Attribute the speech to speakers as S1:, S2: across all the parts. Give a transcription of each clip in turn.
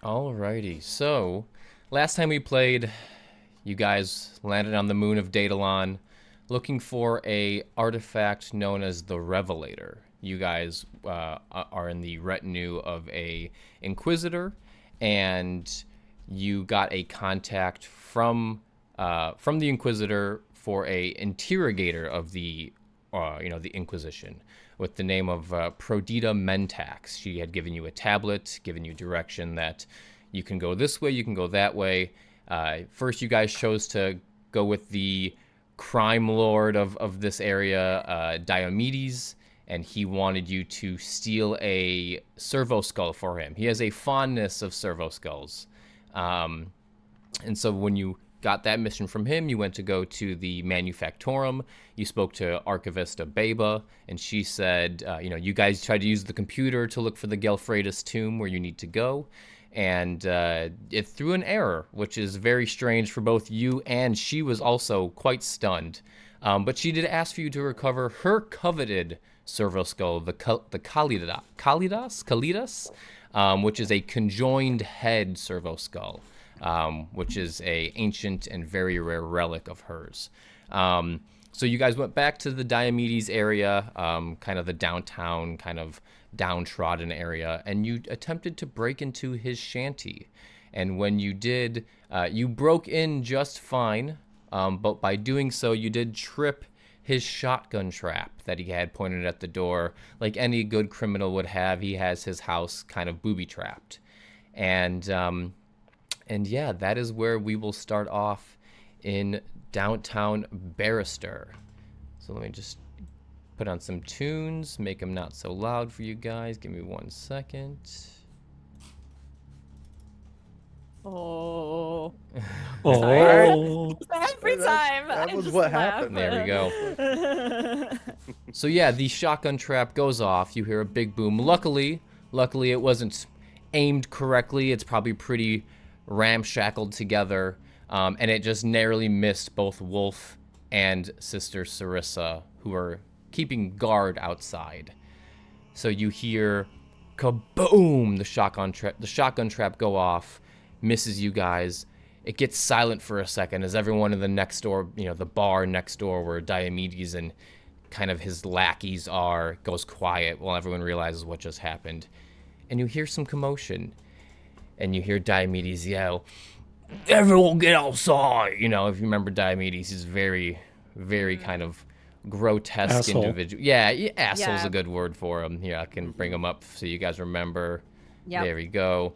S1: Alrighty, so last time we played, you guys landed on the moon of Daedalon looking for a artifact known as the Revelator. You guys are in the retinue of a Inquisitor, and you got a contact from the Inquisitor for a interrogator of the Inquisition, with the name of Prodita Mentax. She had given you a tablet, given you direction that you can go this way, you can go that way. First, you guys chose to go with the crime lord of this area, Diomedes, and he wanted you to steal a servo skull for him. He has a fondness of servo skulls. And so when you got that mission from him, you went to go to the Manufactorum. You spoke to Archivista Beba, and she said, you guys tried to use the computer to look for the Gelfradus tomb where you need to go, and it threw an error, which is very strange for both you, and she was also quite stunned. But she did ask for you to recover her coveted servo skull, the Kalidas, which is a conjoined head servo skull. Which is a ancient and very rare relic of hers. So you guys went back to the Diomedes area, kind of the downtown, kind of downtrodden area, and you attempted to break into his shanty. And when you did, you broke in just fine, but by doing so, you did trip his shotgun trap that he had pointed at the door. Like any good criminal would have, he has his house kind of booby-trapped. And yeah, that is where we will start off in downtown Barrister. So let me just put on some tunes, make them not so loud for you guys. Give me 1 second.
S2: Oh.
S3: Oh.
S2: Every time.
S4: That
S2: I
S4: was
S2: just
S4: what
S2: laugh.
S4: happened.
S1: There we go. So yeah, the shotgun trap goes off. You hear a big boom. Luckily it wasn't aimed correctly. It's probably pretty ramshackled together, and it just narrowly missed both Wolf and Sister Sarissa, who are keeping guard outside. So you hear kaboom, the shotgun trap go off, misses you guys. It gets silent for a second as everyone in the next door, the bar next door where Diomedes and kind of his lackeys are, goes quiet while everyone realizes what just happened. And you hear some commotion. And you hear Diomedes yell, "Everyone get outside!" If you remember Diomedes, he's very, very kind of grotesque individual. Yeah, asshole's a good word for him. Here, I can bring him up so you guys remember. Yep. There we go.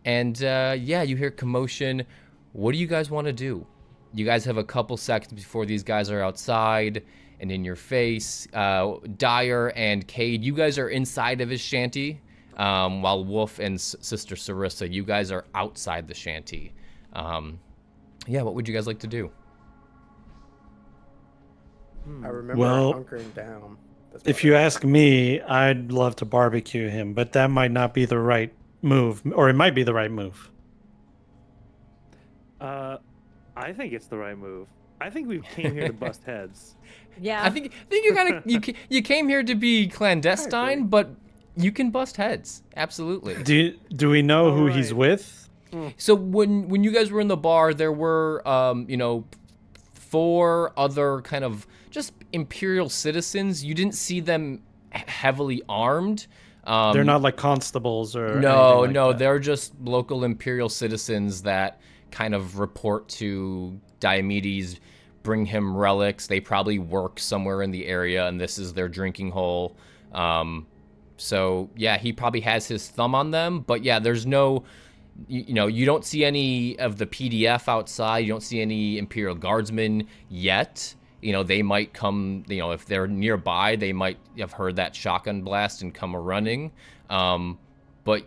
S1: And you hear commotion. What do you guys want to do? You guys have a couple seconds before these guys are outside and in your face. Dyer and Cade, you guys are inside of his shanty. While Wolf and Sister Sarissa, you guys are outside the shanty. What would you guys like to do?
S4: I remember hunkering down.
S3: If you ask me, I'd love to barbecue him, but that might not be the right move, or it might be the right move.
S5: I think it's the right move. I think we came here to bust heads.
S2: Yeah.
S1: I think you came here to be clandestine, but you can bust heads, absolutely.
S3: Do we know who he's with?
S1: So when you guys were in the bar, there were 4 other kind of just Imperial citizens. You didn't see them heavily armed.
S3: They're not like constables or
S1: no,
S3: that.
S1: They're just local Imperial citizens that kind of report to Diomedes, bring him relics. They probably work somewhere in the area, and this is their drinking hole. So, yeah, he probably has his thumb on them. But, yeah, there's no, you don't see any of the PDF outside. You don't see any Imperial Guardsmen yet. They might come, if they're nearby, they might have heard that shotgun blast and come running. But,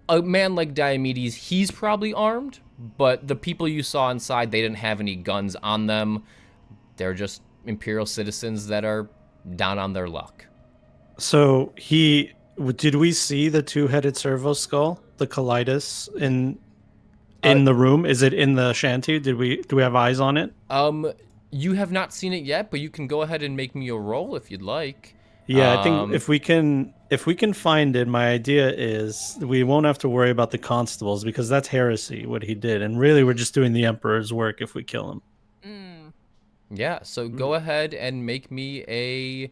S1: a man like Diomedes, he's probably armed. But the people you saw inside, they didn't have any guns on them. They're just Imperial citizens that are down on their luck.
S3: So did we see the 2-headed servo skull, the Kalidas, in the room? Is it in the shanty? Do we have eyes on it?
S1: You have not seen it yet, but you can go ahead and make me a roll if you'd like.
S3: Yeah, I think if we can find it, my idea is we won't have to worry about the constables because that's heresy what he did, and really we're just doing the emperor's work if we kill him.
S1: Yeah, so go ahead and make me a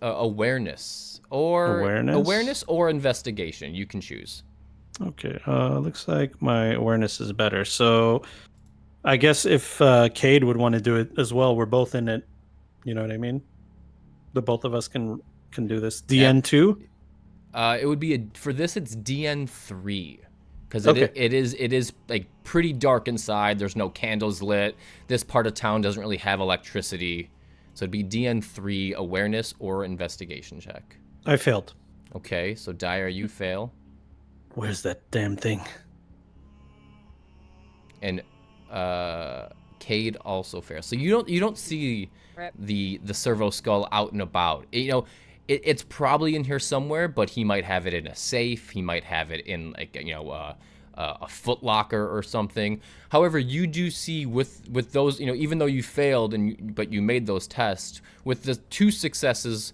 S1: awareness or investigation. You can choose.
S3: Okay, looks like my awareness is better. So I guess if Cade would want to do it as well, we're both in it. You know what I mean? The both of us can do this. DN2?
S1: It would be for this it's DN3. Because
S3: Okay.
S1: it is like pretty dark inside. There's no candles lit. This part of town doesn't really have electricity. So it'd be DN3 awareness or investigation check.
S3: I failed.
S1: Okay, so Dyer, you fail.
S3: Where's that damn thing?
S1: And Cade also fails. So you don't see the servo skull out and about. It's probably in here somewhere, but he might have it in a safe. He might have it in like a foot locker or something. However, you do see with those, even though you failed but you made those tests, with the 2 successes,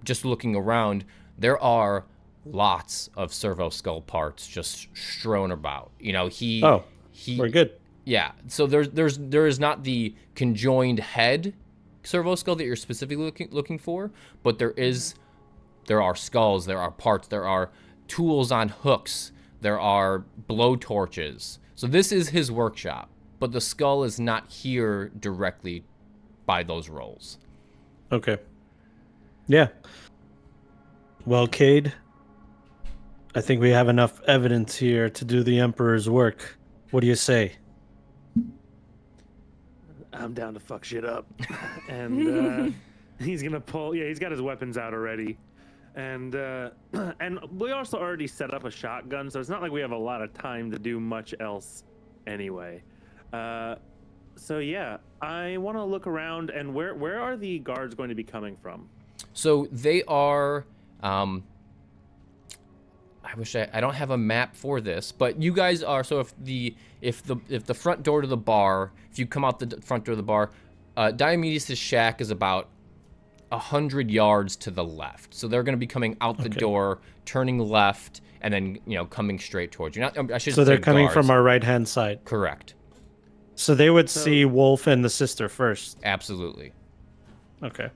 S1: just looking around, there are lots of servo skull parts just strewn about.
S3: We're good.
S1: Yeah. So there is not the conjoined head servo skull that you're specifically looking for, but there are skulls, there are parts, there are tools on hooks, there are blow torches. So this is his workshop, but the skull is not here directly by those rolls.
S3: Okay. Yeah. Well, Cade, I think we have enough evidence here to do the Emperor's work. What do you say?
S5: I'm down to fuck shit up. And he's gonna pull. Yeah, he's got his weapons out already. And we also already set up a shotgun, so it's not like we have a lot of time to do much else anyway. So yeah, I want to look around. And where are the guards going to be coming from?
S1: So they are. I wish I don't have a map for this, but you guys are. So if the front door to the bar, if you come out the front door of the bar, Diomedes' shack is about 100 yards to the left. So they're going to be coming out the door, turning left, and then coming straight towards you.
S3: So they're coming from our right-hand side.
S1: Correct.
S3: So they would see Wolf and the sister first.
S1: Absolutely.
S3: Okay.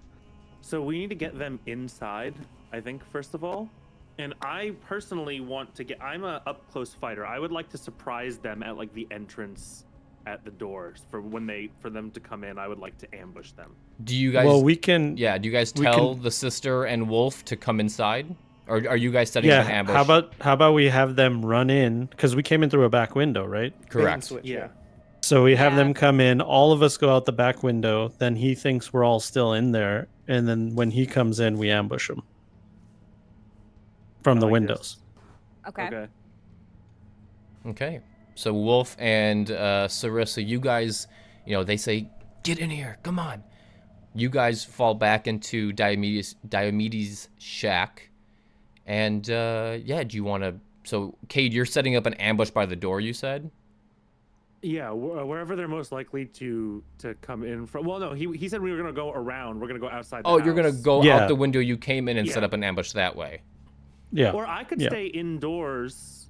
S5: So we need to get them inside, I think, first of all. And I personally want to I'm a up-close fighter. I would like to surprise them at like the entrance at the doors for them to come in. I would like to ambush them.
S1: Do you guys?
S3: Well, we can.
S1: Yeah. Do you guys tell the sister and Wolf to come inside, or are you guys setting up an ambush?
S3: How about we have them run in because we came in through a back window, right?
S1: Correct.
S4: Switch,
S5: Yeah.
S3: So we have them come in. All of us go out the back window. Then he thinks we're all still in there, and then when he comes in, we ambush him from the windows.
S2: Okay.
S1: Okay. So Wolf and Sarissa, you guys, they say, "Get in here, come on." You guys fall back into Diomedes' shack, and do you want to? So Cade, you're setting up an ambush by the door. You said.
S5: Yeah, wherever they're most likely to come in from. Well, no, he said we were gonna go around. We're gonna go outside.
S1: You're gonna go out the window you came in and set up an ambush that way.
S3: Yeah.
S5: Or I could stay indoors,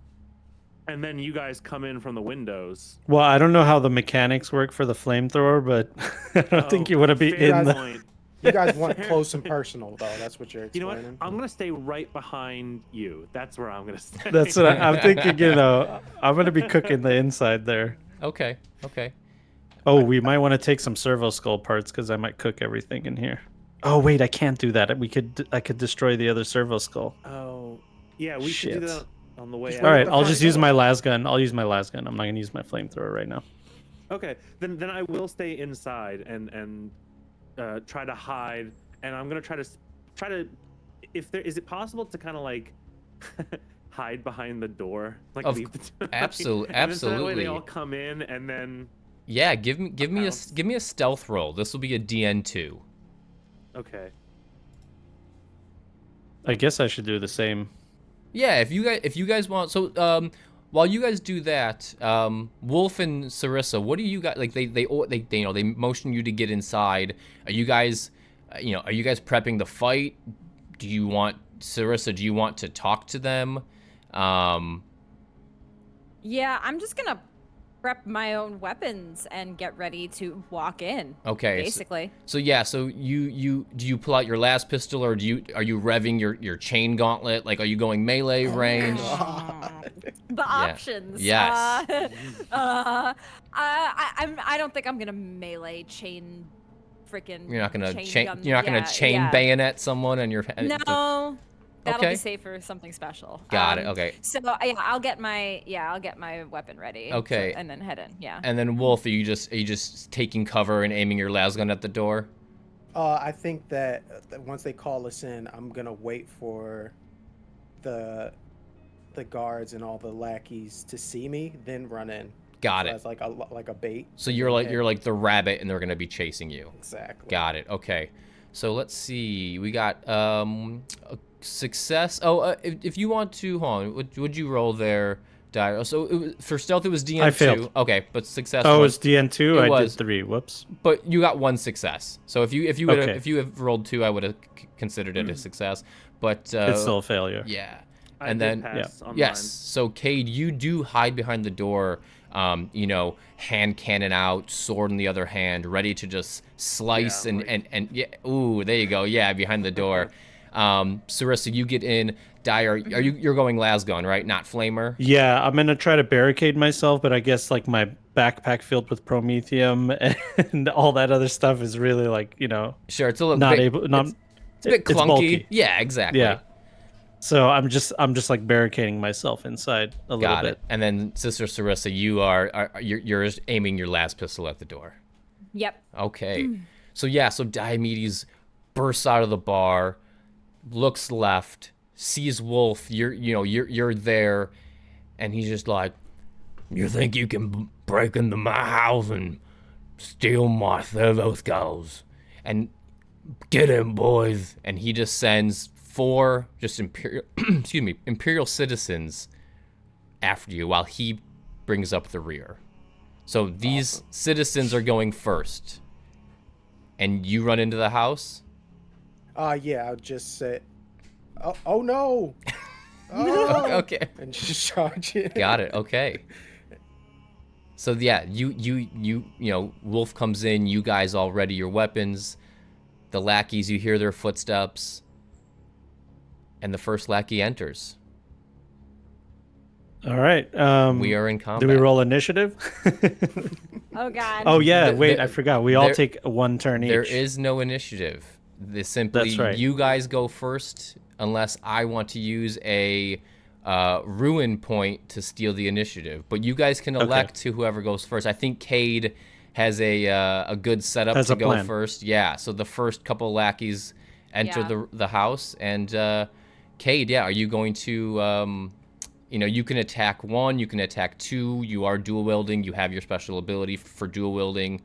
S5: and then you guys come in from the windows.
S3: Well, I don't know how the mechanics work for the flamethrower, but I don't think you want to be in the.
S5: Point.
S4: You guys want close and personal, though. That's what you're explaining.
S5: You know what? I'm gonna stay right behind you. That's where I'm gonna stay.
S3: That's what I'm thinking. I'm gonna be cooking the inside there.
S1: Okay.
S3: Oh, we might want to take some servo skull parts because I might cook everything in here. Oh wait, I can't do that. I could destroy the other servo skull.
S5: Oh, yeah, we should do that on the way out.
S3: All right, I'll just use my lasgun. I'll use my lasgun. I'm not gonna use my flamethrower right now.
S5: Okay, then I will stay inside and try to hide, and I'm gonna try to is it possible to kind of like hide behind the door, like leave the door?
S1: Absolutely.
S5: So that way they all come in, and then
S1: give me a stealth roll. This will be a DN2.
S5: Okay.
S3: I guess I should do the same.
S1: Yeah, if you guys want. So while you guys do that, Wolf and Sarissa, what do you guys like? They motion you to get inside. Are you guys you know, are you guys prepping the fight? Do you want, Sarissa, do you want to talk to them?
S2: Yeah, I'm just gonna prep my own weapons and get ready to walk in.
S1: Okay.
S2: Basically.
S1: So yeah, so you do you pull out your last pistol, or are you revving your chain gauntlet? Like, are you going melee range?
S2: The options.
S1: Yes.
S2: I don't think I'm gonna melee chain freaking.
S1: You're not gonna
S2: chain.
S1: You're not gonna chain bayonet someone and your.
S2: No. That'll
S1: Okay.
S2: be safe for something special.
S1: Got it. Okay.
S2: So yeah, I'll get my weapon ready.
S1: Okay.
S2: And then head in. Yeah.
S1: And then Wolf, are you just taking cover and aiming your lasgun at the door?
S4: I think that once they call us in, I'm gonna wait for the guards and all the lackeys to see me, then run in.
S1: Got
S4: So
S1: it.
S4: As like a bait.
S1: So you're like the rabbit, and they're gonna be chasing you.
S4: Exactly.
S1: Got it. Okay. So let's see. We got a success. Oh, if you want to, hold on. Would you roll there, Dire? So for stealth, it was DN2.
S3: I failed.
S1: Okay, but success.
S3: Oh,
S1: was,
S3: it's DN2.
S1: It
S3: I
S1: was.
S3: did 3. Whoops.
S1: But you got 1 success. So if you
S3: Okay.
S1: if you have rolled 2, I would have considered it a success. But
S3: It's still a failure.
S1: yeah.
S5: I
S1: And
S5: did
S1: then
S5: pass on
S1: yes.
S5: mine.
S1: So Cade, you do hide behind the door. You know, hand cannon out, sword in the other hand, ready to just slice
S5: Yeah,
S1: and yeah. Ooh, there you go. Yeah, behind the door. Sarissa, you get in. Dire, are you're going lasgun, right? Not flamer.
S3: Yeah, I'm gonna try to barricade myself, but I guess like my backpack filled with promethium and all that other stuff is really like, you know,
S1: Sure, it's a little
S3: not
S1: bit,
S3: able. Not.
S1: it's a bit
S3: it's
S1: clunky.
S3: bulky.
S1: Yeah, exactly.
S3: Yeah. So I'm just like barricading myself inside a little
S1: Got
S3: bit.
S1: it. And then Sister Sarissa, you're aiming your last pistol at the door.
S2: Yep.
S1: Okay. So yeah, so Diomedes bursts out of the bar, looks left, sees Wolf, you're there, and he's just like, "You think you can break into my house and steal my servos? And get him, boys." And he just sends 4 just imperial citizens after you while he brings up the rear. So these citizens are going first. And you run into the house?
S4: Yeah, I'll just say, oh no. Oh.
S1: Okay.
S4: And just charge it.
S1: Got it. Okay. So yeah, you know, Wolf comes in, you guys all ready your weapons. The lackeys, you hear their footsteps. And the first lackey enters.
S3: All right.
S1: We are in combat.
S3: Do we roll initiative?
S2: Oh God.
S3: Oh yeah.
S1: The-
S3: Wait,
S1: the-
S3: I forgot. We all
S1: there-
S3: take 1 turn each.
S1: There is no initiative. This simply,
S3: That's right.
S1: you guys go first unless I want to use a ruin point to steal the initiative. But you guys can elect to whoever goes first. I think Cade has a good setup
S3: Has
S1: to
S3: a
S1: go
S3: plan.
S1: first. Yeah, so the first couple of lackeys enter
S2: Yeah.
S1: the house. And Cade, yeah, are you going to... you know, you can attack 1, you can attack 2. You are dual wielding. You have your special ability for dual wielding.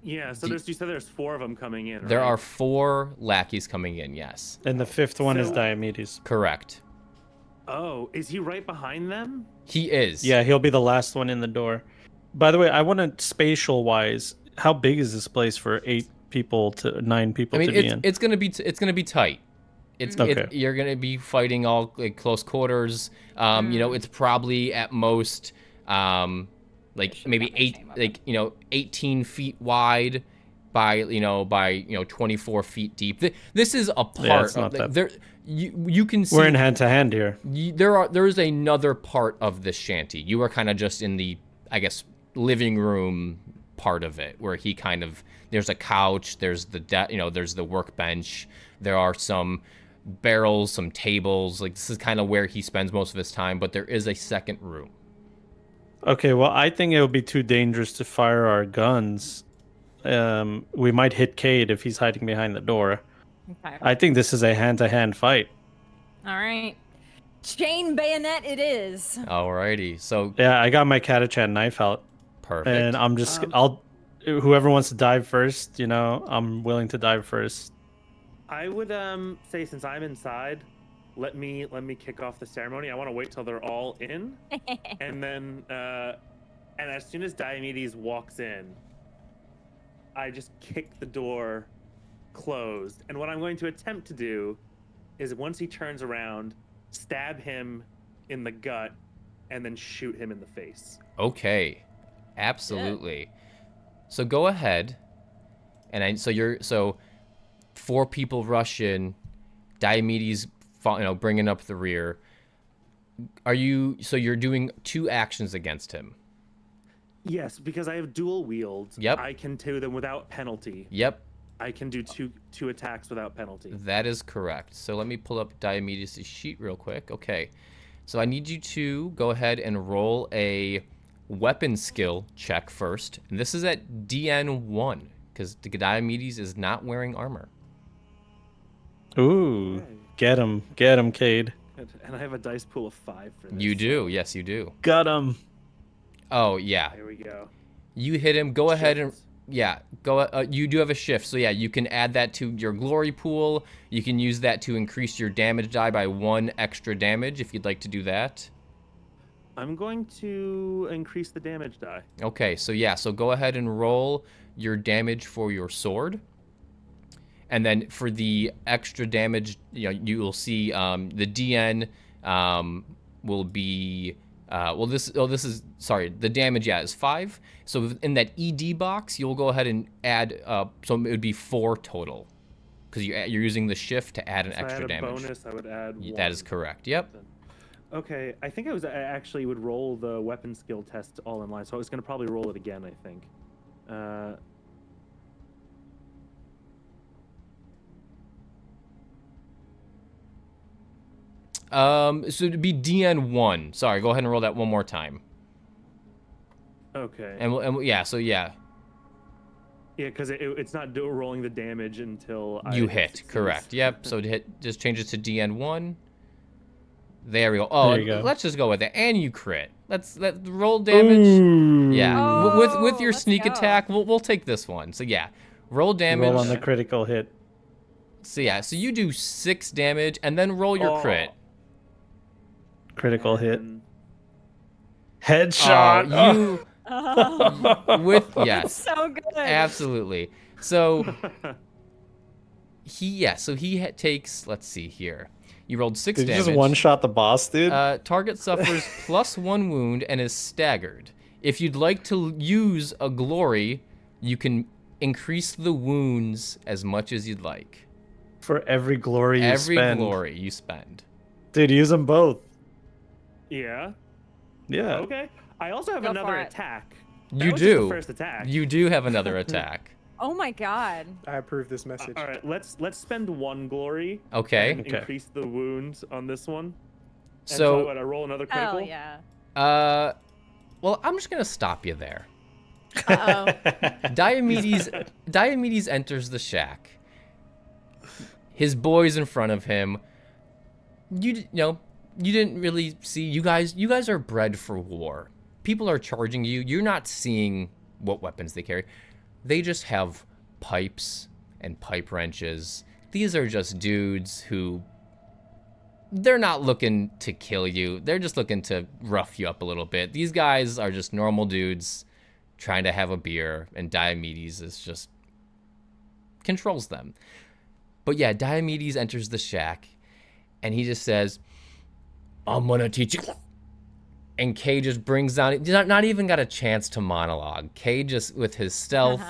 S5: Yeah, so you said there's 4 of them coming in, right?
S1: There are 4 lackeys coming in, yes.
S3: And the 5th one is
S5: So-
S3: Diomedes.
S1: Correct.
S5: Oh, is he right behind them?
S1: He is.
S3: Yeah, he'll be the last one in the door. By the way, I want to spatial wise. How big is this place for 8 people to 9 people
S1: I mean,
S3: to be in?
S1: it's gonna be tight.
S3: Okay.
S1: You're gonna be fighting all like close quarters. You know, it's probably at most like maybe 18 feet wide by 24 feet deep. This is a part
S3: it's not
S1: of
S3: that-
S1: there. You can see
S3: We're in hand to hand here.
S1: there is another part of this shanty. You are kind of just in the, I guess, living room part of it, where he kind of, there's a couch, there's there's the workbench, there are some barrels, some tables. Like, this is kind of where he spends most of his time, but there is a second room.
S3: Okay, well, I think it would be too dangerous to fire our guns. We might hit Cade if he's hiding behind the door.
S2: Okay.
S3: I think this is a hand-to-hand fight.
S2: All right. Chain bayonet it is.
S1: Alrighty, so
S3: Yeah, I got my Catachan knife out,
S1: perfect.
S3: and I'm just whoever wants to dive first, I'm willing to dive first.
S5: I would say, since I'm inside, let me kick off the ceremony. I want to wait till they're all in, and then and as soon as Diomedes walks in, I just kick the door closed. And what I'm going to attempt to do is once he turns around, stab him in the gut and then shoot him in the face.
S1: Okay. Absolutely. So go ahead. And so 4 people rush in, Diomedes bringing up the rear. You're doing 2 actions against him?
S5: Yes, because I have dual wield.
S1: Yep.
S5: I can do them without penalty.
S1: Yep.
S5: I can do two attacks without penalty.
S1: That is correct. So let me pull up Diomedes' sheet real quick. Okay. So I need you to go ahead and roll a weapon skill check first. And this is at DN1, because Diomedes is not wearing armor.
S3: Ooh,
S5: Okay.
S3: get him, Cade.
S5: And I have a dice pool of 5 for this.
S1: You do. Yes, you do.
S3: Got him.
S1: Oh, yeah.
S5: There we go.
S1: You hit him. Go ahead and...
S5: Shift.
S1: Yeah, you do have a shift, so yeah, you can add that to your glory pool. You can use that to increase your damage die by 1 extra damage if you'd like to do that.
S5: I'm going to increase the damage die.
S1: Okay, so yeah, so go ahead and roll your damage for your sword. And then for the extra damage, you will see the DN will be... the damage, is 5. So in that ED box, you'll go ahead and add, so it would be 4 total. Because you're using the shift to add an extra
S5: I had a
S1: damage.
S5: bonus, I would add 1.
S1: That is correct, yep.
S5: Okay, I think I actually would roll the weapon skill test all in line, so I was going to probably roll it again, I think.
S1: So it'd be DN1. Sorry, go ahead and roll that one more time.
S5: Okay.
S1: Yeah, so yeah.
S5: Yeah, because it's not rolling the damage until
S1: You hit, correct. Yep, so just change it to DN1. There we go. Oh,
S3: There you go.
S1: let's just go with it. And you crit. Let's roll damage.
S3: Ooh.
S1: Yeah,
S2: Oh,
S1: with your
S2: let's
S1: sneak
S2: go.
S1: attack, we'll take this one. So yeah, roll damage.
S3: Roll on the critical hit.
S1: So yeah, so you do 6 damage and then roll your crit.
S3: Critical hit.
S5: And-
S3: Headshot.
S1: You
S2: Oh,
S1: with yes,
S2: so good.
S1: absolutely. So he takes. Let's see here. You rolled 6
S3: Did you
S1: damage.
S3: just one-shot the boss, dude?
S1: Target suffers +1 wound and is staggered. If you'd like to use a glory, you can increase the wounds as much as you'd like.
S3: For every glory you
S1: Every
S3: spend.
S1: glory you spend.
S3: Dude, use them both.
S5: Yeah.
S3: Yeah.
S5: Okay. I also have
S2: Go
S5: another
S2: for it.
S5: attack.
S1: You
S5: That was just
S1: do.
S5: the first attack.
S1: You do have another attack.
S2: Oh my god.
S4: I approve this message.
S5: All right. Let's spend 1 glory.
S1: Okay.
S5: And
S3: Okay.
S5: increase the wounds on this one. And
S1: So,
S5: what, I roll another critical.
S2: Hell yeah.
S1: well, I'm just gonna stop you there.
S2: Uh-oh.
S1: Diomedes enters the shack. His boy's in front of him. You didn't really see. You guys are bred for war. People are charging you. You're not seeing what weapons they carry. They just have pipes and pipe wrenches. These are just dudes who, they're not looking to kill you. They're just looking to rough you up a little bit. These guys are just normal dudes trying to have a beer, and Diomedes is just controls them. But yeah, Diomedes enters the shack, and he just says, "I'm gonna teach you." And Kay just brings down, not even got a chance to monologue. Kay just, with his stealth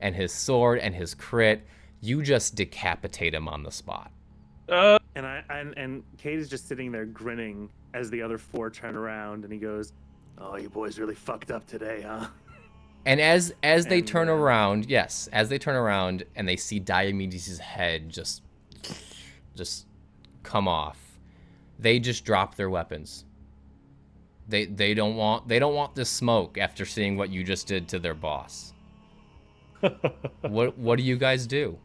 S1: and his sword and his crit, you just decapitate him on the spot.
S5: And Kate is just sitting there grinning as the other 4 turn around, and he goes, "Oh, you boys really fucked up today, huh?"
S1: And as they
S5: And,
S1: turn around, yes, as they turn around and they see Diomedes' head just come off, they just drop their weapons. They don't want this smoke after seeing what you just did to their boss. What do you guys do?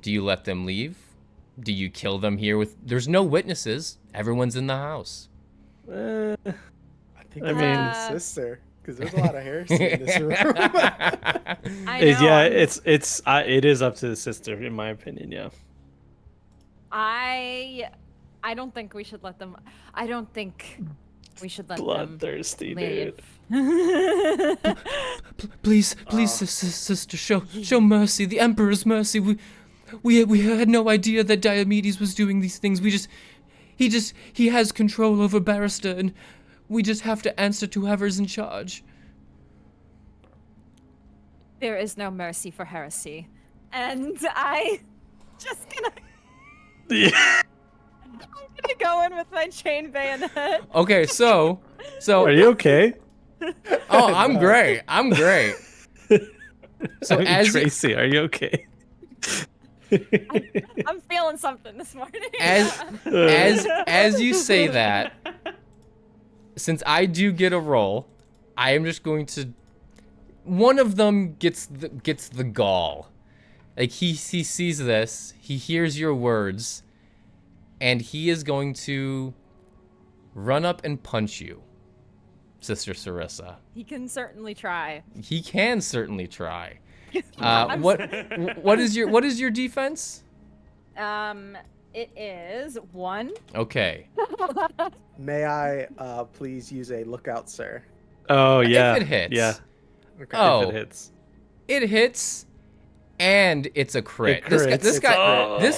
S1: Do you let them leave? Do you kill them here with? There's no witnesses. Everyone's in the house.
S4: I think
S3: I
S4: I
S3: mean-
S4: mean, sister, because there's a lot of heresy in this room.
S2: I know.
S3: Yeah, it is up to the sister, in my opinion. Yeah.
S2: I don't think we should let them. I don't think we should let them
S3: Bloodthirsty,
S2: leave.
S3: dude.
S1: Please, sister, show mercy. The Emperor's mercy. We had no idea that Diomedes was doing these things. He has control over Barrister, and we just have to answer to whoever's in charge.
S2: There is no mercy for heresy. And I just gonna
S3: Yeah.
S2: I'm gonna go in with my chain bayonet.
S1: Okay, so
S3: Are you okay?
S1: oh, I'm great. I'm great. So
S3: I mean,
S1: as you-
S3: Tracy, are you okay?
S2: I'm feeling something this morning.
S1: as you say that, since I do get a roll, I am just going to. One of them gets the gall. Like he sees this, he hears your words, and he is going to run up and punch you, Sister Sarissa.
S2: He can certainly try.
S1: He can certainly try. What is your defense?
S2: It is 1.
S1: Okay.
S4: May I please use a lookout, sir?
S3: Oh yeah.
S1: If it hits.
S3: Yeah.
S4: Okay.
S1: Oh.
S3: If it hits.
S1: It hits, and it's a crit.
S3: It crits.
S1: This
S3: It's a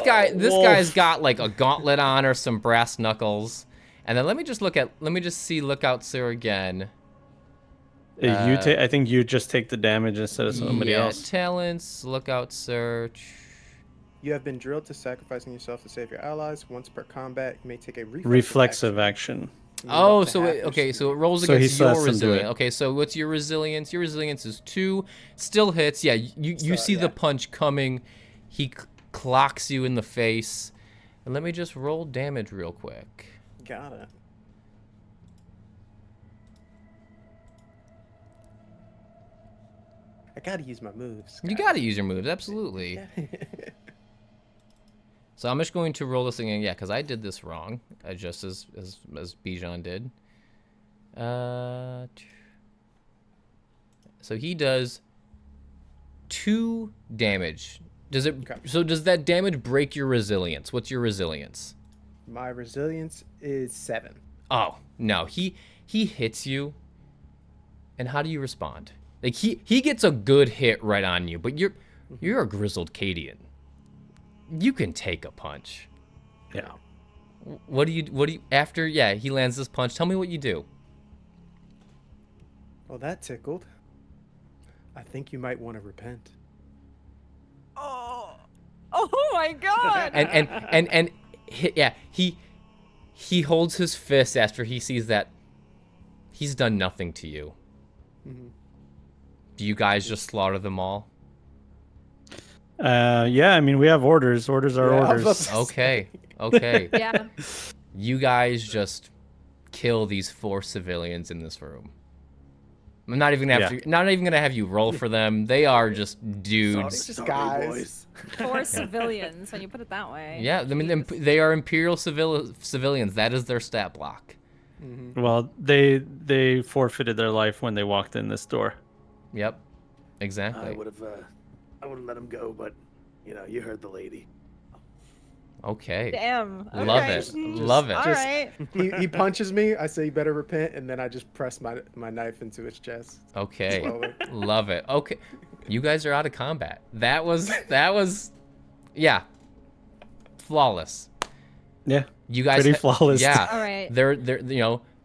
S3: crit.
S1: this
S3: Wolf.
S1: guy's got like a gauntlet on or some brass knuckles. And then let me just see lookout sir again.
S3: I think you just take the damage instead of somebody else.
S1: Talents, lookout search.
S4: You have been drilled to sacrificing yourself to save your allies. Once per combat, you may take a
S3: Reflexive action.
S1: Oh, so it rolls
S3: So he
S1: against
S3: still
S1: your
S3: has to do
S1: resilience.
S3: it.
S1: Okay, so what's your resilience? Your resilience is 2. Still hits. Yeah, you see the
S4: yeah.
S1: punch coming. He clocks you in the face. And let me just roll damage real quick.
S4: Got it. I gotta use my moves.
S1: You gotta use your moves, absolutely. So I'm just going to roll this again, yeah, because I did this wrong, just as Bijan did. So he does 2 damage. Does it?
S4: Okay.
S1: So does that damage break your resilience? What's your resilience?
S4: My resilience is 7.
S1: Oh no, he hits you. And how do you respond? Like he gets a good hit right on you, but you're a grizzled Cadian. You can take a punch.
S3: Yeah.
S1: What do you after he lands this punch, tell me what you do.
S4: Well, that tickled. I think you might want to repent.
S2: Oh my god!
S1: And he holds his fist after he sees that he's done nothing to you.
S4: Mm-hmm.
S1: Do you guys just slaughter them all?
S3: Yeah, I mean, we have orders. Orders are
S4: Yeah, I was about
S3: orders.
S4: to
S1: Okay. Okay.
S2: Yeah.
S1: You guys just kill these 4 civilians in this room. I'm not even gonna have you roll for them. They are just dudes.
S4: It's just guys.
S2: 4 civilians, when you put it that way.
S1: Yeah, I mean they are Imperial civilians. That is their stat block.
S4: Mm-hmm.
S3: Well, they forfeited their life when they walked in this door.
S1: Yep. Exactly.
S5: I would have let him go, but you heard the lady.
S1: Okay.
S2: Damn.
S1: Love
S2: okay.
S1: it. Love it.
S2: All
S4: Just-
S2: right.
S4: He punches me. I say, you better repent, and then I just press my knife into his chest.
S1: Okay.
S4: Slowly.
S1: Love it. Okay. You guys are out of combat. That was yeah. Flawless.
S3: Yeah.
S1: You guys
S3: Pretty flawless.
S2: All
S1: Yeah.
S2: right.
S1: They're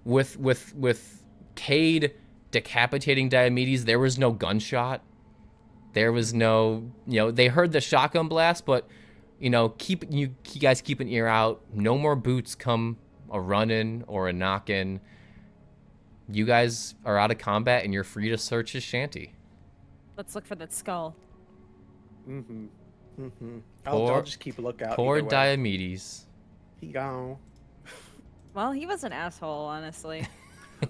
S1: with Cade decapitating Diomedes, there was no gunshot. There was no, they heard the shotgun blast, but keep you guys keep an ear out. No more boots come a running or a knocking. You guys are out of combat and you're free to search his shanty.
S2: Let's look for that skull.
S4: Mm-hmm. Mm-hmm.
S1: Poor-
S4: I'll just keep a lookout.
S1: Poor
S4: either way.
S1: Diomedes.
S4: He gone.
S2: Well, he was an asshole, honestly.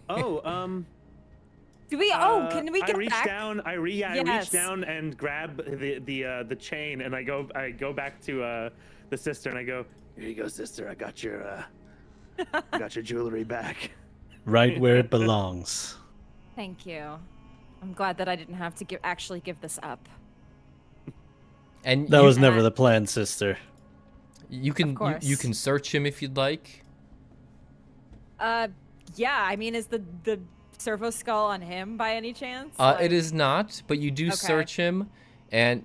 S5: Oh,
S2: Do we? Can we get
S5: I reach
S2: back?
S5: down. I reach
S2: Yes.
S5: down and grab the chain, and I go back to the sister, and I go, "Here you go, sister. I got your jewelry back."
S3: Right where it belongs.
S2: Thank you. I'm glad that I didn't have to actually give this up.
S1: And
S3: That
S1: you,
S3: was never the plan, sister.
S1: you can
S2: course.
S1: you can search him if you'd like.
S2: Yeah. I mean, is the servo skull on him by any chance?
S1: It is not, but you do
S2: Okay.
S1: search him, and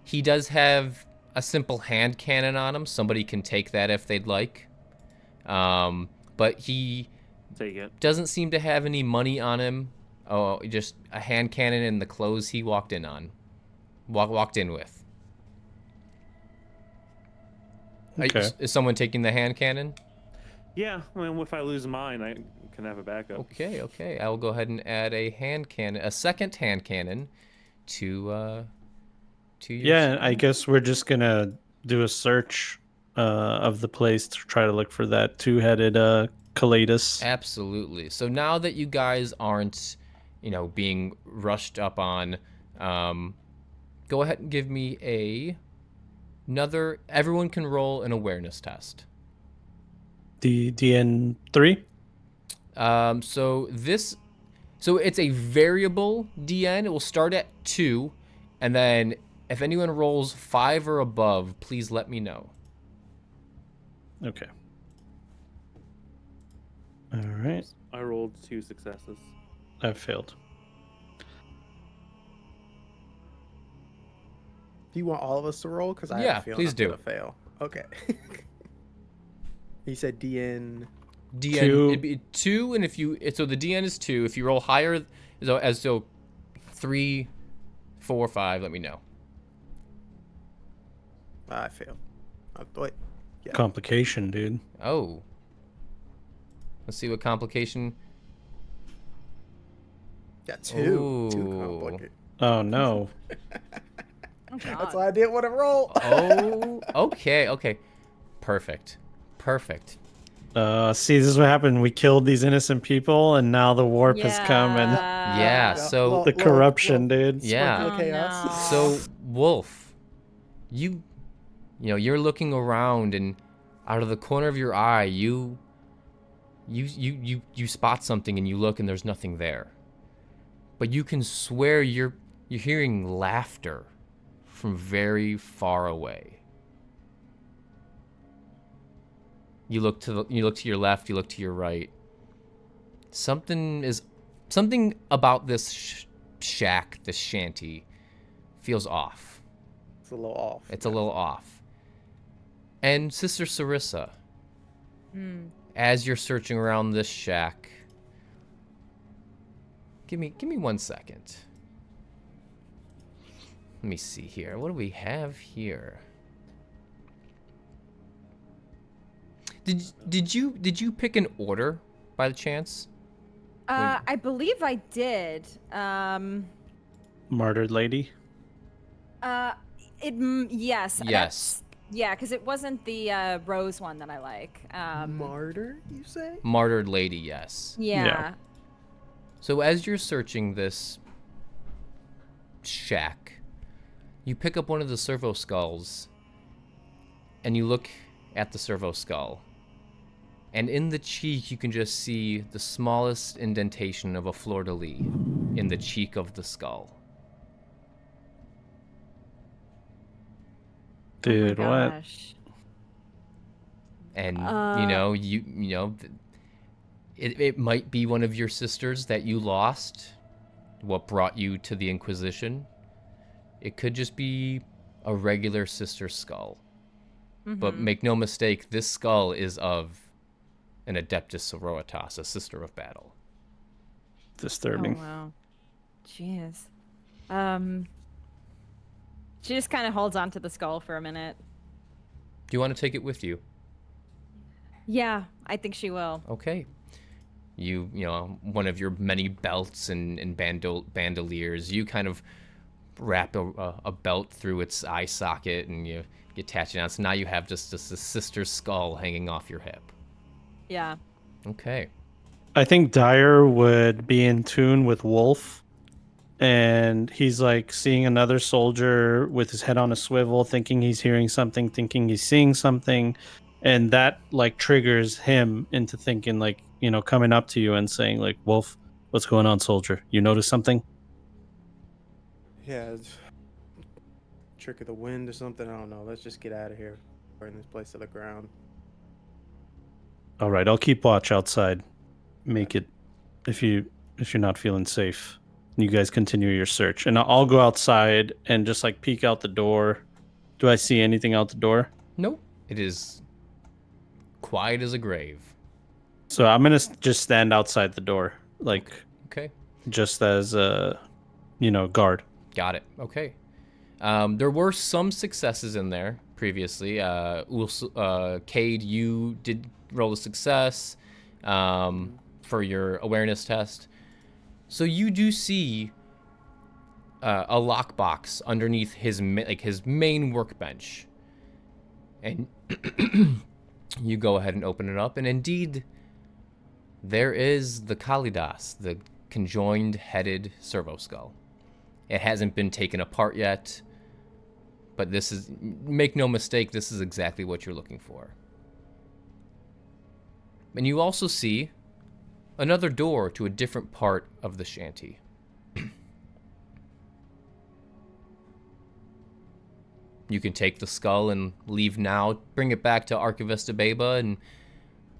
S1: he does have a simple hand cannon on him. Somebody can take that if they'd like. But he
S5: Take it.
S1: doesn't seem to have any money on him. Oh, just a hand cannon and the clothes he walked in on. Walked in with.
S3: Okay.
S1: Is someone taking the hand cannon?
S5: Yeah, I mean, if I lose mine, I can have a backup.
S1: Okay. I will go ahead and add a second hand cannon to your.
S3: Yeah, I guess we're just gonna do a search of the place to try to look for that two-headed Calatus.
S1: Absolutely. So now that you guys aren't, being rushed up on, go ahead and give me another. Everyone can roll an awareness test.
S3: The DN3.
S1: So it's a variable DN. It will start at 2, and then if anyone rolls 5 or above, please let me know.
S3: Okay. All right.
S5: I rolled 2 successes.
S3: I've failed.
S4: Do you want all of us to roll? Because I
S1: Yeah,
S4: have a feeling
S1: please
S4: I'm
S1: do.
S4: gonna fail. Okay. He said DN.
S1: DN
S3: 2.
S1: It'd be 2, and so the DN is 2. If you roll higher, so 3, 4, 5, let me know.
S4: I failed. Wait. Yeah.
S3: Complication, dude.
S1: Oh. Let's see what complication.
S4: Yeah, 2. 2
S1: Ooh.
S4: complicated.
S3: Oh no.
S2: Oh, God.
S4: That's why I didn't want to roll.
S1: Oh, okay. Perfect.
S3: See, this is what happened. We killed these innocent people, and now the warp has come, and
S1: Yeah, so
S3: the corruption, dude.
S1: Yeah.
S4: Sparkle of chaos.
S2: no.
S1: So Wolf, you're looking around, and out of the corner of your eye, you spot something, and you look, and there's nothing there. But you can swear you're hearing laughter from very far away. You look to your left, you look to your right. Something about this shack, this shanty, feels off.
S4: It's a little off.
S1: It's a little off. And Sister Sarissa,
S2: Hmm.
S1: as you're searching around this shack, give me 1 second. Let me see here. What do we have here? Did you pick an order by the chance?
S2: I believe I did.
S3: Martyred lady.
S2: Yes.
S1: Yes.
S2: Yeah, because it wasn't the rose one that I like.
S4: Martyr, you say?
S1: Martyred lady, yes.
S2: Yeah.
S3: Yeah.
S1: So as you're searching this shack, you pick up one of the servo skulls, and you look at the servo skull. And in the cheek, you can just see the smallest indentation of a fleur-de-lis in the cheek of the skull.
S3: Dude,
S2: Oh my
S3: what?
S2: gosh.
S1: And it might be one of your sisters that you lost, what brought you to the Inquisition. It could just be a regular sister skull. But make no mistake, this skull is of an Adeptus Sororitas, a sister of battle.
S3: Disturbing.
S2: Oh, wow. Jeez. She just kind of holds on to the skull for a minute.
S1: Do you want to take it with you?
S2: Yeah, I think she will.
S1: Okay. You know, one of your many belts and bandoliers, you kind of wrap a belt through its eye socket and you attach it on. So now you have just a sister's skull hanging off your hip.
S2: Yeah.
S1: Okay.
S3: I think Dyer would be in tune with Wolf, and he's like seeing another soldier with his head on a swivel, thinking he's hearing something, thinking he's seeing something, and that like triggers him into thinking like, you know, coming up to you and saying like, Wolf, what's going on, soldier? You notice something?
S4: Yeah. It's trick of the wind or something. I don't know. Let's just get out of here. Burn this place to the ground.
S3: All right, I'll keep watch outside. Make it if you're not feeling safe. You guys continue your search, and I'll go outside and just like peek out the door, Do I see anything out the door?
S1: Nope. It is quiet as a grave.
S3: So I'm gonna just stand outside the door, like
S1: Okay.
S3: just as a, guard.
S1: Got it. Okay. There were some successes in there previously. Cade, you did roll a success for your awareness test. So you do see a lockbox underneath his main workbench, and you go ahead and open it up, and indeed, there is the Kalidas, the conjoined headed servo skull. It hasn't been taken apart yet, but this is, make no mistake, this is exactly what you're looking for. And you also see another door to a different part of the shanty. You can take the skull and leave now, bring it back to Archivist Abeba, and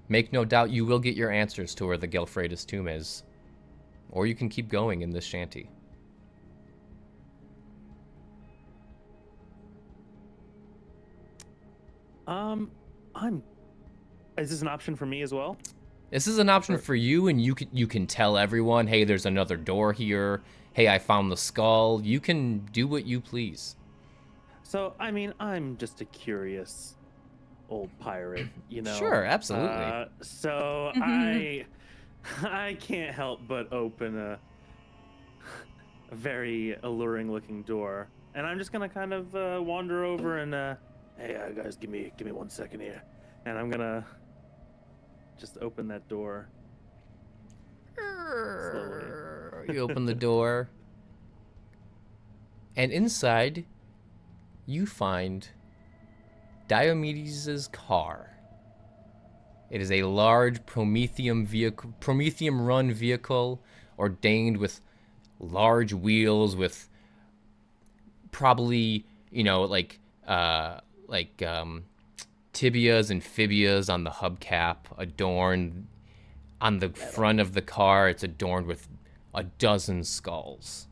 S1: make no doubt you will get your answers to where the Gelfredis tomb is. Or you can keep going in this shanty.
S5: Is this an option for me as well?
S1: This is an option for you, and you can tell everyone, hey, there's another door here. Hey, I found the skull. You can do what you please.
S5: So, I mean, I'm just a curious old pirate,
S1: Sure, absolutely.
S5: So I can't help but open a very alluring looking door, and I'm just gonna kind of wander over and hey guys, give me 1 second here, and I'm gonna just open that door. Slowly.
S1: You open the door, and inside you find Diomedes' car. It is a large Prometheum-run vehicle, ordained with large wheels, with probably, tibias and fibias on the hubcap, adorned on the front of the car. It's adorned with a dozen skulls.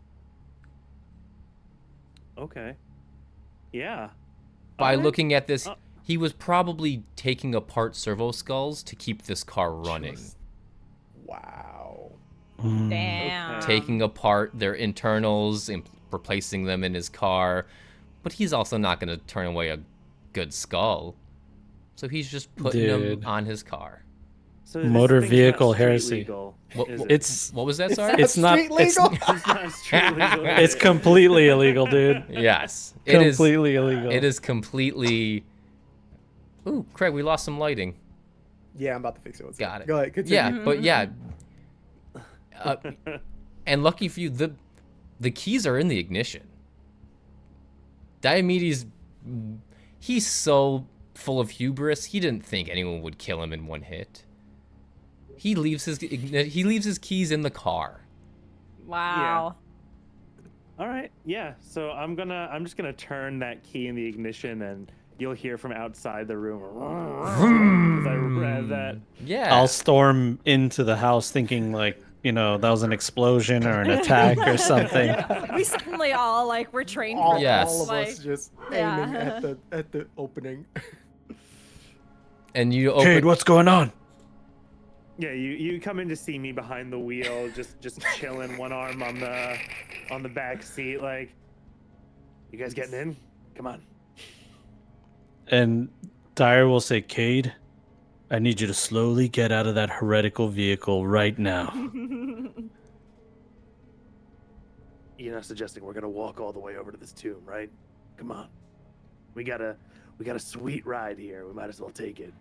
S5: Okay. Yeah.
S1: By looking at this, he was probably taking apart servo skulls to keep this car running.
S4: Wow.
S2: Damn.
S5: Okay.
S1: Taking apart their internals and replacing them in his car. But he's also not going to turn away a good skull. So he's just putting them on his car.
S5: So this
S3: Motor
S5: thing's
S3: vehicle
S5: not street
S3: heresy.
S5: legal,
S1: What-
S5: is it?
S3: It's
S1: What was that, sorry?
S3: it's not
S4: street legal?
S5: It's not street legal.
S3: it's completely illegal, dude.
S1: Yes. It is.
S3: Completely illegal.
S1: It is completely... Ooh, Craig, we lost some lighting.
S4: Yeah, I'm about to fix it.
S1: Got it.
S4: Go ahead, continue.
S1: Yeah, but yeah. And lucky for you, the keys are in the ignition. Diomedes, he's so full of hubris, he didn't think anyone would kill him in one hit. He leaves his keys in the car.
S2: Wow.
S5: All right. Yeah. So I'm just gonna turn that key in the ignition, and you'll hear from outside the room. As I read that.
S1: Yeah.
S3: I'll storm into the house thinking that was an explosion or an attack or something.
S2: We suddenly all we're trained
S4: All,
S2: for
S1: Yes.
S4: all of
S2: this.
S4: us just
S2: yeah.
S4: aiming at the opening.
S1: And you open.
S3: Cade, what's going on?
S5: Yeah. You come in to see me behind the wheel, just chilling, one arm on the back seat, like, you guys getting in? Come on.
S3: And Dyer will say, Cade, I need you to slowly get out of that heretical vehicle right now.
S5: You're not suggesting we're gonna walk all the way over to this tomb, right? Come on. We got a sweet ride here. We might as well take it.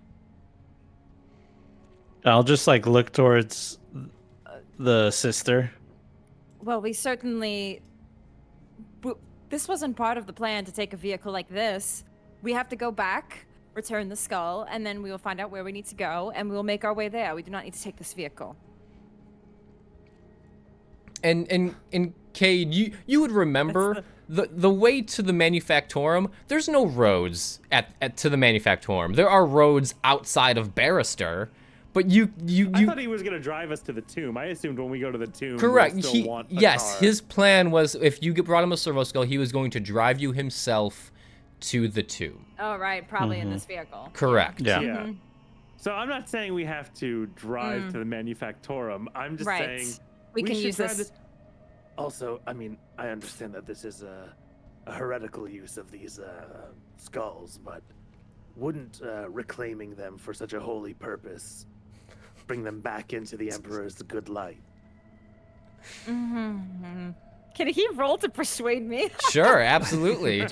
S3: I'll just look towards the sister.
S2: Well, we certainly. This wasn't part of the plan to take a vehicle like this. We have to go back, return the skull, and then we will find out where we need to go, and we will make our way there. We do not need to take this vehicle.
S1: And Cade, you would remember the way to the Manufactorum. There's no roads to the Manufactorum. There are roads outside of Barrister, but
S5: I thought he was gonna drive us to the tomb. I assumed when we go to the tomb,
S1: correct.
S5: we'll still want a
S1: Yes,
S5: car.
S1: his plan was if you brought him a servo skull, he was going to drive you himself to the tomb.
S2: Oh, right. Probably in this vehicle.
S1: Correct.
S3: Yeah.
S2: Mhm.
S5: So I'm not saying we have to drive to the Manufactorum. I'm just
S2: Right.
S5: saying
S2: We can
S5: should
S2: use
S5: drive
S2: this.
S6: Also, I mean, I understand that this is a heretical use of these skulls, but wouldn't reclaiming them for such a holy purpose bring them back into the Emperor's good light?
S2: Mhm. Can he roll to persuade me?
S1: Sure, absolutely.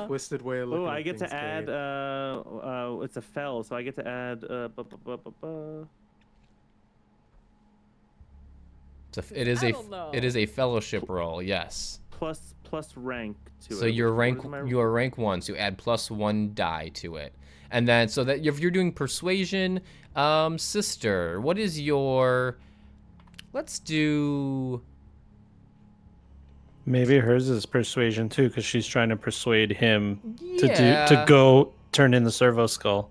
S4: Twisted way of looking
S5: Oh,
S4: at
S5: I get to
S4: things,
S5: add.
S4: Cade.
S5: It's a fell, so I get to add.
S1: It is
S2: I
S1: a
S2: don't know.
S1: it is a fellowship roll. Yes.
S5: Plus rank to it.
S1: So your
S5: What is my-
S1: rank 1, so you add +1 die to it, and then so that if you're doing persuasion, sister, what is your? Let's do.
S3: Maybe hers is persuasion too, because she's trying to persuade him
S1: Yeah.
S3: to go turn in the servo skull.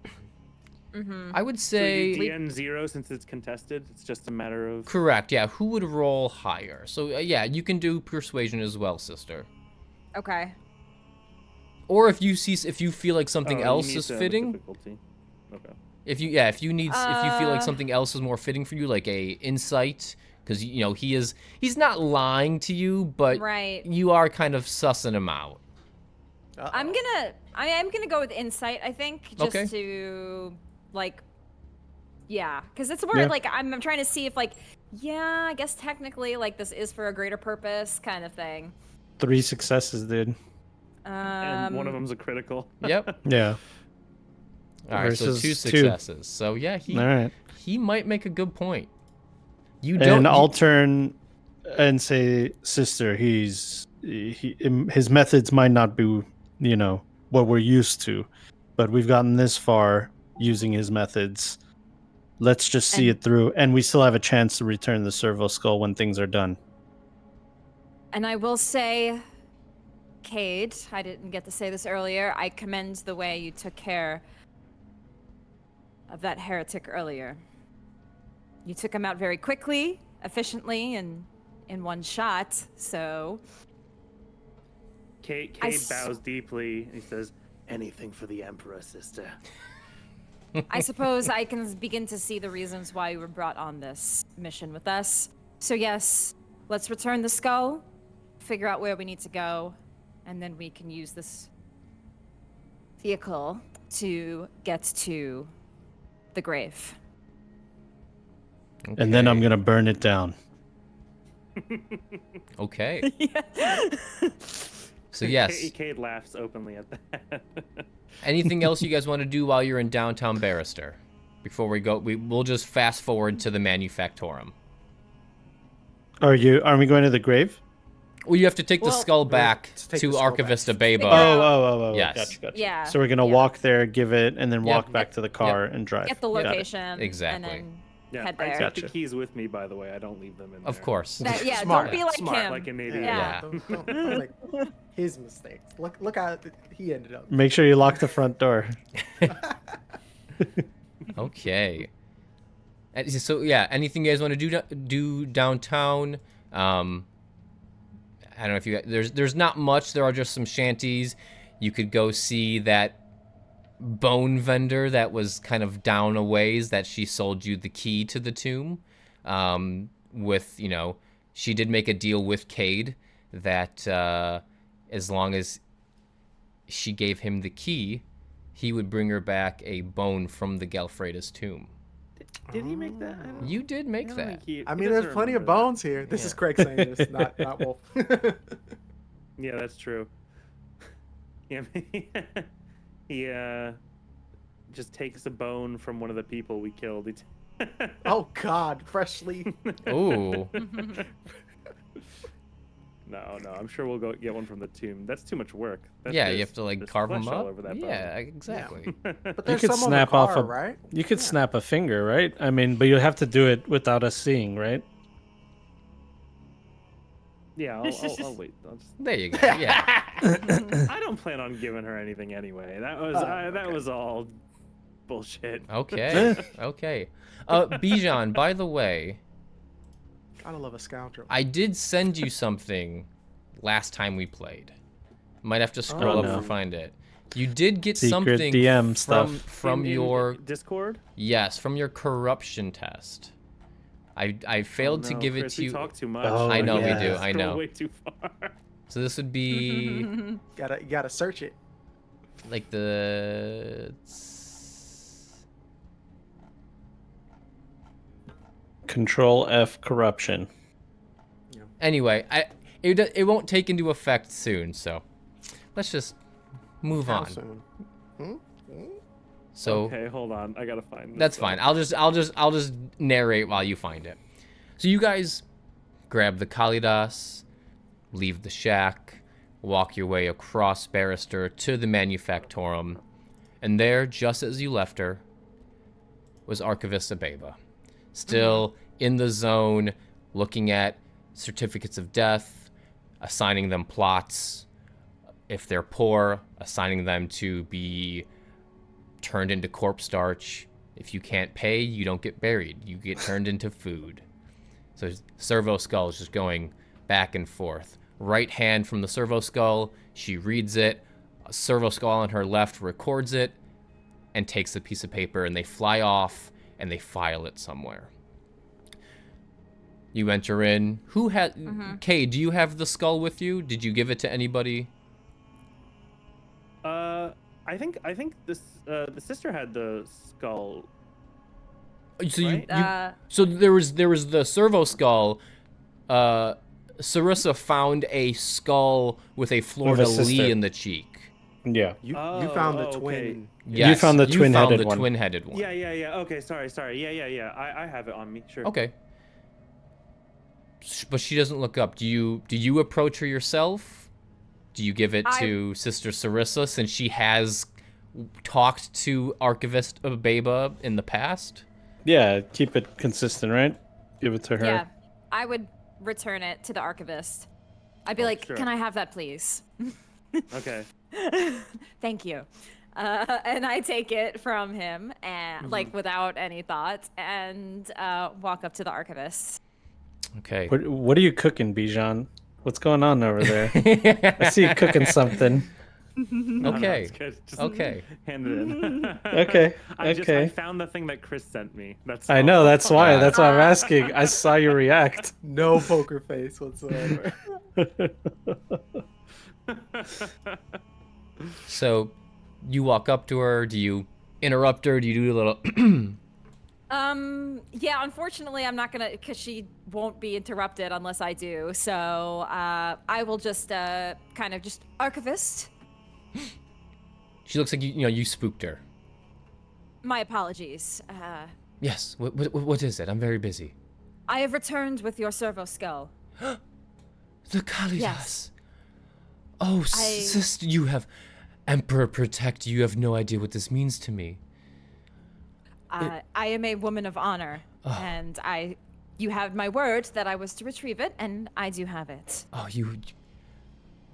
S1: I would
S5: So you
S1: say
S5: DN 0 since it's contested. It's just a matter of.
S1: correct. Yeah. Who would roll higher? So yeah, you can do persuasion as well, sister.
S2: Okay.
S1: Or if you feel like something
S5: Oh, you
S1: else
S5: need
S1: is
S5: to have a
S1: fitting.
S5: difficulty. Okay.
S1: If you feel like something else is more fitting for you, like a insight, because he's not lying to you, but
S2: Right.
S1: you are kind of sussing him out.
S2: I am gonna go with insight. I think just
S1: Okay.
S2: to because it's more
S3: Yeah.
S2: like I'm trying to see if I guess technically this is for a greater purpose kind of thing.
S3: 3 successes, dude.
S5: And one of them's a critical.
S1: Yep.
S3: Yeah.
S1: All right, so
S3: Versus
S1: 2
S3: 2.
S1: successes. So yeah,
S3: All right.
S1: he might make a good point. You
S3: And
S1: don't.
S3: I'll turn and say, sister, his methods might not be, what we're used to, but we've gotten this far using his methods. Let's just see
S2: And-
S3: it through, and we still have a chance to return the servo skull when things are done.
S2: And I will say, Cade, I didn't get to say this earlier. I commend the way you took care of that heretic earlier. You took him out very quickly, efficiently, and in one shot. So
S5: Kate
S2: I s-
S5: bows deeply. He says,
S6: Anything for the Emperor, sister.
S2: I suppose I can begin to see the reasons why you were brought on this mission with us. So yes, let's return the skull, figure out where we need to go, and then we can use this vehicle to get to the grave.
S3: And then I'm
S1: Okay.
S3: going to burn it down.
S1: Okay. So yes.
S5: Kate laughs openly at that.
S1: Anything else you guys want to do while you're in downtown Barrister? Before we go, we'll just fast forward to the Manufactorum.
S3: Are we going to the grave?
S1: Well, you have to take the
S2: Well,
S1: skull back
S4: let's take
S1: to
S4: the skull back.
S1: Archivista
S2: Figure
S1: Baba.
S2: out-
S3: Oh.
S1: Yes.
S3: Gotcha.
S2: Yeah.
S3: So we're going to
S2: yeah.
S3: walk there, give it, and then
S1: Yep.
S3: walk back to the car and drive.
S2: Get the
S3: Got it.
S2: location.
S1: Exactly.
S2: And then
S5: Yeah,
S2: head
S5: I
S2: there.
S5: take
S3: Gotcha.
S5: the keys with me, by the way. I don't leave them in
S1: Of
S5: there.
S1: course.
S2: Yeah,
S4: Smart,
S2: don't be like
S4: smart,
S2: him.
S5: Like an idiot.
S1: Yeah.
S4: Don't make his mistakes. Look how he ended up.
S3: Make sure you lock the front door.
S1: Okay. And so yeah, anything you guys want to do downtown? I don't know if you there's not much. There are just some shanties. You could go see that bone vendor that was kind of down a ways that she sold you the key to the tomb. With she did make a deal with Cade that as long as she gave him the key, he would bring her back a bone from the Galfreda's tomb.
S5: Did he make that? I don't-
S1: You did
S5: I
S1: make
S5: don't
S1: that.
S5: think he-
S4: I
S5: he
S4: mean,
S5: doesn't
S4: there's plenty of
S5: remember that.
S4: bones here. This
S1: Yeah.
S4: is Craig saying this, not Wolf.
S5: Yeah, that's true. Yeah, he just takes a bone from one of the people we killed.
S4: Oh God, freshly.
S1: Ooh.
S5: No, I'm sure we'll go get one from the tomb. That's too much work.
S1: Yeah, you have to like
S5: there's
S1: carve them
S5: flesh all
S1: up.
S5: over that
S1: Yeah, exactly.
S4: But
S3: You
S4: there's
S3: could
S4: some
S3: snap
S4: on the
S3: off
S4: car,
S3: a
S4: right?
S3: You could
S4: Yeah.
S3: snap a finger, right? I mean, but you have to do it without us seeing, right?
S5: Yeah, I'll wait.
S1: There you go. Yeah.
S5: I don't plan on giving her anything anyway. That was that was all bullshit.
S1: Okay. Okay. Bijan, by the way,
S4: Gotta love a scoundrel.
S1: I did send you something last time we played. Might have to scroll
S3: Oh,
S1: up
S3: no.
S1: to find it. You did get
S3: Secret
S1: something
S3: DM stuff.
S1: from
S5: In
S1: your
S5: Discord.
S1: yes, from your corruption test. I failed
S5: Oh,
S1: to
S5: no,
S1: give it
S5: Chris,
S1: to
S5: we
S1: you.
S5: talk too much.
S3: Oh,
S1: I know
S3: yeah.
S1: we do. I
S5: Scroll
S1: know.
S5: way too far.
S1: So this would be
S4: You gotta search it.
S1: like the
S3: Control F corruption.
S1: anyway. It won't take into effect soon. So let's just move
S4: How
S1: on.
S4: soon?
S1: So.
S5: Okay, hold on. I gotta find this.
S1: That's
S5: stuff.
S1: fine. I'll just narrate while you find it. So you guys grab the Kalidas, leave the shack, walk your way across Barrister to the Manufactorum, and there, just as you left her, was Archivist Abeba, still in the zone, looking at certificates of death, assigning them plots. If they're poor, assigning them to be turned into corpse starch. If you can't pay, you don't get buried. You get turned into food. So Servo Skull is just going back and forth. Right hand from the Servo Skull, she reads it. A Servo Skull on her left records it and takes the piece of paper, and they fly off and they file it somewhere. You enter in. Who had Kay, do you have the skull with you? Did you give it to anybody?
S5: I think this the sister had the skull.
S1: So
S5: Right?
S1: so there was the Servo Skull. Sarissa found a skull with a fleur de lis
S3: sister.
S1: in the cheek.
S3: Yeah.
S4: You
S5: Oh,
S4: found the
S5: okay.
S4: twin.
S1: Yes,
S3: found the twin-headed
S1: the
S3: one.
S1: twin-headed one.
S5: Yeah. Okay, sorry. Yeah. I have it on me. Sure.
S1: Okay. But she doesn't look up. Do you approach her yourself? Do you give it to Sister Sarissa, since she has talked to Archivist Abeba in the past?
S3: Yeah, keep it consistent, right? Give it to her.
S2: Yeah, I would return it to the archivist. I'd be like,
S5: sure.
S2: "Can I have that, please?"
S5: Okay.
S2: Thank you. And I take it from him, and like without any thought, and walk up to the archivist.
S1: Okay.
S3: What are you cooking, Bijan? What's going on over there? I see you cooking something.
S5: No,
S1: Okay.
S5: it's good. Just
S1: Okay.
S5: hand it in.
S3: Okay.
S5: I
S3: Okay.
S5: found the thing that Chris sent me. That's
S3: I
S5: all.
S3: know, that's why.
S1: Yeah.
S3: That's why I'm asking. I saw you react.
S4: No poker face whatsoever.
S1: So, you walk up to her. Do you interrupt her? Do you do a little?
S2: Yeah, unfortunately, I'm not gonna, because she won't be interrupted unless I do. So, I will just, kind of just archivist.
S1: She looks like you spooked her.
S2: My apologies.
S1: Yes. What is it? I'm very busy.
S2: I have returned with your servo skull.
S1: The Kalidas.
S2: Yes.
S1: Oh, sister, you have Emperor protect you. You have no idea what this means to me.
S2: I am a woman of honor, and you had my word that I was to retrieve it, and I do have it.
S1: Oh,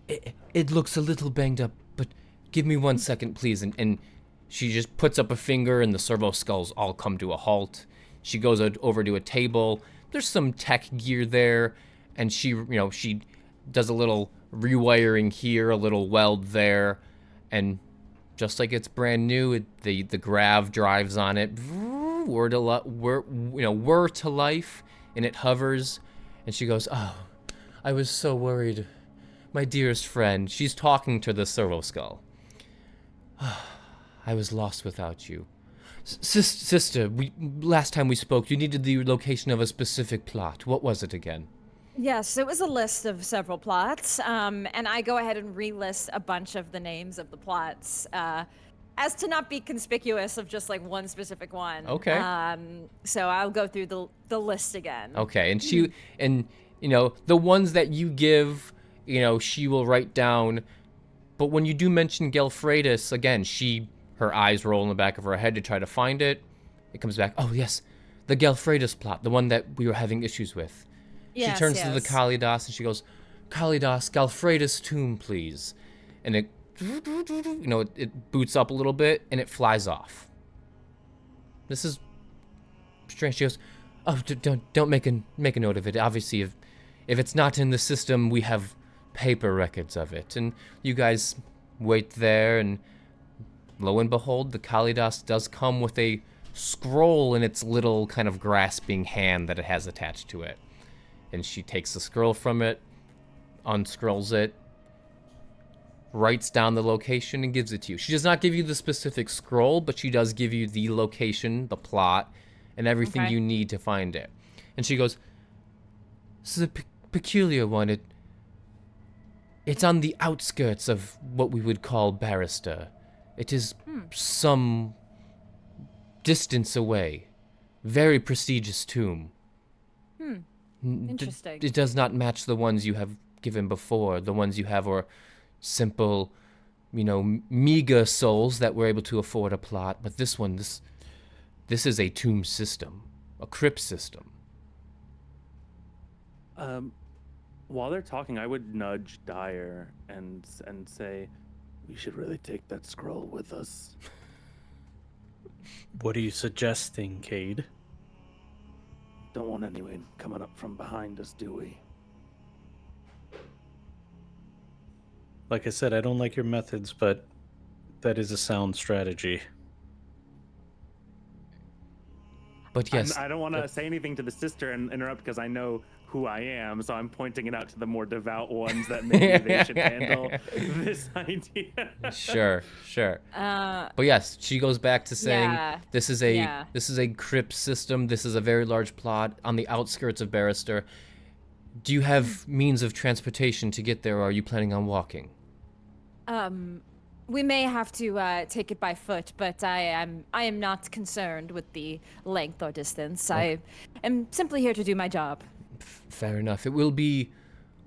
S1: it looks a little banged up, but give me 1 second, please. And she just puts up a finger, and the servo skulls all come to a halt. She goes over to a table. There's some tech gear there, and she does a little rewiring here, a little weld there, and just like it's brand new, the grav drives on it, whir to life, and it hovers, and she goes, "Oh, I was so worried, my dearest friend." She's talking to the servo skull. I was lost without you. Sister, last time we spoke, you needed the location of a specific plot. What was it again?
S2: Yes, it was a list of several plots, and I go ahead and relist a bunch of the names of the plots, as to not be conspicuous of just like one specific one.
S1: Okay.
S2: So I'll go through the list again.
S1: Okay, and the ones that you give, she will write down. But when you do mention Gelfredis, again, her eyes roll in the back of her head to try to find it. It comes back. Oh yes, the Gelfredis plot, the one that we were having issues with. She turns to the Kalidas and she goes, "Kalidas, Galfredis tomb, please." And it, it boots up a little bit and it flies off. This is strange. She goes, "Oh, don't make a note of it. Obviously, if it's not in the system, we have paper records of it. And you guys wait there, and lo and behold, the Kalidas does come with a scroll in its little kind of grasping hand that it has attached to it. And she takes the scroll from it, unscrolls it, writes down the location, and gives it to you. She does not give you the specific scroll, but she does give you the location, the plot, and everything you need to find it. And she goes, "This is a peculiar one. It's on the outskirts of what we would call Barrister. It is some distance away. Very prestigious tomb.
S2: Interesting.
S1: It does not match the ones you have given before. The ones you have are simple, meager souls that were able to afford a plot. But this one, this is a tomb system, a crypt system."
S5: While they're talking, I would nudge Dyer and say,
S6: We should really take that scroll with us.
S3: What are you suggesting, Cade?
S6: Don't want anyone coming up from behind us, do we?
S3: Like I said, I don't like your methods, but that is a sound strategy.
S1: But yes,
S5: I don't want to say anything to the sister and interrupt because I know who I am, so I'm pointing it out to the more devout ones that maybe they should handle this idea.
S1: Sure. But yes, she goes back to saying this is a crypt system. This is a very large plot on the outskirts of Barrister. Do you have means of transportation to get there, or are you planning on walking?
S2: We may have to take it by foot, but I am not concerned with the length or distance.
S1: Okay.
S2: I am simply here to do my job.
S1: Fair enough. It will be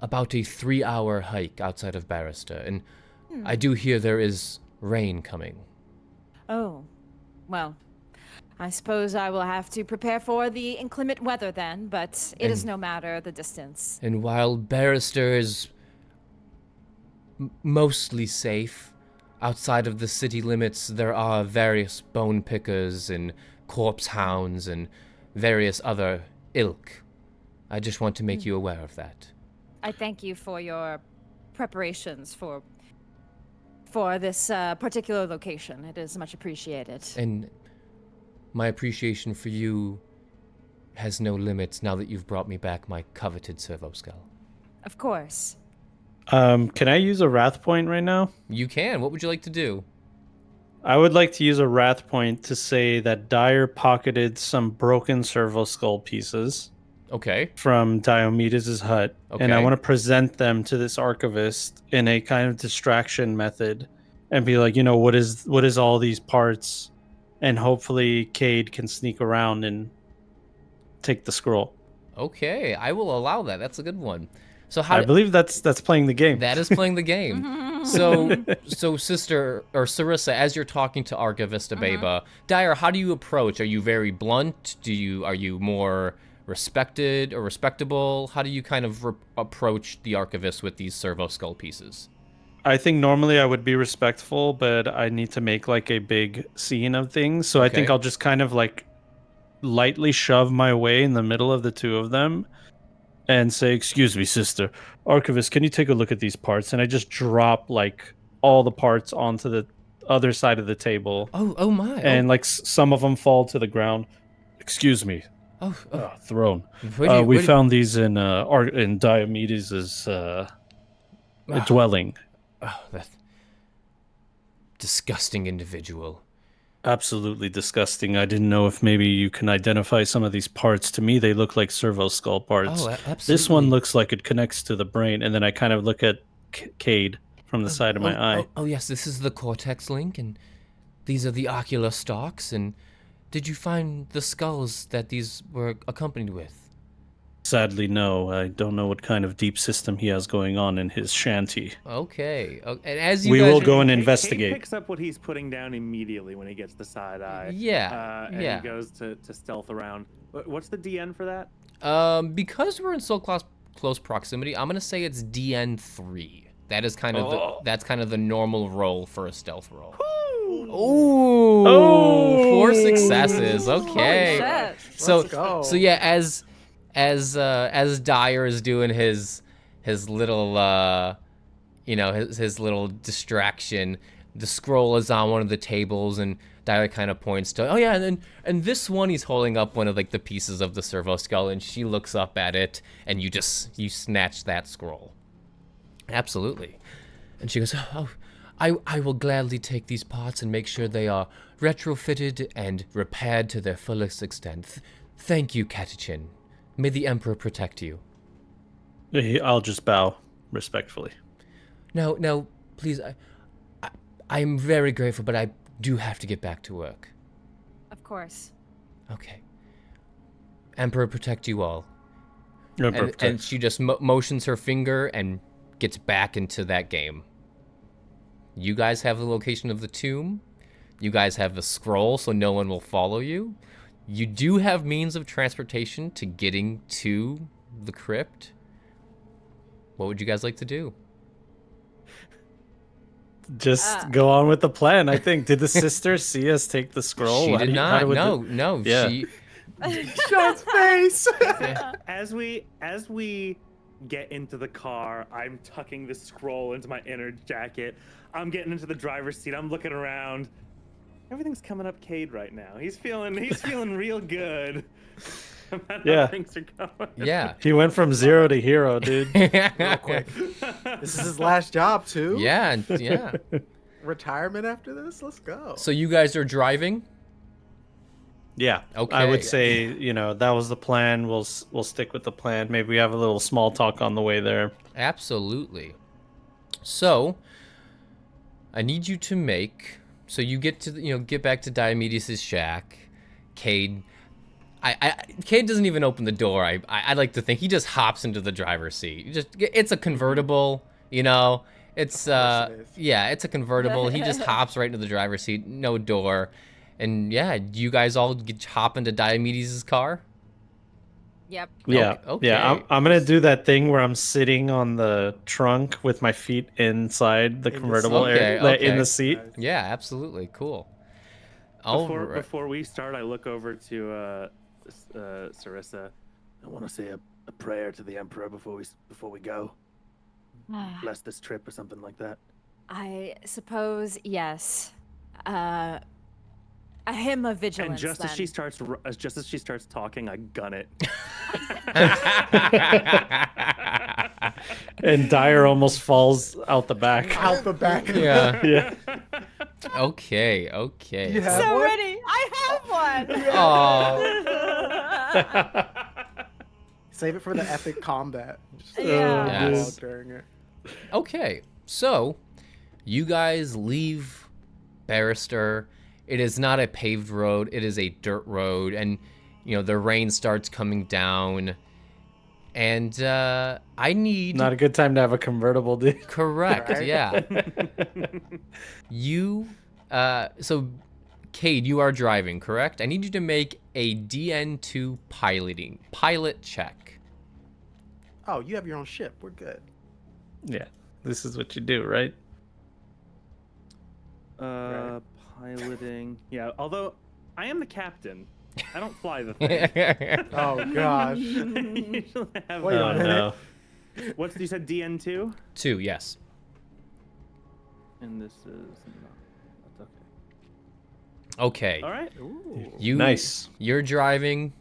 S1: about a 3-hour hike outside of Barrister, and I do hear there is rain coming.
S2: Oh, well, I suppose I will have to prepare for the inclement weather then, but it is no matter the distance.
S1: And while Barrister is mostly safe, outside of the city limits, there are various bone pickers and corpse hounds and various other ilk. I just want to make you aware of that.
S2: I thank you for your preparations for this particular location. It is much appreciated.
S1: And my appreciation for you has no limits now that you've brought me back my coveted servo skull.
S2: Of course.
S3: Can I use a wrath point right now?
S1: You can. What would you like to do?
S3: I would like to use a wrath point to say that Dyer pocketed some broken servo skull pieces.
S1: Okay.
S3: From Diomedes' hut, and I
S1: Okay.
S3: want to present them to this archivist in a kind of distraction method, and be like, what is all these parts, and hopefully Cade can sneak around and take the scroll.
S1: Okay, I will allow that. That's a good one. So
S3: I believe that's playing the game.
S1: That is playing the game. So sister or Sarissa, as you're talking to Archivist Abeba, Dyer, how do you approach? Are you very blunt? Are you more respected or respectable? How do you kind of approach the Archivist with these servo skull pieces?
S3: I think normally I would be respectful, but I need to make like a big scene of things. So I think I'll just kind of like lightly shove my way in the middle of the two of them and say, "Excuse me, sister. Archivist, can you take a look at these parts?" And I just drop like all the parts onto the other side of the table.
S1: Oh my.
S3: And like some of them fall to the ground. "Excuse me. Throne. We found these in Diomedes' dwelling."
S1: Oh, that disgusting individual.
S3: Absolutely disgusting. I didn't know if maybe you can identify some of these parts. To me, they look like servo skull parts.
S1: Oh, absolutely.
S3: This one looks like it connects to the brain, and then I kind of look at Cade from the side of my eye.
S1: Oh yes, this is the cortex link, and these are the ocular stalks. And did you find the skulls that these were accompanied with?
S3: Sadly, no. I don't know what kind of deep system he has going on in his shanty.
S1: Okay. And as you
S3: We
S1: guys
S3: will
S1: are-
S3: go and
S5: Cade
S3: investigate.
S5: picks up what he's putting down immediately when he gets the side eye.
S1: Yeah.
S5: And he goes to stealth around. What's the DN for that?
S1: Because we're in so close proximity, I'm gonna say it's DN3. That is kind of that's kind of the normal roll for a stealth roll. Ooh.
S3: Oh.
S1: 4 successes. Okay.
S2: Holy shit.
S1: So
S4: Let's go.
S1: yeah, as Dyer is doing his his little his little distraction. The scroll is on one of the tables, and Dyla kind of points to, oh yeah, and this one, he's holding up one of like the pieces of the servo skull, and she looks up at it, and you snatch that scroll. Absolutely. And she goes, oh, I will gladly take these parts and make sure they are retrofitted and repaired to their fullest extent. Thank you, Catachin. May the Emperor protect you.
S3: I'll just bow respectfully.
S1: No, please, I'm very grateful, but I do have to get back to work.
S2: Of course.
S1: Okay. Emperor protect you all.
S3: Emperor
S1: And
S3: protect.
S1: she just motions her finger and gets back into that game. You guys have the location of the tomb. You guys have the scroll, so no one will follow you. You do have means of transportation to getting to the crypt. What would you guys like to do?
S3: Just go on with the plan, I think. Did the sister see us take the scroll?
S1: She
S3: How
S1: did
S3: do you- how
S1: not.
S3: do we
S1: No,
S3: do-
S1: no.
S3: Yeah.
S1: She.
S4: Shut face.
S5: As we get into the car, I'm tucking the scroll into my inner jacket. I'm getting into the driver's seat. I'm looking around. Everything's coming up Cade right now. He's feeling real good about
S3: Yeah.
S5: how things are going.
S1: Yeah.
S3: He went from 0 to hero, dude.
S4: Real quick. This is his last job too.
S1: Yeah.
S4: Retirement after this. Let's go.
S1: So you guys are driving?
S3: Yeah.
S1: Okay.
S3: I would say, that was the plan. We'll stick with the plan. Maybe we have a little small talk on the way there.
S1: Absolutely. So, I need you to make. So you get to get back to Diomedes' shack. Cade. Cade doesn't even open the door. I like to think he just hops into the driver's seat. It's a convertible. It's
S4: Of course it is.
S1: yeah, it's a convertible. He just hops right into the driver's seat. No door. And yeah, you guys all hop into Diomedes' car?
S2: Yep.
S3: Yeah.
S1: Okay.
S3: Yeah. I'm going to do that thing where I'm sitting on the trunk with my feet inside the
S4: In the
S3: convertible
S1: seat.
S3: area,
S1: Okay,
S3: in
S1: okay.
S3: the seat.
S1: Yeah, absolutely. Cool.
S5: Before we start, I look over to Sarissa.
S6: I want to say a prayer to the Emperor before we go. Bless this trip or something like that.
S2: I suppose yes. A hymn of vigilance.
S5: And just
S2: then.
S5: as she starts talking, I gun it.
S3: And Dyer almost falls out the back.
S4: Out the back.
S1: Yeah.
S3: Yeah.
S1: Okay.
S4: You have
S2: So
S4: one?
S2: ready! I have one.
S1: Oh.
S4: Save it for the epic combat. Just
S2: Yeah.
S1: Yes.
S4: walk during it.
S1: Okay. So, you guys leave Barrister. It is not a paved road. It is a dirt road, and the rain starts coming down. And I need
S3: Not a good time to have a convertible, dude.
S1: correct.
S4: Right?
S1: Yeah. You so Cade, you are driving, correct? I need you to make a DN2 pilot check.
S4: Oh, you have your own ship. We're good.
S3: Yeah. This is what you do, right?
S4: Right.
S5: Piloting. Yeah, although I am the captain. I don't fly the thing.
S4: Oh gosh.
S5: Usually I have,
S4: Wait a
S3: Oh,
S4: minute.
S3: no.
S5: what's you said DN2?
S1: 2, yes.
S5: And this is not, that's okay.
S1: Okay.
S5: All right.
S1: You
S3: Nice.
S1: You're driving.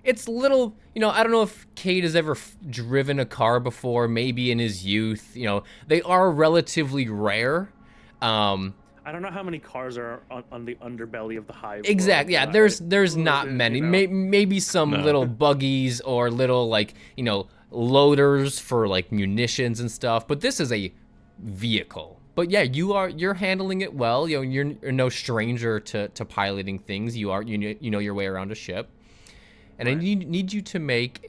S1: It's little. I don't know if Cade has ever driven a car before. Maybe in his youth. They are relatively rare.
S5: I don't know how many cars are on the underbelly of the hive.
S1: Exactly. Yeah. There's not many. Maybe some
S3: No.
S1: little buggies or little loaders for munitions and stuff. But this is a vehicle. But yeah, you're handling it well. You're no stranger to piloting things. You know your way around a ship. And I need you to make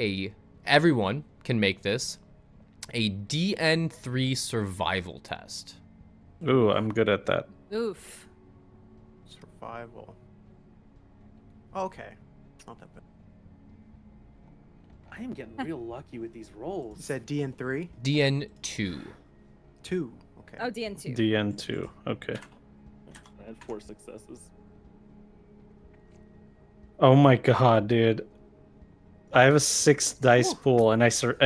S1: everyone can make this, a DN3 survival test.
S3: Ooh, I'm good at that.
S2: Oof.
S4: Survival. Okay. It's not that bad.
S5: I am getting real lucky with these rolls.
S4: You said DN3?
S1: DN2.
S4: 2. Okay.
S2: Oh, DN2.
S3: DN2. Okay.
S5: I had 4 successes.
S3: Oh my god, dude. I have a 6 dice pool, and I failed.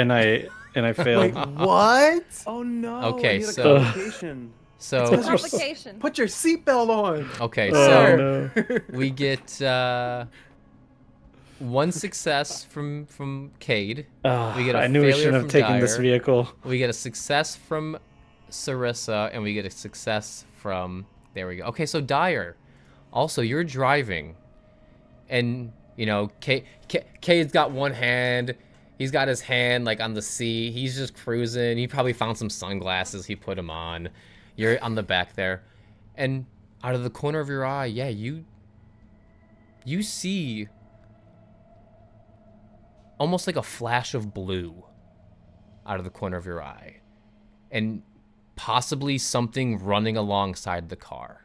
S4: Wait, what?
S5: Oh no!
S1: Okay,
S5: I need a
S1: so-
S5: complication.
S1: So
S2: Complication.
S4: Put your seatbelt on.
S1: okay,
S3: Oh,
S1: so
S3: no.
S1: we get 1 success from Cade.
S3: Oh,
S1: We get a
S3: I knew we
S1: failure
S3: shouldn't have
S1: from
S3: taken this
S1: Dyer.
S3: vehicle.
S1: We get a success from Sarissa, and we get a success from... There we go. Okay, so Dyer. Also, you're driving. And, you know, Cade's got one hand. He's got his hand, like, on the seat. He's just cruising. He probably found some sunglasses. He put them on. You're on the back there. And out of the corner of your eye, yeah, you see almost like a flash of blue out of the corner of your eye. And possibly something running alongside the car.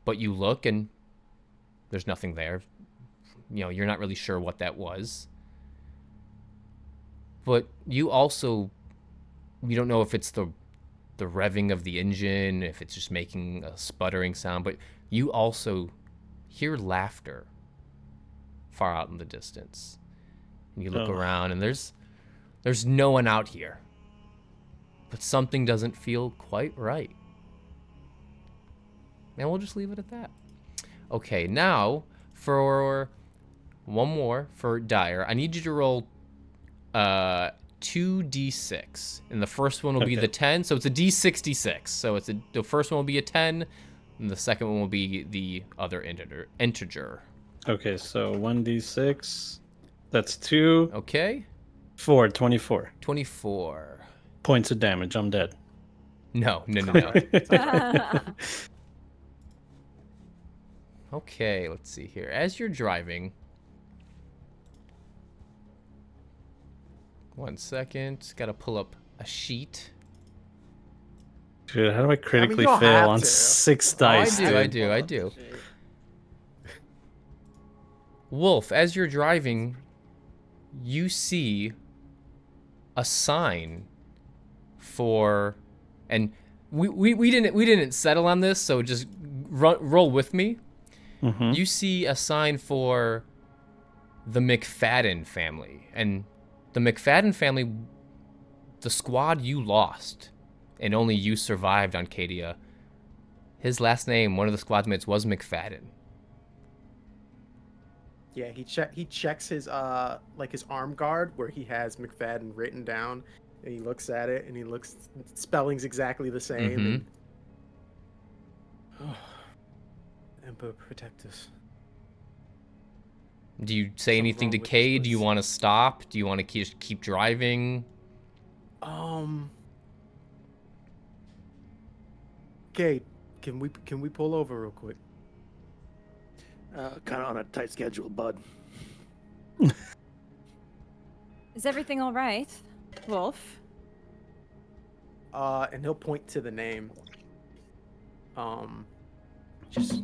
S1: But you look and there's nothing there. You know, you're not really sure what that was. But you also, you don't know if it's the revving of the engine, if it's just making a sputtering sound, but you also hear laughter far out in the distance. And you look around and there's no one out here. But something doesn't feel quite right. And we'll just leave it at that. Okay, now for one more for Dyer. I need you to roll 2d6, and the first one will be the 10, so it's a d66. So the first one will be a 10, and the second one will be the other integer.
S3: Okay, so 1d6. That's 2.
S1: Okay,
S3: 4, 24.
S1: 24.
S3: Points of damage. I'm dead.
S1: No. Okay, let's see here. As you're driving, 1 second, gotta pull up a sheet.
S3: Dude, how do I critically
S4: you don't
S3: fail
S4: have
S3: on
S4: to.
S3: 6
S1: I
S3: dice?
S1: do, I do. Wolf, as you're driving, you see a sign for, and we didn't settle on this, so just roll with me.
S3: Mm-hmm.
S1: You see a sign for the McFadden family, and the McFadden family, the squad you lost, and only you survived on Cadia. His last name, one of the squad mates, was McFadden.
S4: Yeah, he checks his his arm guard where he has McFadden written down, and he looks at it and he looks, spelling's exactly the same. And, Emperor protect us.
S1: Do you say anything to
S4: wrong with this
S1: Cade? Do you
S4: place.
S1: want to stop? Do you want to keep driving?
S4: Kate, can we pull over real quick?
S6: Kind of on a tight schedule, bud.
S2: Is everything all right, Wolf?
S4: And he'll point to the name. Just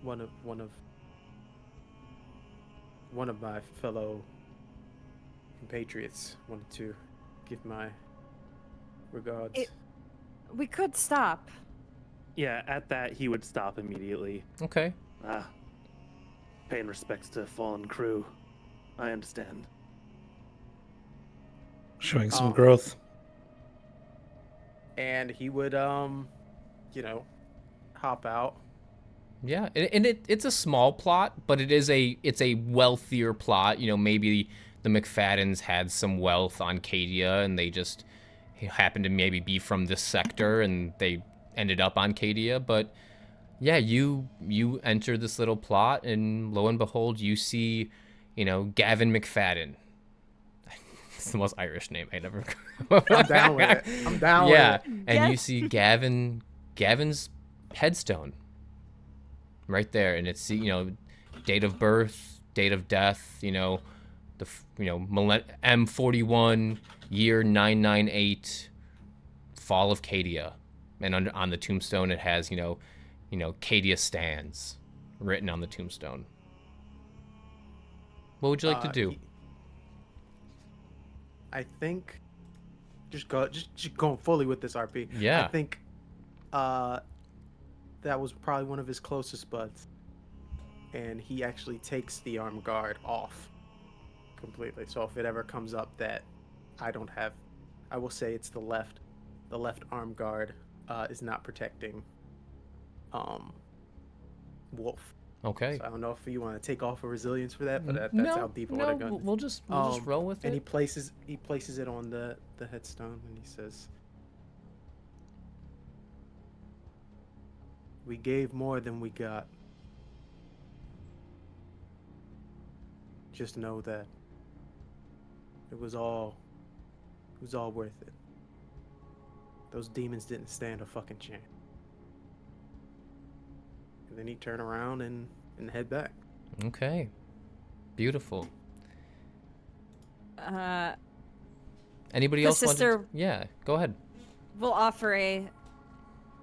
S4: one of my fellow compatriots wanted to give my regards.
S2: We could stop.
S5: Yeah, at that he would stop immediately.
S1: Okay.
S6: Paying respects to fallen crew. I understand.
S3: Showing some growth.
S4: And he would hop out.
S1: Yeah, and it's a small plot, but it's a wealthier plot. You know, maybe the McFaddens had some wealth on Cadia, and they just happened to maybe be from this sector, and they ended up on Cadia. But yeah, you enter this little plot, and lo and behold, you see, Gavin McFadden. It's the most Irish name I'd ever.
S4: I'm down with it. I'm down with it.
S1: And you see Gavin's headstone right there, and it's date of birth, date of death, M41, year 998, fall of Cadia, and on the tombstone it has Cadia stands written on the tombstone. What would you like to do?
S4: I think just going fully with this RP.
S1: Yeah.
S4: I think that was probably one of his closest buds, and he actually takes the armed guard off completely. So if it ever comes up that I don't have, I will say it's the left arm guard is not protecting Wolf.
S1: Okay.
S4: So I don't know if you want to take off a resilience for that, but that's
S1: no,
S4: how deep I
S1: no,
S4: want to go.
S1: we'll just roll with
S4: and
S1: it.
S4: he places it on the headstone, and he says, "We gave more than we got. Just know that it was all worth it. Those demons didn't stand a fucking chance." And then he turned around and head back.
S1: Okay. Beautiful. Anybody
S2: the
S1: else want to?
S2: sister-
S1: Yeah, go ahead.
S2: We'll offer a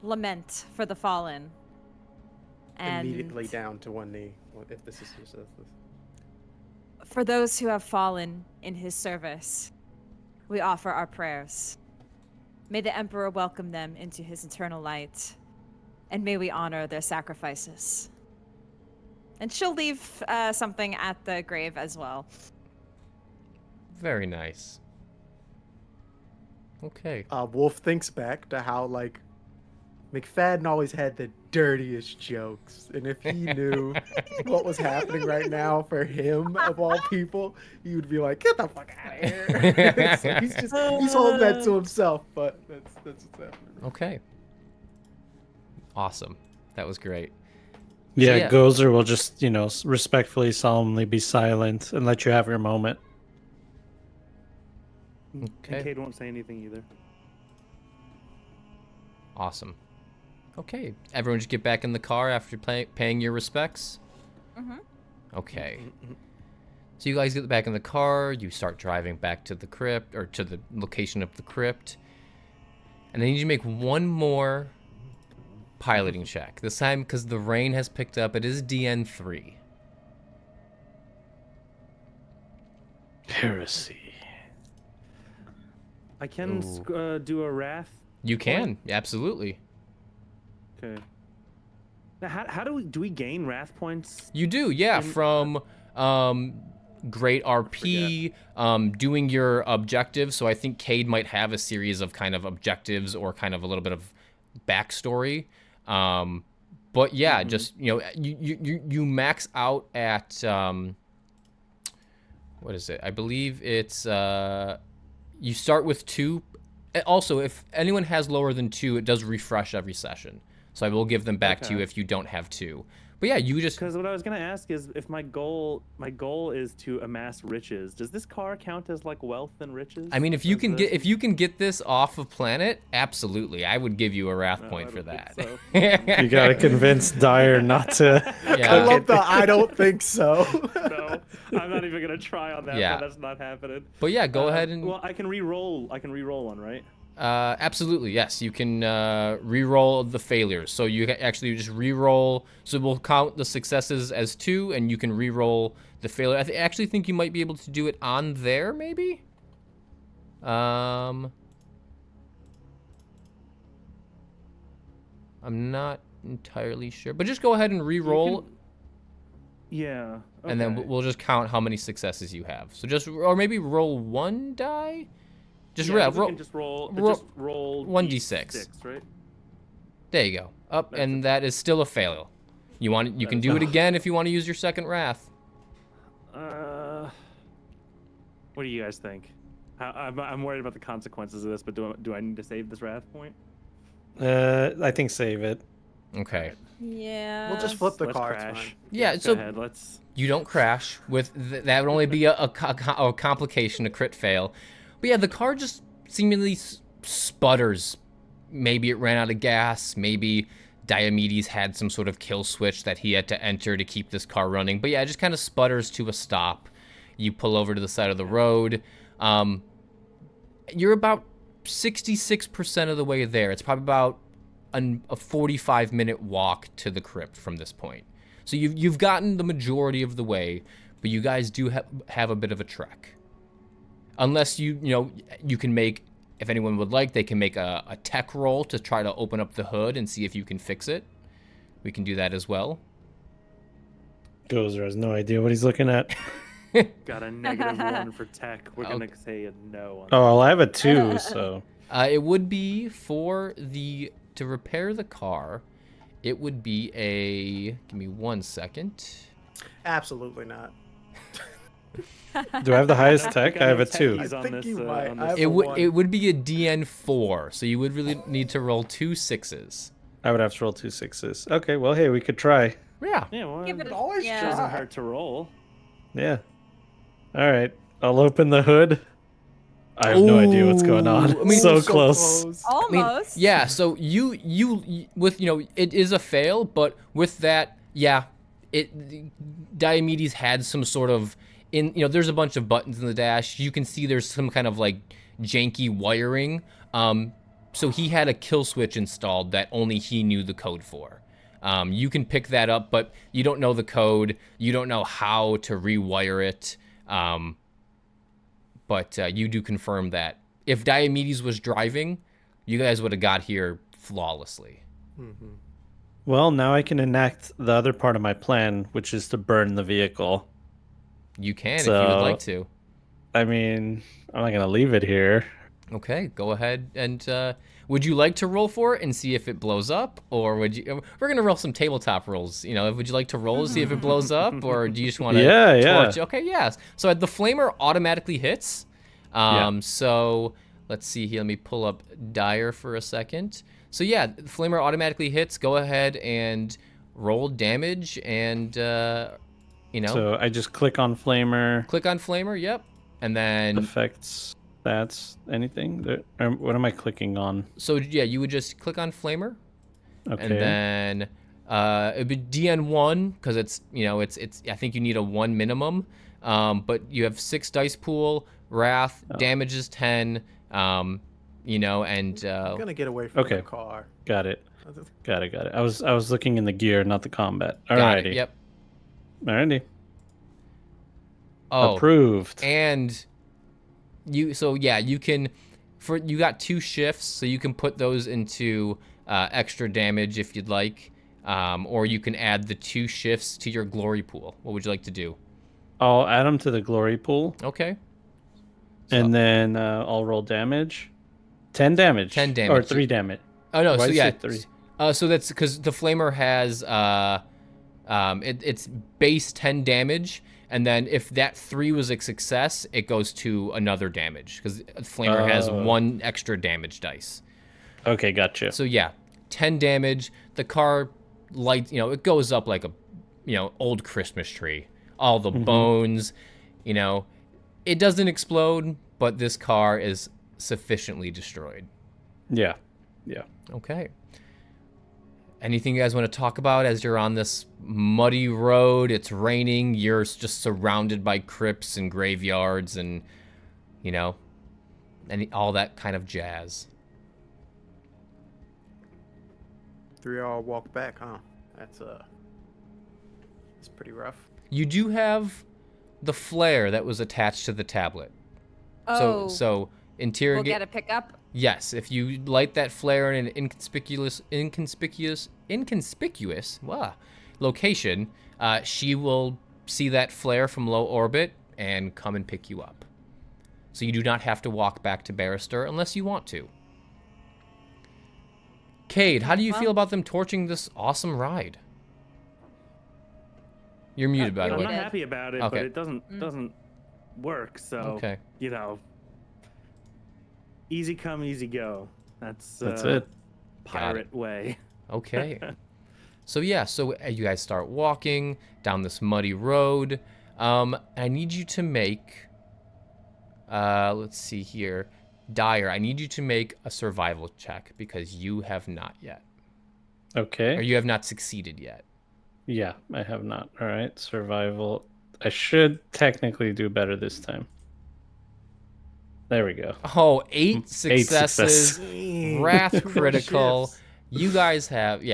S2: lament for the fallen. And
S4: Immediately down to one knee, if the sister says this.
S2: for those who have fallen in his service, we offer our prayers. May the Emperor welcome them into his eternal light, and may we honor their sacrifices. And she'll leave something at the grave as well.
S1: Very nice. Okay.
S4: Wolf thinks back to how, like, McFadden always had the dirtiest jokes. And if he knew what was happening right now for him, of all people, he would be like, get the fuck out of here. So he's holding that to himself, but that's what's happening.
S1: Okay. Awesome. That was great.
S3: Yeah,
S1: yeah.
S3: Gozer will just, respectfully, solemnly be silent and let you have your moment.
S1: Okay.
S5: And Cade won't say anything either.
S1: Awesome. Okay. Everyone just get back in the car after paying your respects?
S2: Mm-hmm.
S1: Okay. So you guys get back in the car, you start driving back to the crypt, or to the location of the crypt. And I need you to make one more piloting check. This time, because the rain has picked up, it is DN3.
S3: Heresy.
S5: I can do a wrath.
S1: You can, absolutely.
S5: Okay. Now, how do we gain wrath points?
S1: You do, yeah,
S5: In-
S1: from great RP, doing your objectives. So I think Cade might have a series of kind of objectives or kind of a little bit of backstory. But yeah, just you max out at what is it? I believe it's you start with 2. Also, if anyone has lower than 2, it does refresh every session. So I will give them back to you
S5: Okay.
S1: if you don't have 2. But yeah, you just
S5: Because what I was gonna ask is, if my goal is to amass riches, does this car count as like wealth and riches?
S1: I mean, if you
S5: As
S1: can
S5: a-
S1: get this off of planet, absolutely, I would give you a wrath
S5: No,
S1: point
S5: I
S1: for
S5: don't
S1: that.
S5: think so.
S3: You gotta convince Dyer not to.
S1: Yeah.
S4: I love the I don't think so.
S5: No, I'm not even gonna try on that.
S1: Yeah.
S5: But that's not happening.
S1: But yeah, go ahead and
S5: Well, I can re-roll. I can re-roll one, right?
S1: absolutely, yes. You can re-roll the failures. So you actually just re-roll. So we'll count the successes as 2, and you can re-roll the failure. I actually think you might be able to do it on there, maybe. I'm not entirely sure, but just go ahead and re-roll.
S5: Yeah.
S1: And then
S5: okay.
S1: we'll just count how many successes you have. So or maybe roll 1 die. Just
S5: Yeah,
S1: roll.
S5: we can just roll.
S1: roll-
S5: Just roll
S1: 1d6.
S5: D6, right?
S1: There you go. Up,
S5: That's
S1: and that is still a fail. You can
S5: is
S1: do it
S5: a-
S1: again if you want to use your second wrath.
S5: What do you guys think? I'm worried about the consequences of this, but do I need to save this wrath point?
S3: I think save it.
S1: Okay.
S2: Yeah.
S4: We'll just flip the
S5: Let's
S4: car. It's
S5: crash.
S4: fine.
S1: Yeah.
S5: Go
S1: So
S5: ahead. Let's.
S1: you don't crash. With that would only be a complication, a crit fail. But yeah, the car just seemingly sputters. Maybe it ran out of gas. Maybe Diomedes had some sort of kill switch that he had to enter to keep this car running. But yeah, it just kind of sputters to a stop. You pull over to the side of the road. You're about 66% of the way there. It's probably about a 45-minute walk to the crypt from this point. So you've gotten the majority of the way, but you guys do have a bit of a trek. Unless you can make, if anyone would like, they can make a tech roll to try to open up the hood and see if you can fix it. We can do that as well.
S3: Gozer has no idea what he's looking at.
S5: Got a -1 for tech. We're gonna say a no. On
S3: Oh, well, I have a 2, so
S1: It would be to repair the car. It would be a. Give me 1 second.
S4: Absolutely not.
S3: do I have the highest
S5: don't
S3: tech?
S5: think
S3: I have a
S5: know
S3: 2.
S5: techies
S4: I
S5: on
S4: think
S5: this,
S4: you
S5: on
S4: might.
S5: this-
S1: It would
S4: one.
S1: it would be a DN4, so you would really need to roll 2 6s.
S3: I would have to roll 2 6s. Okay, well, hey, we could try.
S1: Yeah.
S5: Yeah, well,
S2: Give it
S5: it
S2: a-
S4: always
S2: yeah.
S5: doesn't
S4: try.
S5: hurt to roll.
S3: Yeah. All right. I'll open the hood. I have no idea what's going on.
S1: Ooh, I mean,
S3: so close.
S1: I mean,
S2: Almost.
S1: yeah, so you with it is a fail, but with that, yeah, Diomedes had some sort of there's a bunch of buttons in the dash. You can see there's some kind of like janky wiring. So he had a kill switch installed that only he knew the code for. You can pick that up, but you don't know the code. You don't know how to rewire it. But you do confirm that if Diomedes was driving, you guys would have got here flawlessly.
S4: Mhm.
S3: Well, now I can enact the other part of my plan, which is to burn the vehicle.
S1: You can if you would
S3: So-
S1: like to.
S3: I mean, I'm not going to leave it here.
S1: Okay, go ahead and would you like to roll for it and see if it blows up, or would you? We're gonna roll some tabletop rolls. Would you like to roll to see if it blows up, or do you just want to?
S3: Yeah.
S1: torch? Okay, yes. So the flamer automatically hits. So let's see here. Let me pull up Dyer for a second. So yeah, the flamer automatically hits. Go ahead and roll damage, and
S3: So I just click on flamer,
S1: click on flamer. Yep, and then
S3: effects, stats, anything. What am I clicking on?
S1: so yeah, you would just click on flamer.
S3: Okay.
S1: And then it'd be DN1 because it's I think you need a 1 minimum. But you have 6 dice pool, wrath, damage is 10. And
S4: I'm gonna get away from
S3: Okay.
S4: the car.
S3: Got it. Got it. I was looking in the gear, not the combat.
S1: got
S3: Alrighty.
S1: it. Yep.
S3: Alrighty.
S1: Oh,
S3: Approved.
S1: and you can you got 2 shifts, so you can put those into extra damage if you'd like, or you can add the 2 shifts to your glory pool. What would you like to do?
S3: I'll add them to the glory pool,
S1: Okay.
S3: and then I'll roll damage. 10 damage.
S1: 10
S3: Or
S1: damage.
S3: 3 damage.
S1: Oh no,
S3: Why
S1: so
S3: is
S1: yeah,
S3: it 3?
S1: so that's because the flamer has it's base 10 damage, and then if that 3 was a success, it goes to another damage because flamer has
S3: Oh.
S1: 1 extra damage dice.
S3: Okay, gotcha.
S1: So yeah, 10 damage. The car lights, it goes up like a old Christmas tree. All the bones, it doesn't explode, but this car is sufficiently destroyed.
S3: Yeah.
S1: Okay. Anything you guys want to talk about as you're on this muddy road? It's raining. You're just surrounded by crypts and graveyards and, all that kind of jazz.
S4: 3 all walk back, huh? That's pretty rough.
S1: You do have the flare that was attached to the tablet.
S2: Oh,
S1: So
S2: we'll
S1: interrogate.
S2: get a pickup.
S1: Yes, if you light that flare in an inconspicuous location, she will see that flare from low orbit and come and pick you up. So you do not have to walk back to Barrister unless you want to. Cade, how do you feel about them torching this awesome ride? You're muted, by the
S2: you're
S5: I'm
S1: way.
S5: not happy about it,
S1: Okay.
S5: but it doesn't work. So
S1: Okay.
S5: easy come, easy go. That's
S3: it.
S5: pirate way.
S1: Okay. So yeah, you guys start walking down this muddy road. I need you to make, let's see here, Dyer, I need you to make a survival check because you have not yet. Or
S3: Okay.
S1: you have not succeeded yet.
S3: Yeah, I have not. All right. Survival. I should technically do better this time. There we go.
S1: Oh, 8
S3: 8
S1: successes,
S4: Dang.
S1: wrath critical.
S4: Shifts.
S1: You guys have,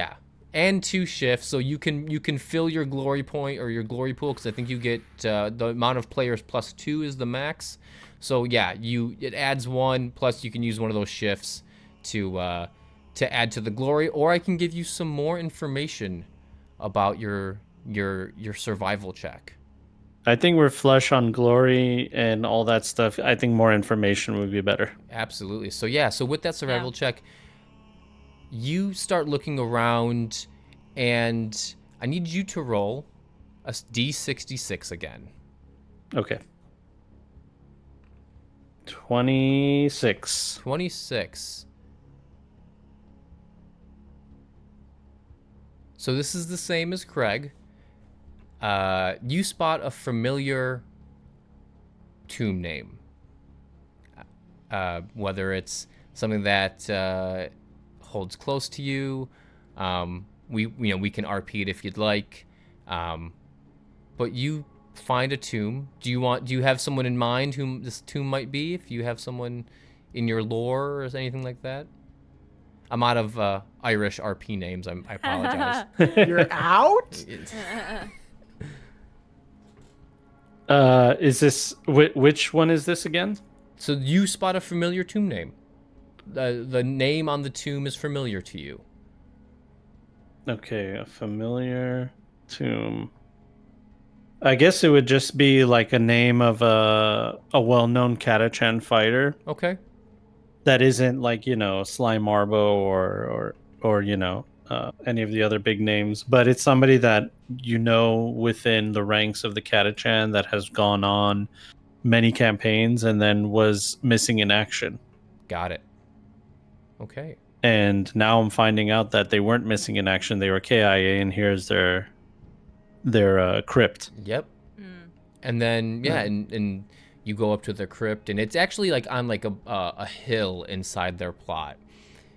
S1: and 2 shifts, so you can fill your glory point or your glory pool because I think you get the amount of players plus 2 is the max. So yeah, it adds 1 plus you can use one of those shifts to add to the glory, or I can give you some more information about your survival check.
S3: I think we're flush on glory and all that stuff. I think more information would be better.
S1: Absolutely. So yeah, so with that survival check, you start looking around, and I need you to roll a D66 again.
S3: Okay. 26.
S1: 26. So this is the same as Craig. You spot a familiar tomb name. Whether it's something that holds close to you, we can RP it if you'd like. But you find a tomb. Do you have someone in mind whom this tomb might be? If you have someone in your lore or anything like that? I'm out of Irish RP names. I apologize.
S4: You're out?
S3: Is this which one is this again?
S1: So you spot a familiar tomb name. The name on the tomb is familiar to you.
S3: Okay, a familiar tomb. I guess it would just be like a name of a well-known Catachan fighter.
S1: Okay.
S3: That isn't like, Sly Marbo or any of the other big names, but it's somebody that within the ranks of the Catachan that has gone on many campaigns and then was missing in action.
S1: Got it. Okay.
S3: And now I'm finding out that they weren't missing in action; they were KIA, and here's their crypt.
S1: Yep. And then and you go up to the crypt, and it's actually like on like a hill inside their plot.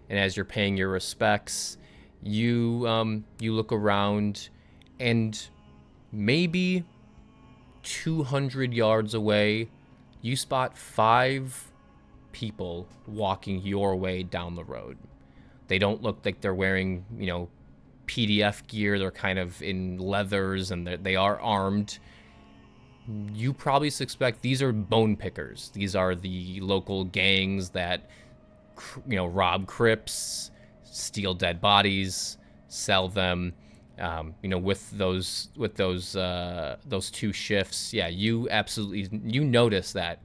S1: And as you're paying your respects, you look around, and maybe 200 yards away, you spot 5 people walking your way down the road. They don't look like they're wearing, PDF gear. They're kind of in leathers, and they are armed. You probably suspect these are bone pickers. These are the local gangs that, rob crypts, steal dead bodies, sell them. With those 2 shifts, you absolutely notice that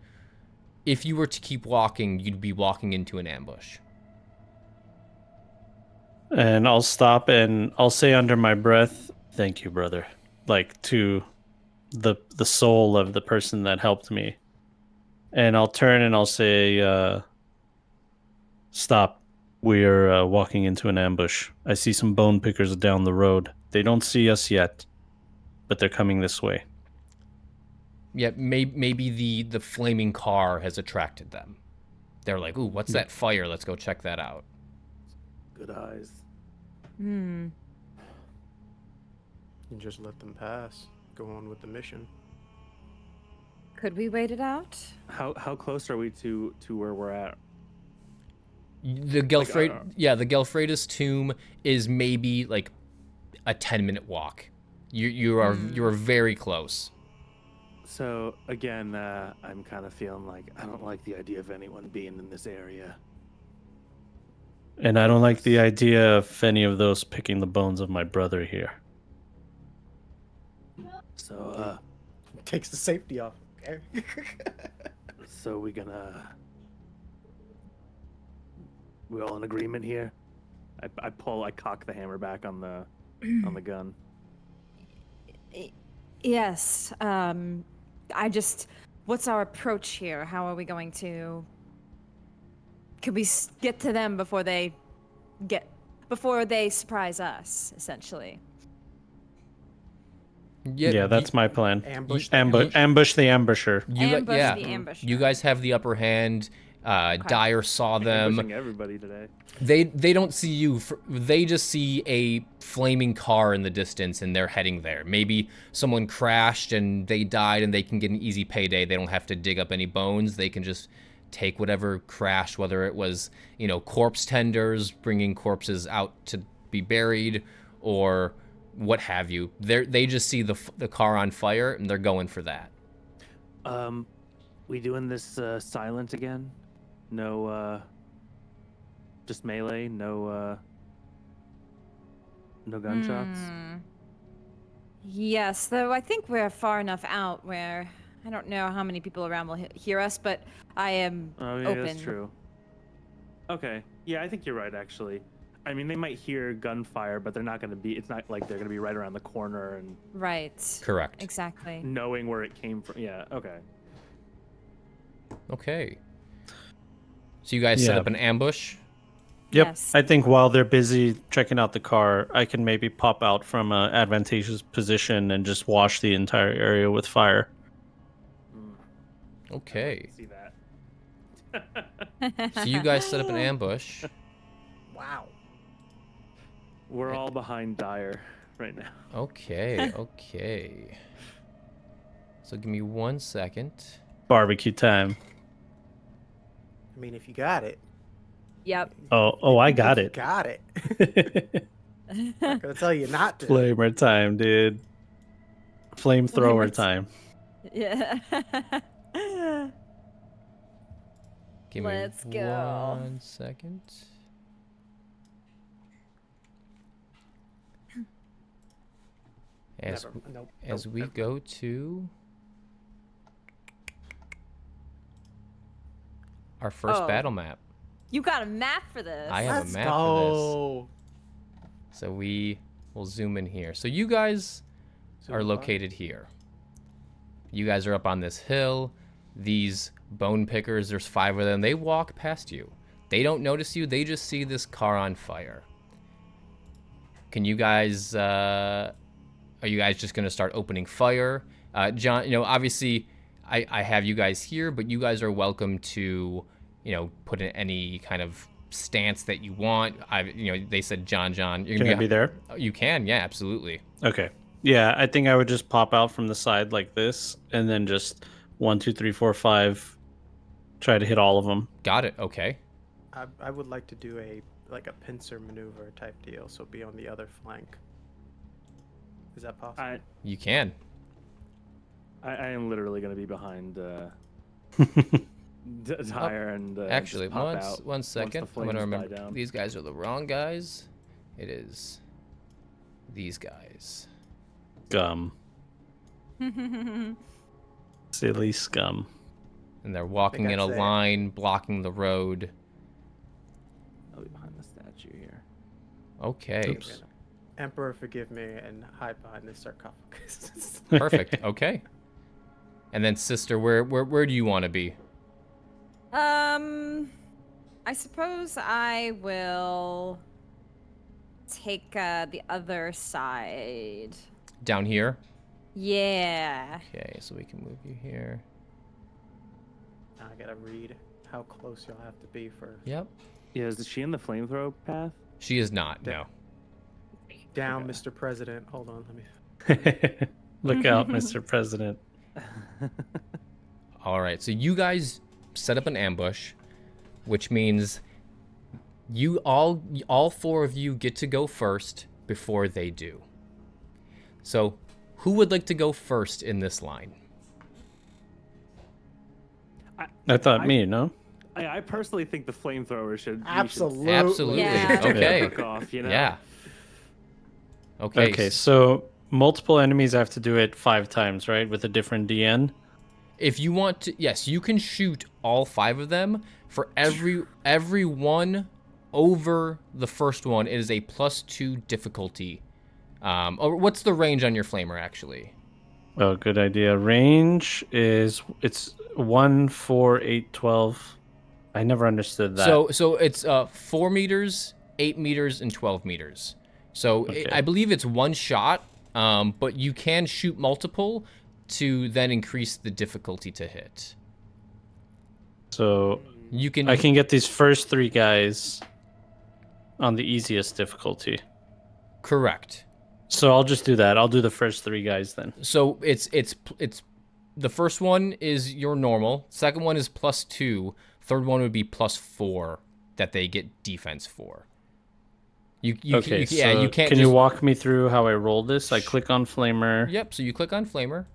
S1: if you were to keep walking, you'd be walking into an ambush.
S3: And I'll stop and I'll say under my breath, "Thank you, brother," like to the soul of the person that helped me. And I'll turn and I'll say, "Stop. We're walking into an ambush. I see some bone pickers down the road. They don't see us yet, but they're coming this way."
S1: Yeah, maybe the flaming car has attracted them. They're like, "Ooh, what's that fire? Let's go check that out."
S6: Good eyes.
S4: You just let them pass. Go on with the mission.
S2: Could we wait it out?
S5: How close are we to where we're at?
S1: The Gelfredis tomb is maybe like a 10-minute walk. You are very close.
S5: So again, I'm kind of feeling like I don't like the idea of anyone being in this area.
S3: And I don't like the idea of any of those picking the bones of my brother here.
S5: So
S4: Takes the safety off. Okay.
S6: So we're all in agreement here?
S5: I cock the hammer back on the gun.
S2: Yes. What's our approach here? How are we going to? Could we get to them before they surprise us? Essentially.
S3: Yeah, that's my plan.
S4: Ambush.
S3: Ambush the ambusher.
S2: Ambush the ambusher.
S1: You guys have the upper hand. Dyer saw them.
S5: Ambushing everybody today.
S1: They don't see you. They just see a flaming car in the distance, and they're heading there. Maybe someone crashed and they died, and they can get an easy payday. They don't have to dig up any bones. They can just take whatever crashed, whether it was, corpse tenders bringing corpses out to be buried, or what have you. They just see the car on fire, and they're going for that.
S5: We doing this silent again? No, just melee. No gunshots.
S2: Yes, though I think we're far enough out where I don't know how many people around will hear us, but I am
S5: Oh yeah,
S2: open.
S5: that's true. Okay. Yeah, I think you're right actually. I mean, they might hear gunfire, but they're not going to be. It's not like they're going to be right around the corner and
S2: Right.
S1: Correct.
S2: Exactly.
S5: knowing where it came from. Yeah. Okay.
S1: Okay. So you guys set
S3: Yeah.
S1: up an ambush.
S3: Yep.
S2: Yes.
S3: I think while they're busy checking out the car, I can maybe pop out from an advantageous position and just wash the entire area with fire.
S1: Okay.
S5: See that.
S1: So you guys set up an ambush.
S4: Wow.
S5: We're all behind Dyer right now.
S1: Okay, okay. So give me 1 second.
S3: Barbecue time.
S4: I mean, if you got it.
S2: Yep.
S3: Oh, I got
S4: You
S3: it.
S4: got it. Not gonna tell you not to.
S3: Flamer time, dude. Flamethrower
S2: Flamer
S3: time.
S2: Yeah.
S1: Give me
S2: Let's go.
S1: 1 second. As,
S4: Never. Nope.
S1: as
S4: nope,
S1: we
S4: nope.
S1: go to our first
S2: Oh.
S1: battle map.
S2: You got a map for this.
S1: I have
S4: Let's
S1: a map for
S4: go.
S1: this. So we will zoom in here. So you guys
S4: Zoom
S1: are
S4: in.
S1: located here. You guys are up on this hill. These bone pickers, there's 5 of them. They walk past you. They don't notice you. They just see this car on fire. Can you guys, are you guys just going to start opening fire? John, obviously I have you guys here, but you guys are welcome to, put in any kind of stance that you want. They said, John, you're
S3: Can I be there?
S1: You can, yeah, absolutely.
S3: Okay. Yeah, I think I would just pop out from the side like this, and then just 1, 2, 3, 4, 5. Try to hit all of them.
S1: Got it. Okay.
S4: I would like to do a pincer maneuver type deal, so be on the other flank. Is that possible?
S1: You can.
S5: I am literally going to be behind Dyer and
S1: Actually,
S5: just pop out
S1: 1 second.
S5: once the
S1: I'm gonna
S5: flames die
S1: remember.
S5: down.
S1: These guys are the wrong guys. It is these guys.
S3: Scum. Silly scum.
S1: And they're walking in a
S4: that's it.
S1: line, blocking the road.
S5: I'll be behind the statue here.
S1: Okay.
S3: Oops.
S4: Emperor, forgive me, and hide behind this sarcophagus.
S1: Perfect. Okay. And then, sister, where do you want to be?
S2: I suppose I will take the other side.
S1: Down here.
S2: Yeah.
S1: Okay, so we can move you here.
S4: Now I gotta read how close you'll have to be for
S1: Yep.
S5: Yeah, is she in the flamethrower path?
S1: She is not. No.
S4: down,
S5: Okay.
S4: Mr. President. Hold on, let me.
S3: Look out, Mr. President.
S1: All right. So you guys set up an ambush, which means you all 4 of you get to go first before they do. So, who would like to go first in this line?
S3: I thought me, no?
S5: I personally think the flamethrower should
S4: Absolutely.
S1: Absolutely.
S2: Yeah.
S1: Okay.
S5: Off,
S1: Yeah. Okay.
S3: Okay, so multiple enemies have to do it 5 times, right? With a different DN?
S1: If you want to, yes, you can shoot all 5 of them. For every one over the first one, it is a +2 difficulty. Or what's the range on your flamer actually?
S3: Oh, good idea. Range it's 1, 4, 8, 12. I never understood that.
S1: So it's 4 meters, 8 meters, and 12 meters. So
S3: Okay.
S1: I believe it's one shot, but you can shoot multiple to then increase the difficulty to hit.
S3: So
S1: You can.
S3: I can get these first 3 guys on the easiest difficulty.
S1: Correct.
S3: So I'll just do that. I'll do the first 3 guys then.
S1: So it's the first one is your normal. Second one is +2. Third one would be +4 that they get defense for. You
S3: Okay,
S1: yeah,
S3: so
S1: you can't.
S3: can
S1: just,
S3: you walk me through how I roll this? I click on Flamer,
S1: Yep. So you click on Flamer,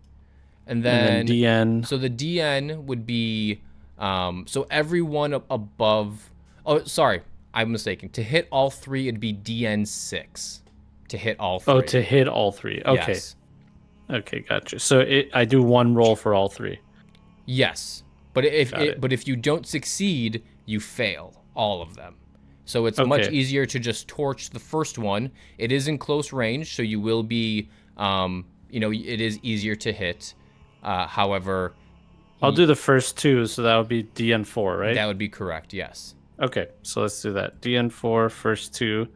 S1: and
S3: and
S1: then,
S3: then DN.
S1: So the DN would be so everyone above. Oh, sorry, I'm mistaken. To hit all 3, it'd be DN 6. To hit all 3.
S3: Oh, to hit all 3. Okay.
S1: Yes.
S3: Okay, gotcha. So I do one roll for all three.
S1: Yes, but
S3: Got it.
S1: if you don't succeed, you fail all of them. So it's much
S3: Okay.
S1: easier to just torch the first one. It is in close range, so you will be, it is easier to hit. However,
S3: I'll do the first two, so that would be DN4, right?
S1: that would be correct. Yes.
S3: Okay, so let's do that. DN4, first two.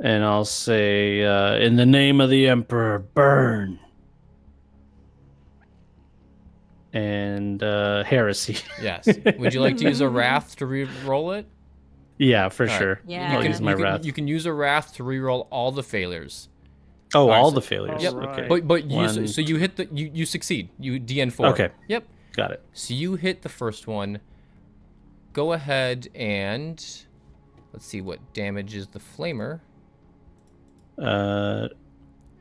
S3: And I'll say, in the name of the Emperor, burn. And heresy.
S1: Yes. Would you like to use a wrath to re-roll it?
S3: Yeah, for
S1: All right.
S3: sure.
S2: Yeah.
S3: I'll use my wrath.
S1: You can use a wrath to re-roll all the failures.
S3: Oh,
S1: right,
S3: all
S1: so-
S3: the failures.
S5: Yep.
S3: Okay.
S1: But you
S3: One-
S1: so you hit you succeed. You DN4.
S3: Okay.
S1: Yep.
S3: Got it.
S1: So you hit the first one. Go ahead and let's see what damage is the flamer.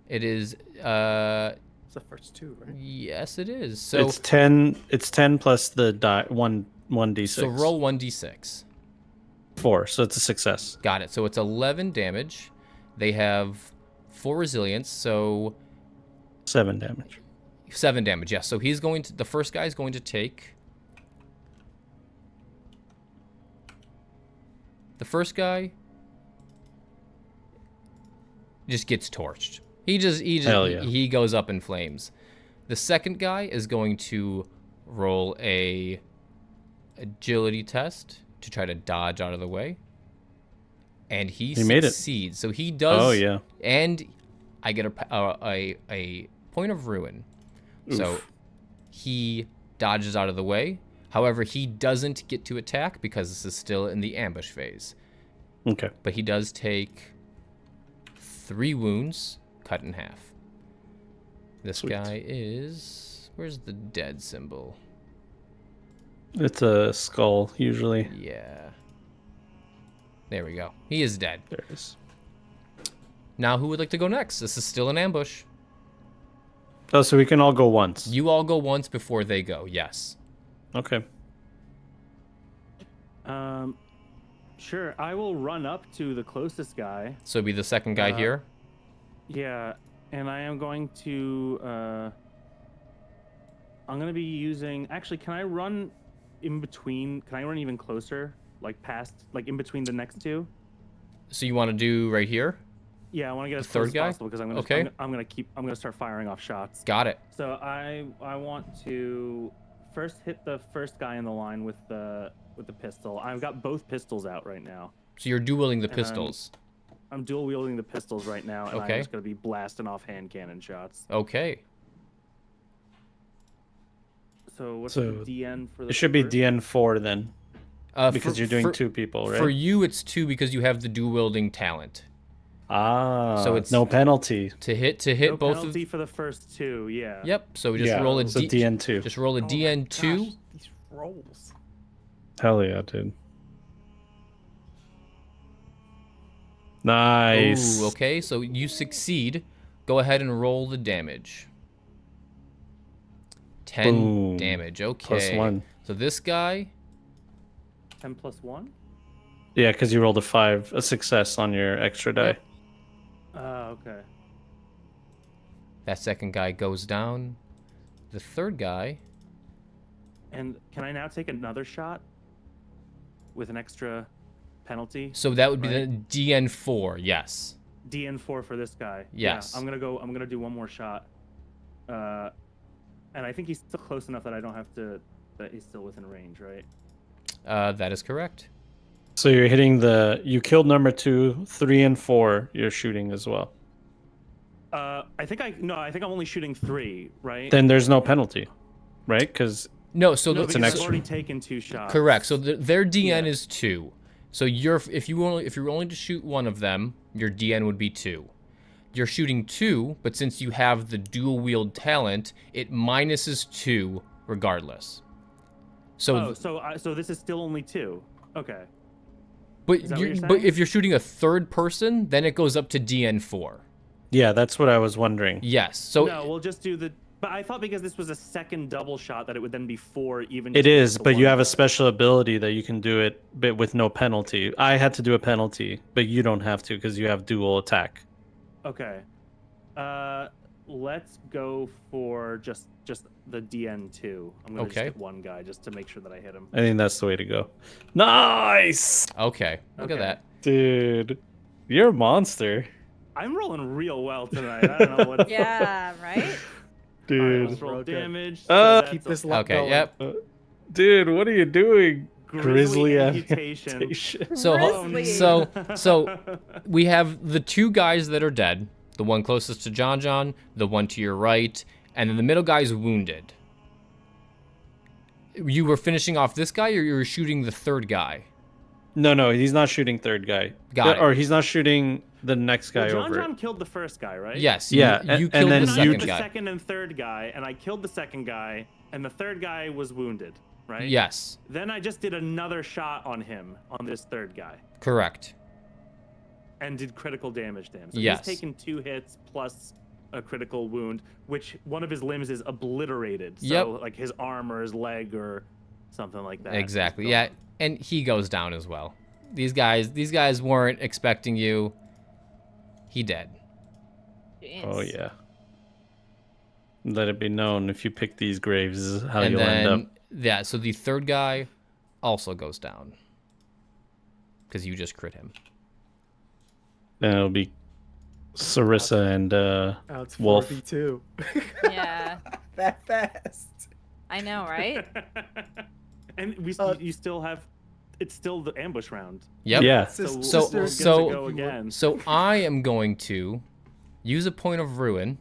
S1: It is
S4: It's the first two, right?
S1: yes it is. So
S3: it's 10. It's 10 plus the die 1d6.
S1: so roll 1d6.
S3: 4. So it's a success.
S1: Got it. So it's 11 damage. They have 4 resilience, so
S3: 7 damage.
S1: 7 damage. Yes. So the first guy is going to take. The first guy just gets torched.
S3: Hell yeah.
S1: He goes up in flames. The second guy is going to roll a agility test to try to dodge out of the way. And he
S3: made it.
S1: succeeds. So he does.
S3: Oh, yeah.
S1: And I get a point of ruin. So
S3: Oof.
S1: he dodges out of the way. However, he doesn't get to attack because this is still in the ambush phase.
S3: Okay.
S1: But he does take 3 wounds, cut in half. This
S3: Sweet.
S1: guy is... Where's the dead symbol?
S3: It's a skull, usually.
S1: Yeah. There we go. He is dead.
S3: There it is.
S1: Now, who would like to go next? This is still an ambush.
S3: Oh, so we can all go once.
S1: You all go once before they go, yes.
S3: Okay.
S5: Sure. I will run up to the closest guy.
S1: So be the second guy here.
S5: Yeah, and I am going to. I'm going to be using. Actually, can I run in between? Can I run even closer, like past, like in between the next two?
S1: So you want to do right here?
S5: Yeah, I want to get as
S1: third
S5: close as
S1: guy?
S5: possible because I'm going to.
S1: Okay.
S5: I'm going to start firing off shots.
S1: Got it.
S5: So I want to first hit the first guy in the line with the pistol. I've got both pistols out right now.
S1: So you're dueling the pistols.
S5: I'm dual wielding the pistols right now, and
S1: Okay.
S5: I'm just going to be blasting off hand cannon shots.
S1: Okay.
S5: So what's
S3: So
S5: the DN for the?
S3: It should be
S5: first?
S3: DN4 then, because you're doing
S1: for,
S3: 2 people, right?
S1: For you, it's 2 because you have the dual wielding talent.
S3: Ah,
S1: So it's-
S3: no penalty.
S1: To hit
S5: No
S1: both
S5: penalty
S1: of.
S5: for the first 2. Yeah.
S1: Yep. So just
S3: Yeah,
S1: roll a
S3: so
S1: D.
S3: DN2.
S1: Just roll a
S4: Oh my
S1: DN2.
S4: gosh, these rolls.
S3: Hell yeah, dude. Nice.
S1: Ooh, okay, so you succeed. Go ahead and roll the damage. 10
S3: Boom.
S1: damage. Okay.
S3: Plus 1.
S1: So this guy.
S5: 10 plus 1.
S3: Yeah, because you rolled a success on your extra die.
S1: Yep.
S5: Okay.
S1: That second guy goes down. The third guy.
S5: And can I now take another shot with an extra penalty?
S1: So that would be
S5: Right.
S1: the DN4. Yes.
S5: DN4 for this guy.
S1: Yes.
S5: Yeah, I'm gonna do one more shot. And I think he's still close enough that I don't have to. That he's still within range, right?
S1: That is correct.
S3: So you're hitting you killed number 2, 3, and 4. You're shooting as well.
S5: I think I'm only shooting 3, right?
S3: Then there's no penalty, right? Because
S1: No, so
S5: no,
S1: the,
S5: because
S3: an
S5: I've
S3: extra.
S5: already taken 2 shots.
S1: correct. So their DN
S5: Yeah.
S1: is 2. So if you're only to shoot one of them, your DN would be 2. You're shooting 2, but since you have the dual wield talent, it minuses 2 regardless. So,
S5: So this is still only 2. Okay.
S1: but
S5: is that what you're
S1: but
S5: saying?
S1: if you're shooting a third person, then it goes up to DN4.
S3: yeah, that's what I was wondering.
S1: Yes. So
S5: No, we'll just do the. But I thought because this was a second double shot that it would then be 4 even.
S3: It
S5: just
S3: is,
S5: with the
S3: but you
S5: one
S3: have a
S5: bullet.
S3: special ability that you can do it, but with no penalty. I had to do a penalty, but you don't have to because you have dual attack.
S5: Okay. let's go for just the DN2. I'm gonna just
S1: Okay.
S5: hit one guy just to make sure that I hit him.
S3: I think that's the way to go. Nice,
S1: Okay, look at
S5: Okay.
S1: that.
S3: dude. You're a monster,
S5: I'm rolling real well tonight. I don't know what.
S2: Yeah, right?
S5: All right,
S3: dude.
S5: let's roll
S4: Okay.
S5: damage.
S4: Keep
S5: that's
S4: this
S5: a
S4: luck
S1: Okay,
S4: going.
S1: yep.
S3: Dude, what are you doing?
S5: Grizzly
S3: amputation.
S5: amputation.
S1: So,
S2: Grizzly.
S1: so we have the two guys that are dead. The one closest to John, the one to your right, and then the middle guy's wounded. You were finishing off this guy, or you were shooting the third guy?
S3: No, he's not shooting third guy.
S1: Got it.
S3: Or he's not shooting the next guy
S5: Well,
S3: over.
S5: John killed the first guy, right?
S1: Yes.
S3: Yeah,
S1: You
S3: and
S1: killed
S3: then
S1: the
S5: And I
S3: you
S1: second
S5: hit the
S1: guy.
S5: second and third guy, and I killed the second guy, and the third guy was wounded, right?
S1: Yes.
S5: Then I just did another shot on him, on this third guy,
S1: Correct.
S5: and did critical damage to him. So
S1: Yes.
S5: he's taken 2 hits plus a critical wound, which one of his limbs is obliterated. So
S1: Yep.
S5: like his arm or his leg or something like that.
S1: Exactly.
S5: is
S1: Yeah,
S5: gone.
S1: and he goes down as well. These guys weren't expecting you. He dead.
S3: Oh yeah. Let it be known if you pick these graves is how
S1: And
S3: you'll
S1: then
S3: end up.
S1: yeah, so the third guy also goes down because you just crit him.
S3: Then it'll be Sarissa and
S4: Now it's
S3: Wolf.
S4: 4v2.
S2: Yeah.
S4: That fast.
S2: I know, right?
S5: And you still have, it's still the ambush round.
S1: Yep.
S3: Yeah.
S1: So-
S5: we'll
S1: so-
S5: get to
S1: so-
S5: go again.
S1: So I am going to use a point of ruin,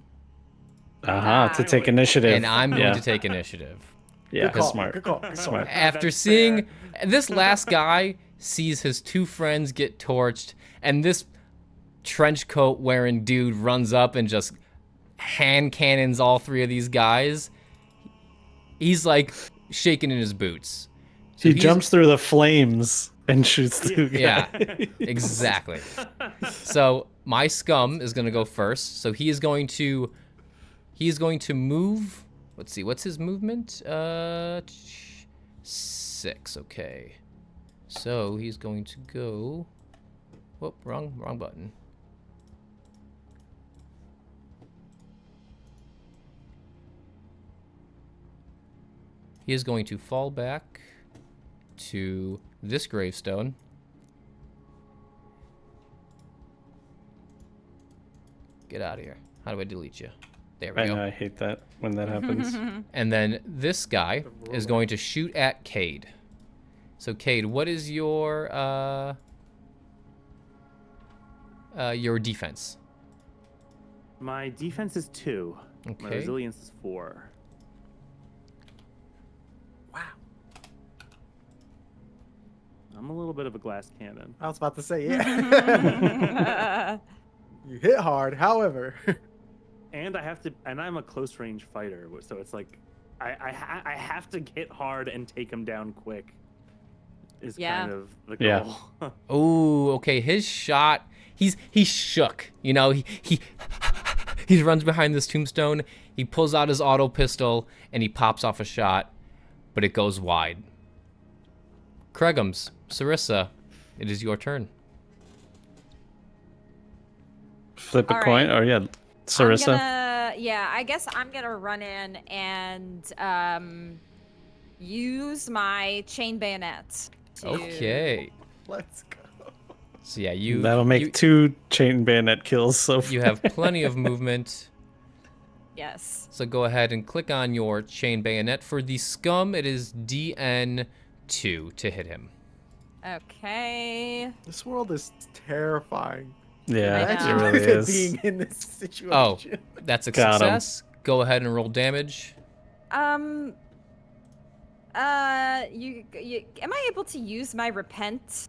S3: Aha, to take
S5: Finally.
S3: initiative.
S1: and I'm going
S3: yeah.
S1: to take initiative.
S3: Yeah,
S4: Good call.
S3: smart.
S4: Good call. Good call.
S3: Smart.
S1: After
S5: That's
S1: seeing
S5: fair.
S1: this last guy sees his two friends get torched, and this trench coat wearing dude runs up and just hand cannons all three of these guys. He's like shaking in his boots. So
S3: He
S1: he's-
S3: jumps through the flames and shoots two guys.
S1: Yeah, exactly. So my scum is gonna go first. So he is going to move. Let's see, what's his movement? 6. Okay. So he's going to go. Whoop, wrong button. He is going to fall back to this gravestone. Get out of here. How do I delete you? There we
S3: I
S1: go.
S3: know, I hate that when that happens.
S1: And then this guy is going to shoot at Cade. So Cade, what is your defense?
S5: My defense is 2. My
S1: Okay.
S5: resilience is 4.
S4: Wow.
S5: I'm a little bit of a glass cannon.
S4: I was about to say, yeah. You hit hard, however.
S5: And I'm a close range fighter, so it's like I have to hit hard and take him down quick. Is
S2: Yeah.
S5: kind of the
S3: Yeah.
S5: goal.
S1: Oh, okay. His shot. He's shook. You know, he runs behind this tombstone. He pulls out his auto pistol and he pops off a shot, but it goes wide. Kregums, Sarissa, it is your turn.
S3: Flip a
S2: All
S3: coin,
S2: right.
S3: or yeah, Sarissa.
S2: I guess I'm gonna run in and use my chain bayonet. To...
S1: Okay.
S4: Let's go.
S1: So yeah, you
S3: That'll make
S1: you,
S3: 2 chain bayonet kills. So
S1: you have plenty of movement.
S2: Yes.
S1: So go ahead and click on your chain bayonet. For the scum, it is DN2 to hit him.
S2: Okay.
S4: This world is terrifying.
S3: yeah,
S2: I
S3: it
S2: know.
S3: really is.
S4: Being in this situation.
S1: Oh, that's a
S3: Got 'em.
S1: success. Go ahead and roll damage.
S2: You am I able to use my repent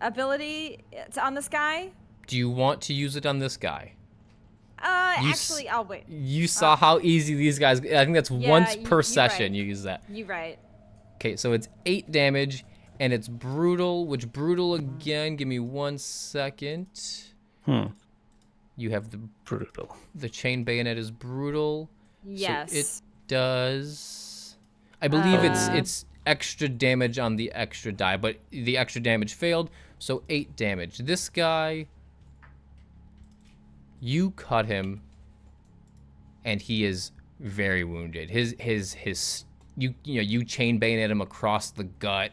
S2: ability on this guy?
S1: Do you want to use it on this guy? You s-
S2: Actually, I'll wait.
S1: You saw how easy these guys. I think that's once per
S2: you're
S1: session
S2: right.
S1: you use that.
S2: You right.
S1: Okay, so it's 8 damage, and it's brutal. Which brutal again? Give me 1 second. You have
S3: Brutal.
S1: the chain bayonet is brutal.
S2: Yes.
S1: So it does. I believe it's extra damage on the extra die, but the extra damage failed, so 8 damage. This guy, you cut him and he is very wounded. You chain bayonet him across the gut.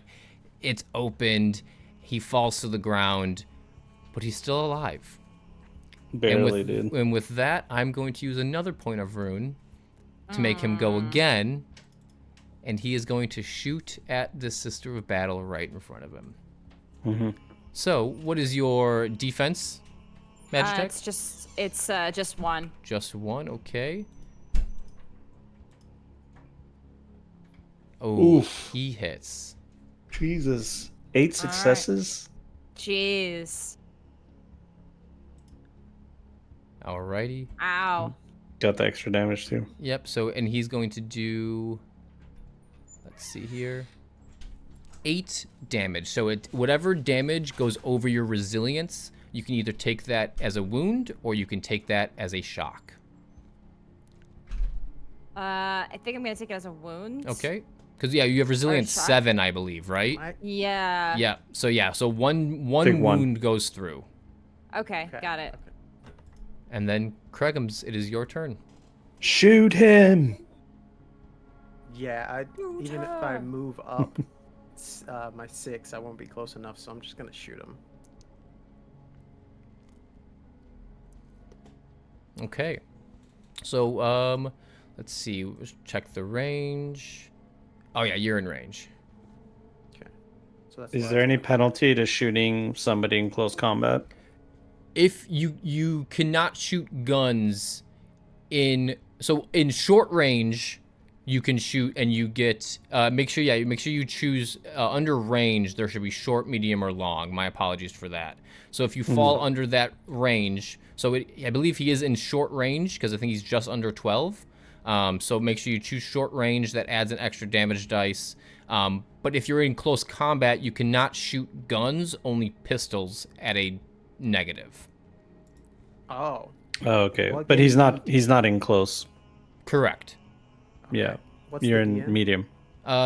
S1: It's opened. He falls to the ground, but he's still alive.
S3: Barely, dude.
S1: And with that, I'm going to use another point of rune to make him go again, and he is going to shoot at the Sister of Battle right in front of him.
S3: Mm-hmm.
S1: So, what is your defense, Magitech?
S2: It's just one.
S1: Just one, okay. Oh,
S3: Oof.
S1: he hits.
S3: Jesus. 8 successes?
S2: Jeez.
S1: Alrighty.
S2: Ow.
S3: Got the extra damage too.
S1: Yep, so, and he's going to do, let's see here, 8 damage. So whatever damage goes over your resilience, you can either take that as a wound or you can take that as a shock.
S2: I think I'm gonna take it as a wound.
S1: Okay. Because, yeah, you have resilience
S2: shock?
S1: 7, I believe, right?
S2: Yeah.
S1: Yeah, so one
S3: Take
S1: wound
S3: one.
S1: goes through.
S2: Okay, got it.
S1: And then, Kregums, it is your turn.
S3: Shoot him!
S4: Yeah, even if I move up my 6, I won't be close enough, so I'm just gonna shoot him.
S1: Okay. So, let's see. Let's check the range. Oh, yeah, you're in range.
S4: Okay. So that's
S3: Is there any penalty to shooting somebody in close combat?
S1: If you cannot shoot guns in short range, you can shoot and you get make sure you choose under range. There should be short, medium, or long. My apologies for that. So if you fall under that range, I believe he is in short range because I think he's just under 12. So make sure you choose short range. That adds an extra damage dice. But if you're in close combat, you cannot shoot guns, only pistols at a negative.
S4: Oh.
S3: Oh, okay.
S4: What
S3: But
S4: game
S3: he's
S4: is
S3: not in close.
S1: Correct.
S3: Yeah.
S4: What's
S3: You're
S4: the
S3: in
S4: DN?
S3: medium.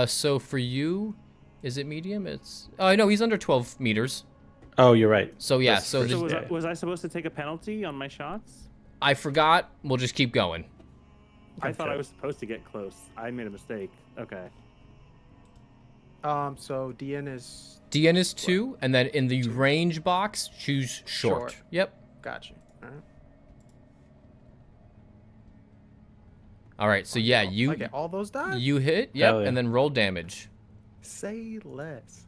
S1: So for you, is it medium? No, he's under 12 meters.
S3: Oh, you're right.
S1: So yeah,
S3: That's
S1: so
S3: first.
S5: So
S1: the-
S5: was I supposed to take a penalty on my shots?
S1: I forgot. We'll just keep going.
S5: I thought I was supposed to get close. I made a mistake. Okay.
S4: So DN is
S1: DN is 2, and then in the range box, choose short.
S4: Short.
S1: Yep.
S4: got you. All right.
S1: All right. So yeah,
S4: I get all those dice.
S1: you hit. Yep,
S3: Hell yeah.
S1: and then roll damage.
S4: Say less.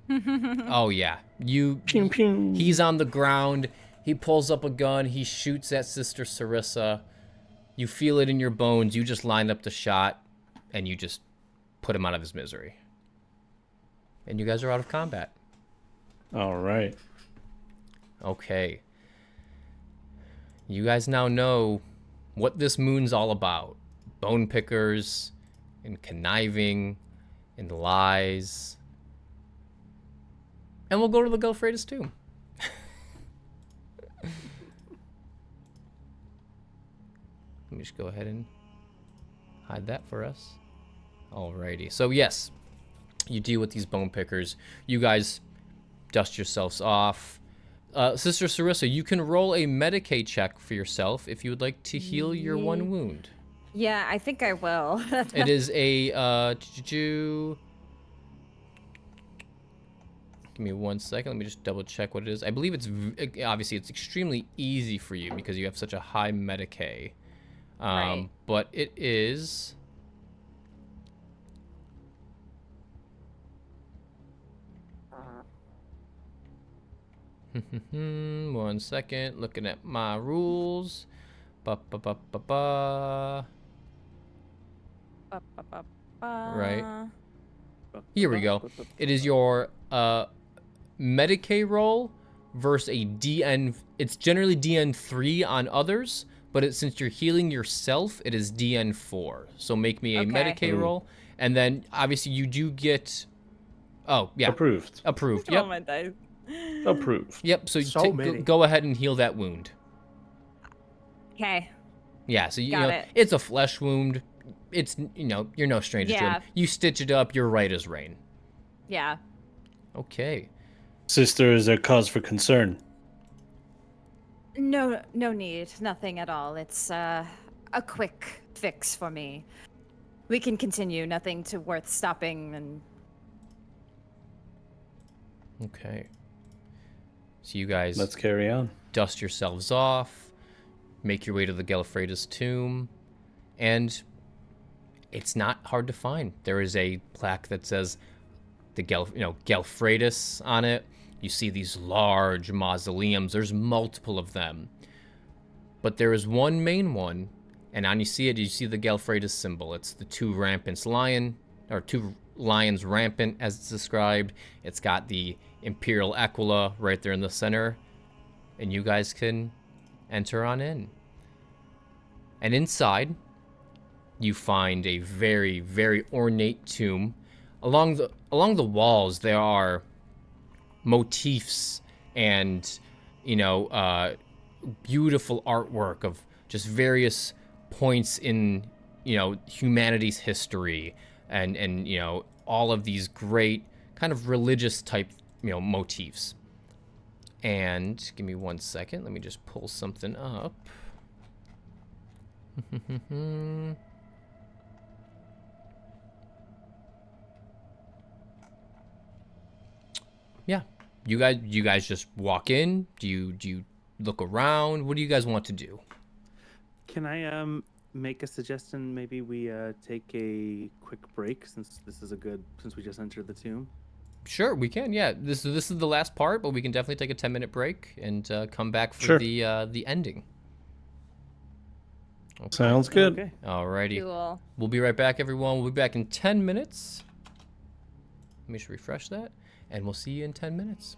S1: Oh yeah,
S3: Pew, pew.
S1: He's on the ground. He pulls up a gun. He shoots at Sister Sarissa. You feel it in your bones. You just line up the shot, and you just put him out of his misery. And you guys are out of combat.
S3: All right.
S1: Okay. You guys now know what this moon's all about. Bone pickers, and conniving, and lies. And we'll go to the Gelfreida's tomb. Let me just go ahead and hide that for us. Alrighty. So yes, you deal with these bone pickers. You guys dust yourselves off. Sister Sarissa, you can roll a Medicae check for yourself if you would like to heal your one wound.
S2: Yeah, I think I will.
S1: It is a give me 1 second. Let me just double check what it is. I believe it's obviously it's extremely easy for you because you have such a high Medicae.
S2: Right.
S1: But it is 1 second. Looking at my rules. Ba-ba-ba-ba-ba. Right. Here we go. It is your Medicae roll versus a DN. It's generally DN3 on others, but since you're healing yourself, it is DN4. So make me a
S2: Okay.
S1: Medicae roll, and then obviously you do get. Oh yeah,
S3: Approved.
S1: approved.
S2: Oh
S1: Yep,
S2: my dice.
S3: Approved.
S1: yep. So,
S4: So
S1: go,
S4: many.
S1: go ahead and heal that wound.
S2: Okay.
S1: Yeah. So you
S2: Got
S1: know
S2: it.
S1: it's a flesh wound. It's you're no stranger to
S2: Yeah.
S1: him. You stitch it up. You're right as rain.
S2: Yeah.
S1: Okay.
S3: Sister, is there cause for concern?
S2: No need. Nothing at all. It's a quick fix for me. We can continue. Nothing to worth stopping and.
S1: Okay. So you guys
S3: Let's carry on.
S1: dust yourselves off, make your way to the Gelfreida's tomb, and it's not hard to find. There is a plaque that says the Gelfreidus on it. You see these large mausoleums. There's multiple of them. But there is one main one, and on you see the Gelfreidus symbol. It's the two lions rampant as it's described. It's got the Imperial Aquila right there in the center. And you guys can enter on in. And inside, you find a very, very ornate tomb. Along the walls, there are motifs and, beautiful artwork of just various points in, humanity's history and all of these great kind of religious type, motifs. And give me 1 second. Let me just pull something up. Yeah. You guys just walk in? Do you look around? What do you guys want to do?
S5: Can I make a suggestion? Maybe we take a quick break since we just entered the tomb.
S1: Sure, we can. Yeah, this is the last part, but we can definitely take a 10-minute break and come back for
S3: Sure.
S1: the ending. Okay.
S3: Sounds good.
S5: Okay.
S1: Alrighty.
S2: Cool.
S1: We'll be right back, everyone. We'll be back in 10 minutes. Let me just refresh that, and we'll see you in 10 minutes.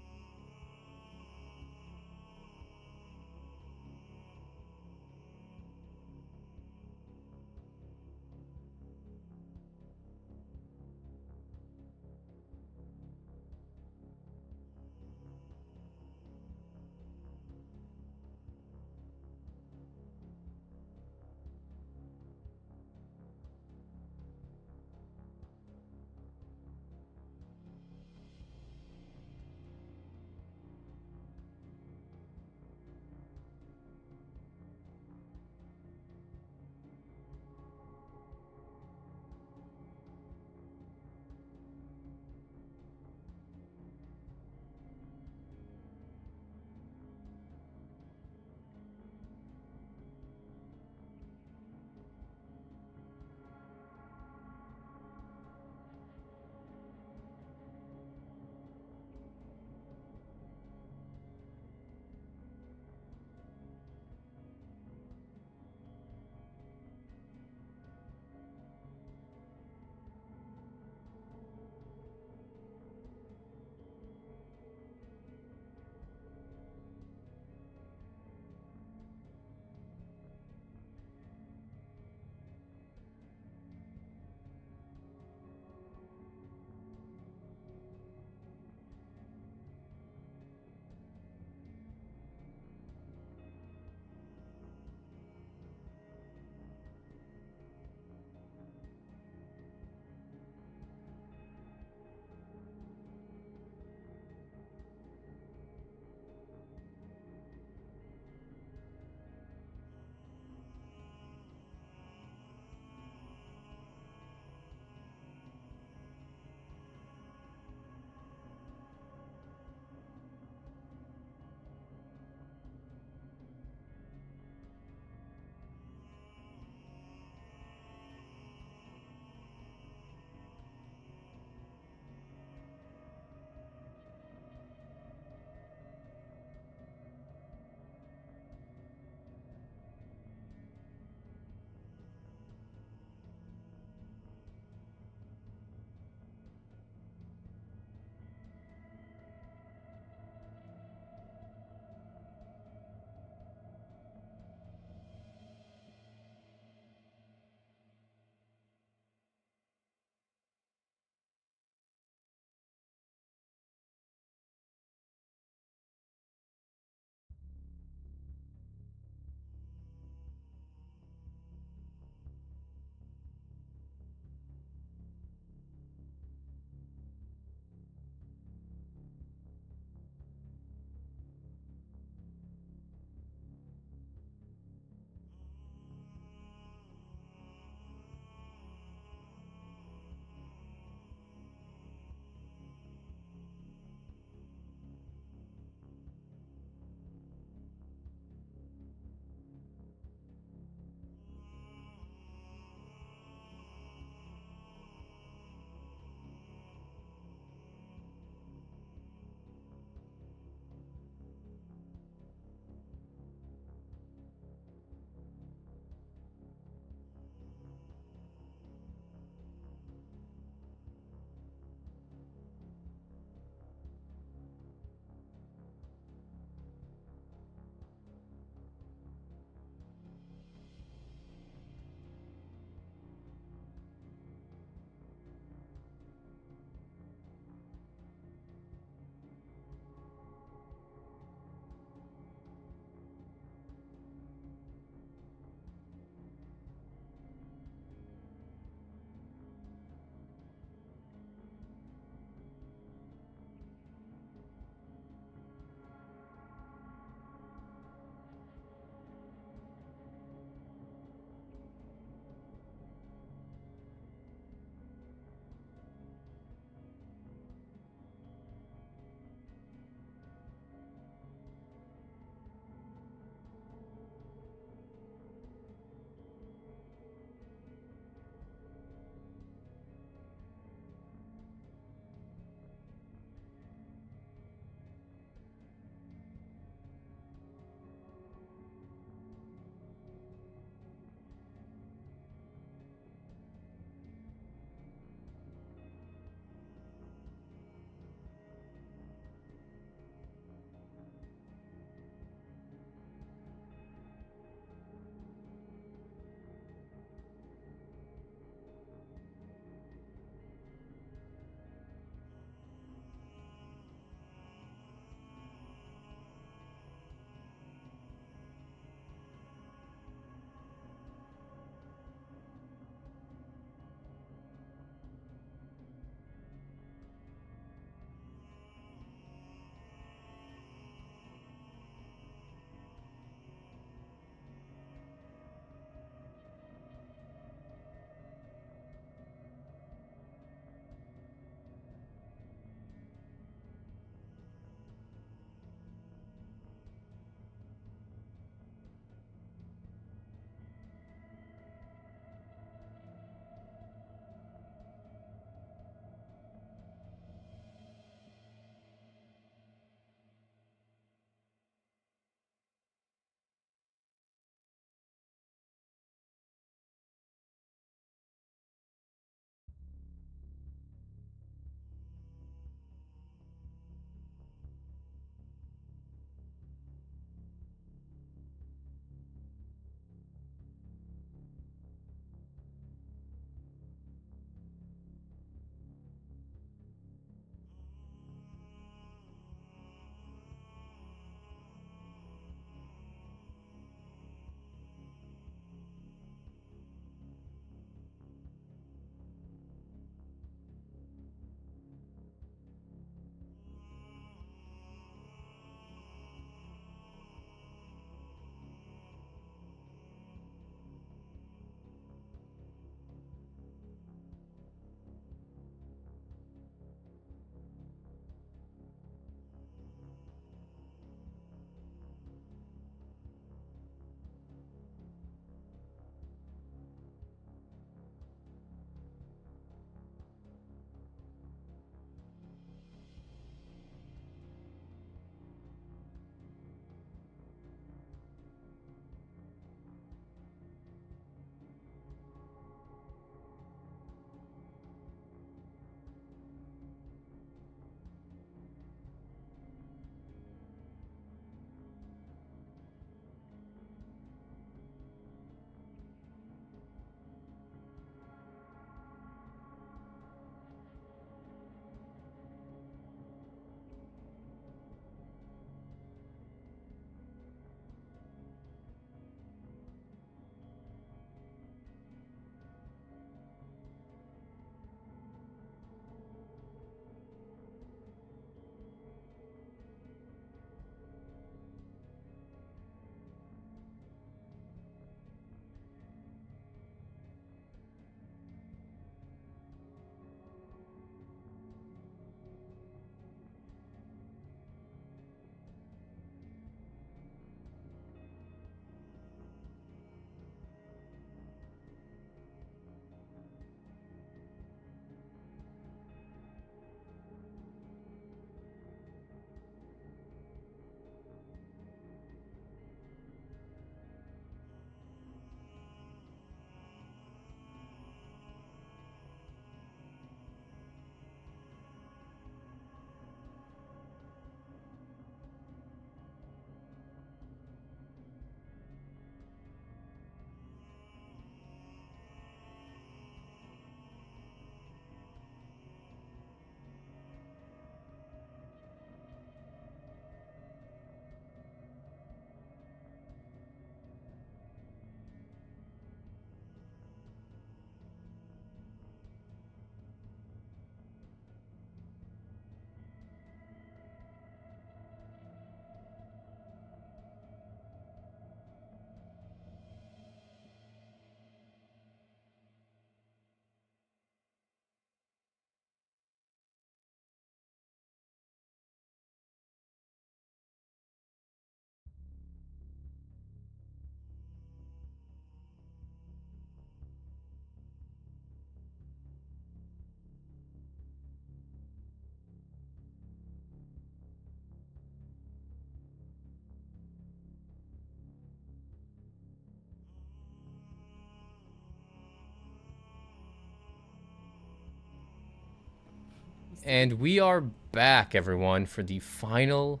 S1: And we are back, everyone, for the final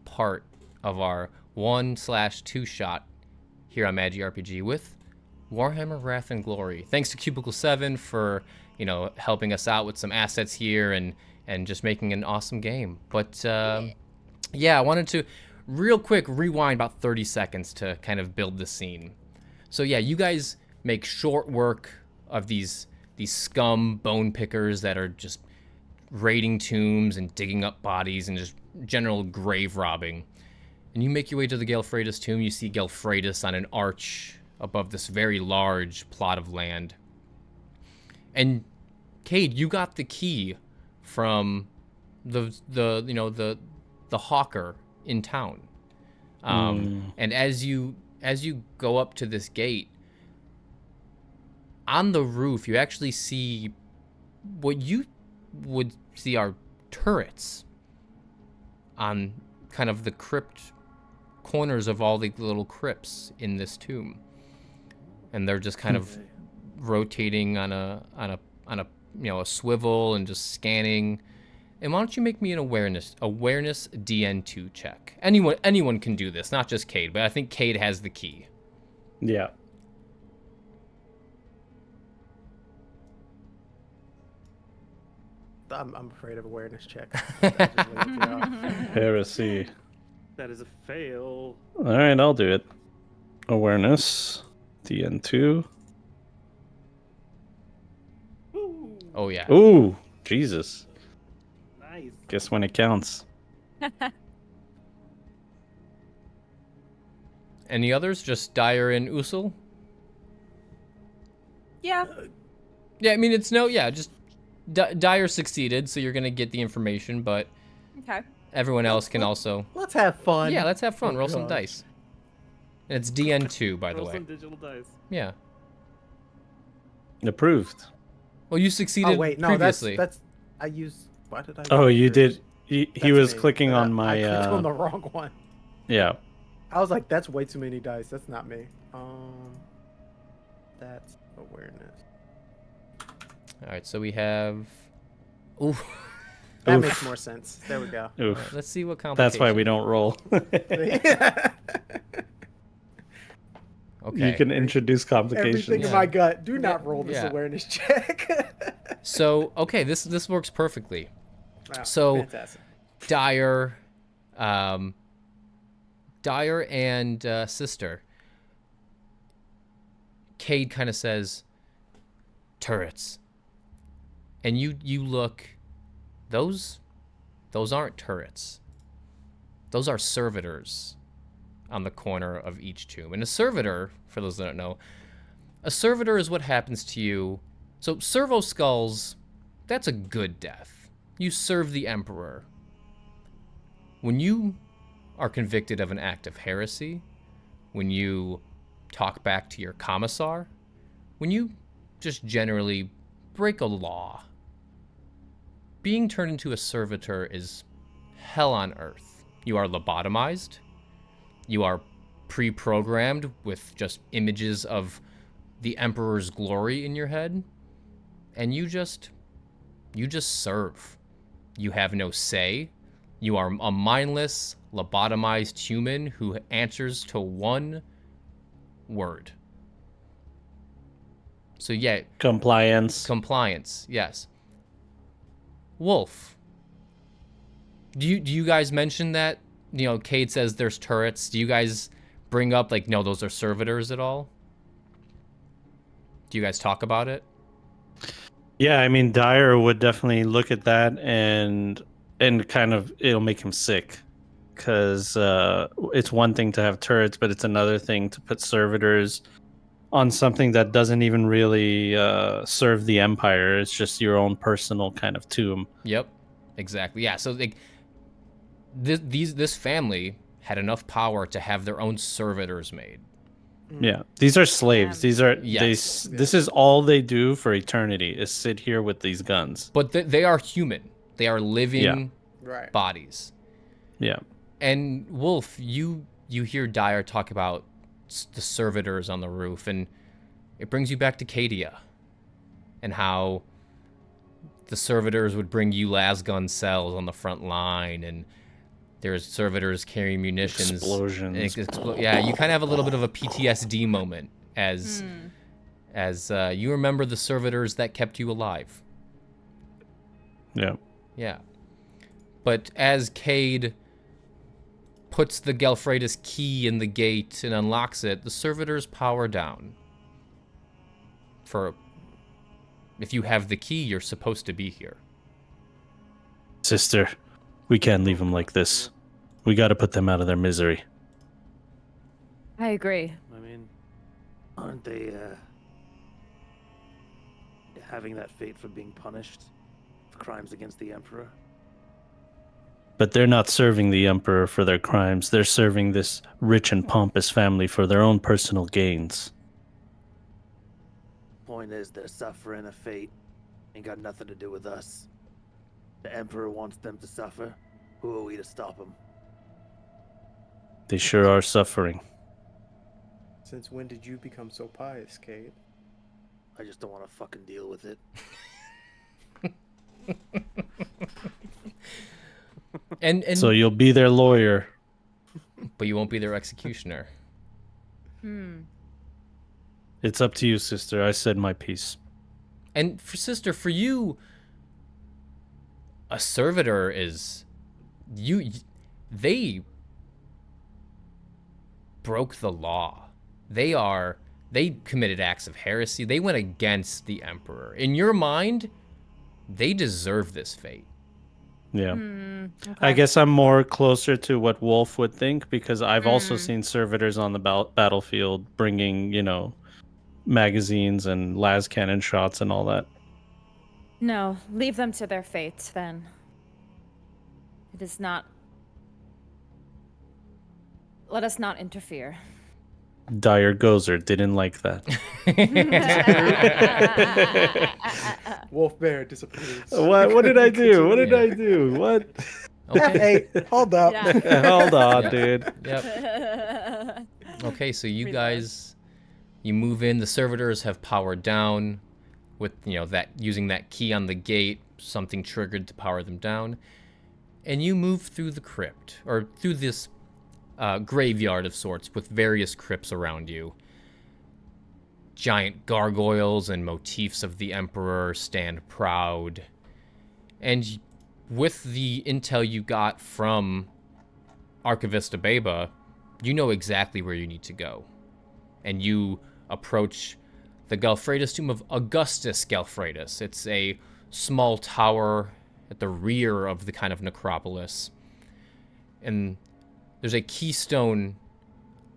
S1: part of our 1/2 shot here on Magi RPG with Warhammer Wrath and Glory. Thanks to Cubicle 7 for, you know, helping us out with some assets here and just making an awesome game. But yeah, I wanted to real quick rewind about 30 seconds to kind of build the scene. So yeah, you guys make short work of these scum bone pickers that are just raiding tombs and digging up bodies and just general grave robbing. And you make your way to the Galfredus tomb. You see Galfredus on an arch above this very large plot of land. And Cade, you got the key from the hawker in town. And as you go up to this gate, on the roof you actually see what you would see are turrets on kind of the crypt corners of all the little crypts in this tomb, and they're just kind of rotating on a a swivel and just scanning. And why don't you make me an awareness DN2 check? Anyone can do this, not just Cade, but I think Cade has the key.
S3: Yeah.
S4: I'm afraid of awareness check.
S3: Heresy.
S5: That is a fail.
S3: All right, I'll do it. Awareness, DN2.
S5: Ooh,
S1: Oh yeah.
S3: Ooh, Jesus.
S5: nice.
S3: Guess when it counts.
S1: Any others? Just Dyer and Usul?
S2: Yeah.
S1: Yeah, I mean just Dyer succeeded, so you're gonna get the information, but
S2: Okay.
S1: everyone else can also.
S4: Let's have fun.
S1: Yeah, let's have fun.
S4: Oh,
S1: Roll some
S4: gosh.
S1: dice. And it's DN2, by the
S5: Roll
S1: way.
S5: some digital dice.
S1: Yeah.
S3: Approved.
S1: Well, you succeeded
S4: Oh wait, no,
S1: previously.
S4: that's I used. Why did I?
S3: Oh,
S4: use
S3: you
S4: yours?
S3: did. He
S4: That's
S3: was
S4: me.
S3: clicking on
S4: I
S3: my.
S4: clicked on the wrong one.
S3: Yeah.
S4: I was like, that's way too many dice. That's not me. That's awareness.
S1: All right, so we have. Ooh.
S4: That
S3: Oof.
S4: makes more sense. There we go.
S1: All
S3: Oof.
S1: right, let's see what complication.
S3: That's why we don't roll.
S1: Okay.
S3: You can introduce complications.
S4: Everything in
S1: Yeah.
S4: my gut. Do not roll this
S1: Yeah.
S4: awareness check.
S1: So okay, this works perfectly.
S4: Wow,
S1: So-
S4: fantastic.
S1: Dyer and Sister. Cade kind of says, turrets. And you look, those aren't turrets. Those are servitors on the corner of each tomb. And a servitor, for those that don't know, a servitor is what happens to you. So servo skulls, that's a good death. You serve the emperor. When you are convicted of an act of heresy, when you talk back to your commissar, when you just generally break a law, being turned into a servitor is hell on earth. You are lobotomized. You are pre-programmed with just images of the emperor's glory in your head, and you just serve. You have no say. You are a mindless, lobotomized human who answers to one word. So yeah, compliance, yes. Wolf, do you guys mention that? You know, Cade says there's turrets. Do you guys bring up, like, no, those are servitors at all? Do you guys talk about it?
S3: Yeah, I mean, Dyer would definitely look at that and kind of, it'll make him sick. Because it's one thing to have turrets, but it's another thing to put servitors on something that doesn't even really serve the Empire. It's just your own personal kind of tomb.
S1: Yep, exactly. Yeah, so like this family had enough power to have their own servitors made.
S3: Yeah, these are slaves. These are
S1: Yes.
S3: this is all they do for eternity is sit here with these guns.
S1: But they are human. They are living
S4: Right.
S1: bodies.
S3: Yeah.
S1: And Wolf, you hear Dyer talk about the servitors on the roof, and it brings you back to Cadia and how the servitors would bring you lasgun cells on the front line, and there's servitors carrying munitions.
S3: Explosions.
S1: Yeah, you kind of have a little bit of a PTSD moment as you remember the servitors that kept you alive.
S3: Yeah.
S1: Yeah. But as Cade puts the Galfreydis key in the gate and unlocks it, the servitors power down. If you have the key, you're supposed to be here.
S3: Sister, we can't leave them like this. We got to put them out of their misery.
S2: I agree.
S6: I mean, aren't they having that fate for being punished for crimes against the Emperor?
S3: But they're not serving the Emperor for their crimes. They're serving this rich and pompous family for their own personal gains.
S6: Point is, they're suffering a fate. Ain't got nothing to do with us. The Emperor wants them to suffer. Who are we to stop them?
S3: They sure are suffering.
S4: Since when did you become so pious, Cade?
S6: I just don't want to fucking deal with it.
S1: And
S3: So you'll be their lawyer.
S1: but you won't be their executioner.
S3: It's up to you, sister. I said my piece.
S1: And for you, a servitor is they broke the law. They committed acts of heresy. They went against the Emperor. In your mind, they deserve this fate.
S3: Yeah.
S2: Okay.
S3: I guess I'm more closer to what Wolf would think, because I've also seen servitors on the battlefield bringing, magazines and las cannon shots and all that.
S2: No, leave them to their fate then. It is not. Let us not interfere.
S3: Dire Gozer didn't like that.
S4: Wolf Bear disappears.
S3: What did I do? What did I do? What?
S1: Okay.
S4: Hey, hold up.
S2: Yeah.
S3: Hold on, dude.
S1: Yep. Okay, so you guys, you move in. The servitors have powered down with, that using that key on the gate. Something triggered to power them down. And you move through the crypt, or through this graveyard of sorts with various crypts around you. Giant gargoyles and motifs of the Emperor stand proud. And with the intel you got from Archivist Abeba, you know exactly where you need to go. And you approach the Galfreydis tomb of Augustus Galfreydis. It's a small tower at the rear of the kind of necropolis. And there's a keystone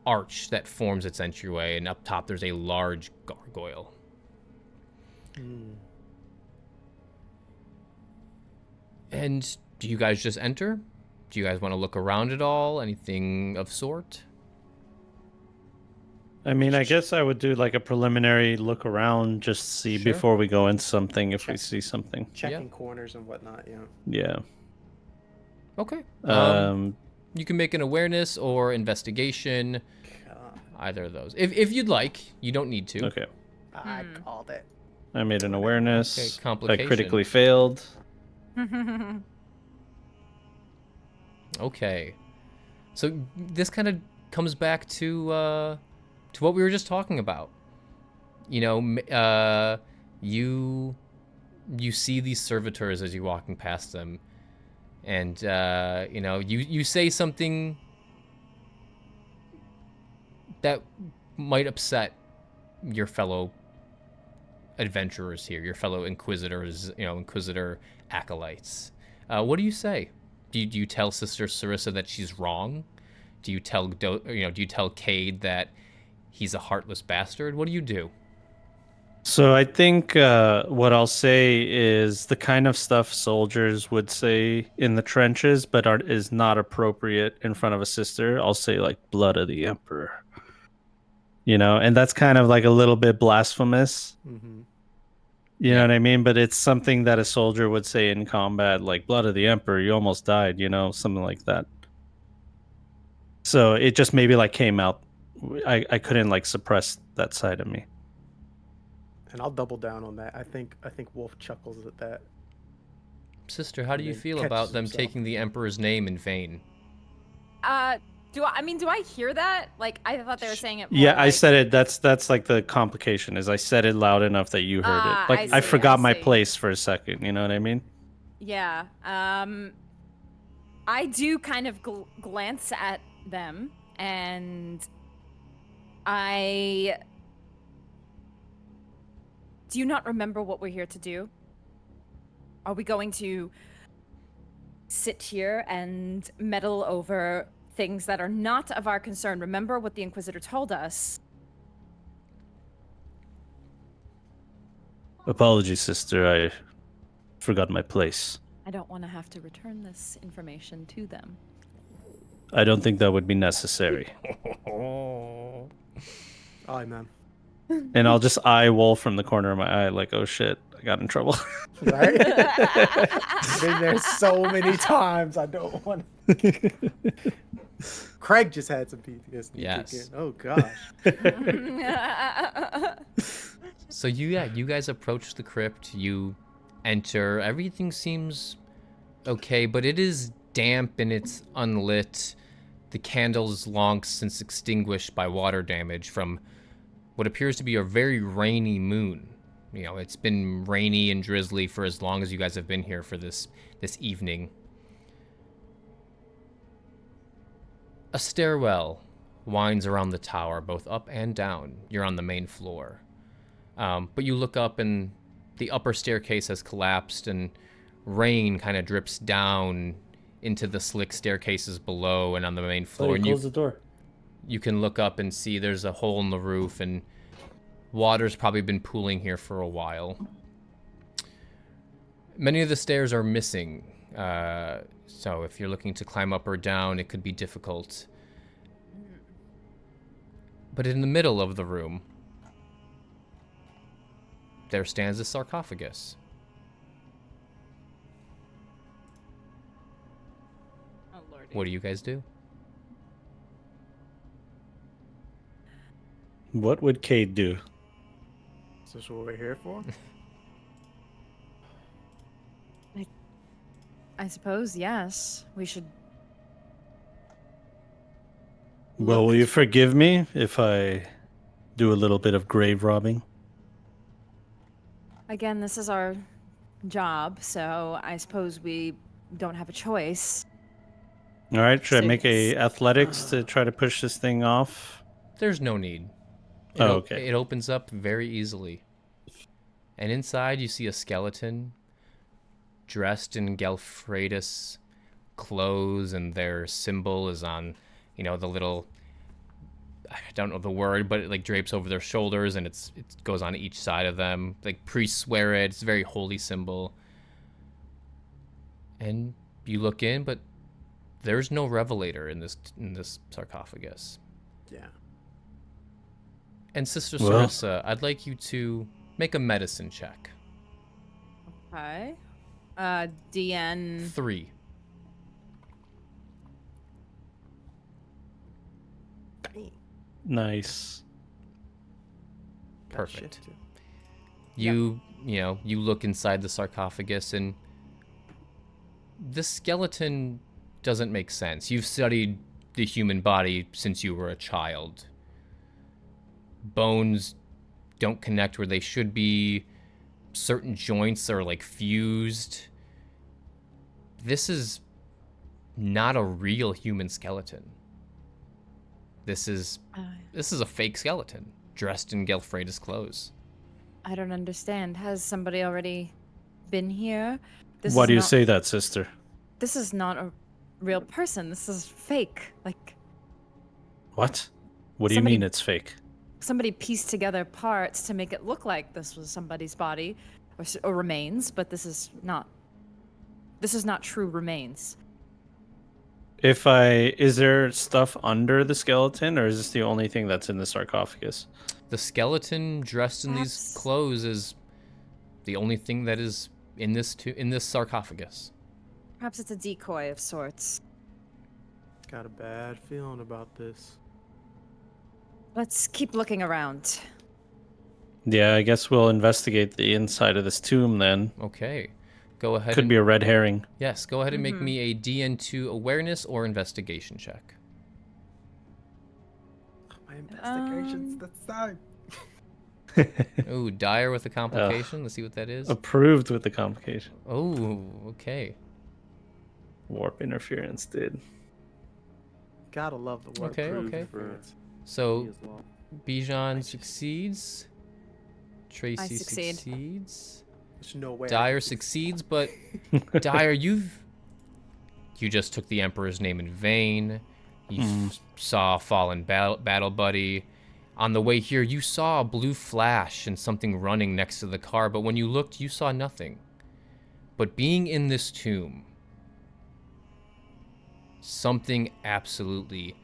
S1: arch that forms its entryway, and up top there's a large gargoyle. And do you guys just enter? Do you guys want to look around at all? Anything of sort?
S3: I mean, I guess I would do like a preliminary look around, just see
S1: Sure.
S3: before we go into something, if we see something.
S4: Checking corners and whatnot, yeah.
S3: Yeah.
S1: Okay.
S3: Um,
S1: You can make an awareness or investigation, either of those. If you'd like, you don't need to.
S3: okay.
S4: I called it.
S3: I made an awareness.
S1: Okay,
S3: I
S1: complication.
S3: critically failed.
S1: Okay. So this kind of comes back to what we were just talking about. You see these servitors as you're walking past them, and you say something that might upset your fellow adventurers here, your fellow inquisitors, inquisitor acolytes. What do you say? Do you tell Sister Sarissa that she's wrong? Do you tell Cade that he's a heartless bastard? What do you do?
S3: So I think what I'll say is the kind of stuff soldiers would say in the trenches, but is not appropriate in front of a sister. I'll say like blood of the Emperor. And that's kind of like a little bit blasphemous.
S4: Mm-hmm.
S3: You know what I mean? But it's something that a soldier would say in combat, like blood of the Emperor, you almost died, something like that. So it just maybe like came out. I couldn't like suppress that side of me.
S4: And I'll double down on that. I think Wolf chuckles at that.
S1: Sister, how do
S4: And
S1: you
S4: then
S1: feel
S4: catches
S1: about them
S4: himself.
S1: taking the Emperor's name in vain?
S2: Do I hear that? Like, I thought they were saying it more
S3: Yeah, I
S2: like,
S3: said it. That's like the complication is I said it loud enough that you heard it.
S2: Ah,
S3: Like
S2: I
S3: I
S2: see,
S3: forgot
S2: I
S3: my
S2: see.
S3: place for a second. You know what I mean?
S2: Yeah. I do kind of glance at them, and I... Do you not remember what we're here to do? Are we going to sit here and meddle over things that are not of our concern? Remember what the Inquisitor told us.
S3: Apologies, sister. I forgot my place.
S2: I don't want to have to return this information to them.
S3: I don't think that would be necessary.
S1: Oh.
S4: Oh man.
S3: And I'll just eye Wolf from the corner of my eye, like, oh shit, I got in trouble.
S4: Right? Been there so many times. I don't want. Craig just had some PTSD.
S1: Yes.
S4: Again. Oh gosh.
S1: So you guys approach the crypt, you enter, everything seems okay, but it is damp and it's unlit. The candle is long since extinguished by water damage from what appears to be a very rainy moon. You know, it's been rainy and drizzly for as long as you guys have been here for this evening. A stairwell winds around the tower, both up and down. You're on the main floor. But you look up and the upper staircase has collapsed and rain kind of drips down into the slick staircases below and on the main floor. And
S3: Close the door.
S1: you can look up and see there's a hole in the roof and water's probably been pooling here for a while. Many of the stairs are missing, so if you're looking to climb up or down, it could be difficult. But in the middle of the room, there stands a sarcophagus.
S2: Oh, Lordy.
S1: What do you guys do?
S3: What would Cade do?
S4: Is this what we're here for?
S2: I suppose, yes. We should...
S3: Well, will you forgive me if I do a little bit of grave robbing?
S2: Again, this is our job, so I suppose we don't have a choice.
S3: All right, should I make a
S2: Yes.
S3: athletics to try to push this thing off?
S1: There's no need.
S3: Oh, okay.
S1: It opens up very easily. And inside you see a skeleton dressed in Gelfredis clothes, and their symbol is on, you know, the little, I don't know the word, but it like drapes over their shoulders, and it goes on each side of them. Like priests wear it. It's a very holy symbol. And you look in, but there's no revelator in this sarcophagus.
S4: Yeah.
S1: And Sister
S3: Well-
S1: Sarissa, I'd like you to make a medicine check.
S2: Okay. DN...
S1: 3.
S3: Nice.
S4: Got
S1: Perfect.
S4: shit to-
S1: You know, you look inside the sarcophagus, and the skeleton doesn't make sense. You've studied the human body since you were a child. Bones don't connect where they should be. Certain joints are like fused. This is not a real human skeleton. This is a fake skeleton dressed in Gelfredis clothes.
S2: I don't understand. Has somebody already been here?
S3: Why do you
S2: not-
S3: say that, sister?
S2: This is not a real person. This is fake. Like,
S3: What? What do you
S2: Somebody-
S3: mean it's fake?
S2: somebody pieced together parts to make it look like this was somebody's body or remains, but this is not true remains.
S3: Is there stuff under the skeleton, or is this the only thing that's in the sarcophagus?
S1: The skeleton dressed in these
S2: Perhaps-
S1: clothes is the only thing that is in this sarcophagus.
S2: Perhaps it's a decoy of sorts.
S4: Got a bad feeling about this.
S2: Let's keep looking around.
S3: Yeah, I guess we'll investigate the inside of this tomb then.
S1: Okay. Go ahead.
S3: Could be a red herring.
S1: Yes, go ahead and make me a DN2 awareness or investigation check.
S4: My investigations this time.
S1: Ooh, dire with a complication. Let's see what that is.
S3: Approved with the complication.
S1: Oh, okay.
S3: Warp interference, dude.
S4: Gotta love the word.
S1: Okay,
S5: Approved
S1: okay.
S5: for
S1: So
S5: me as well.
S1: Bijan succeeds. Tracy
S2: succeed.
S1: succeeds.
S4: There's no way.
S1: Dire succeeds, but Dire, you just took the Emperor's name in vain. You saw a fallen battle buddy. On the way here, you saw a blue flash and something running next to the car, but when you looked, you saw nothing. But being in this tomb, something absolutely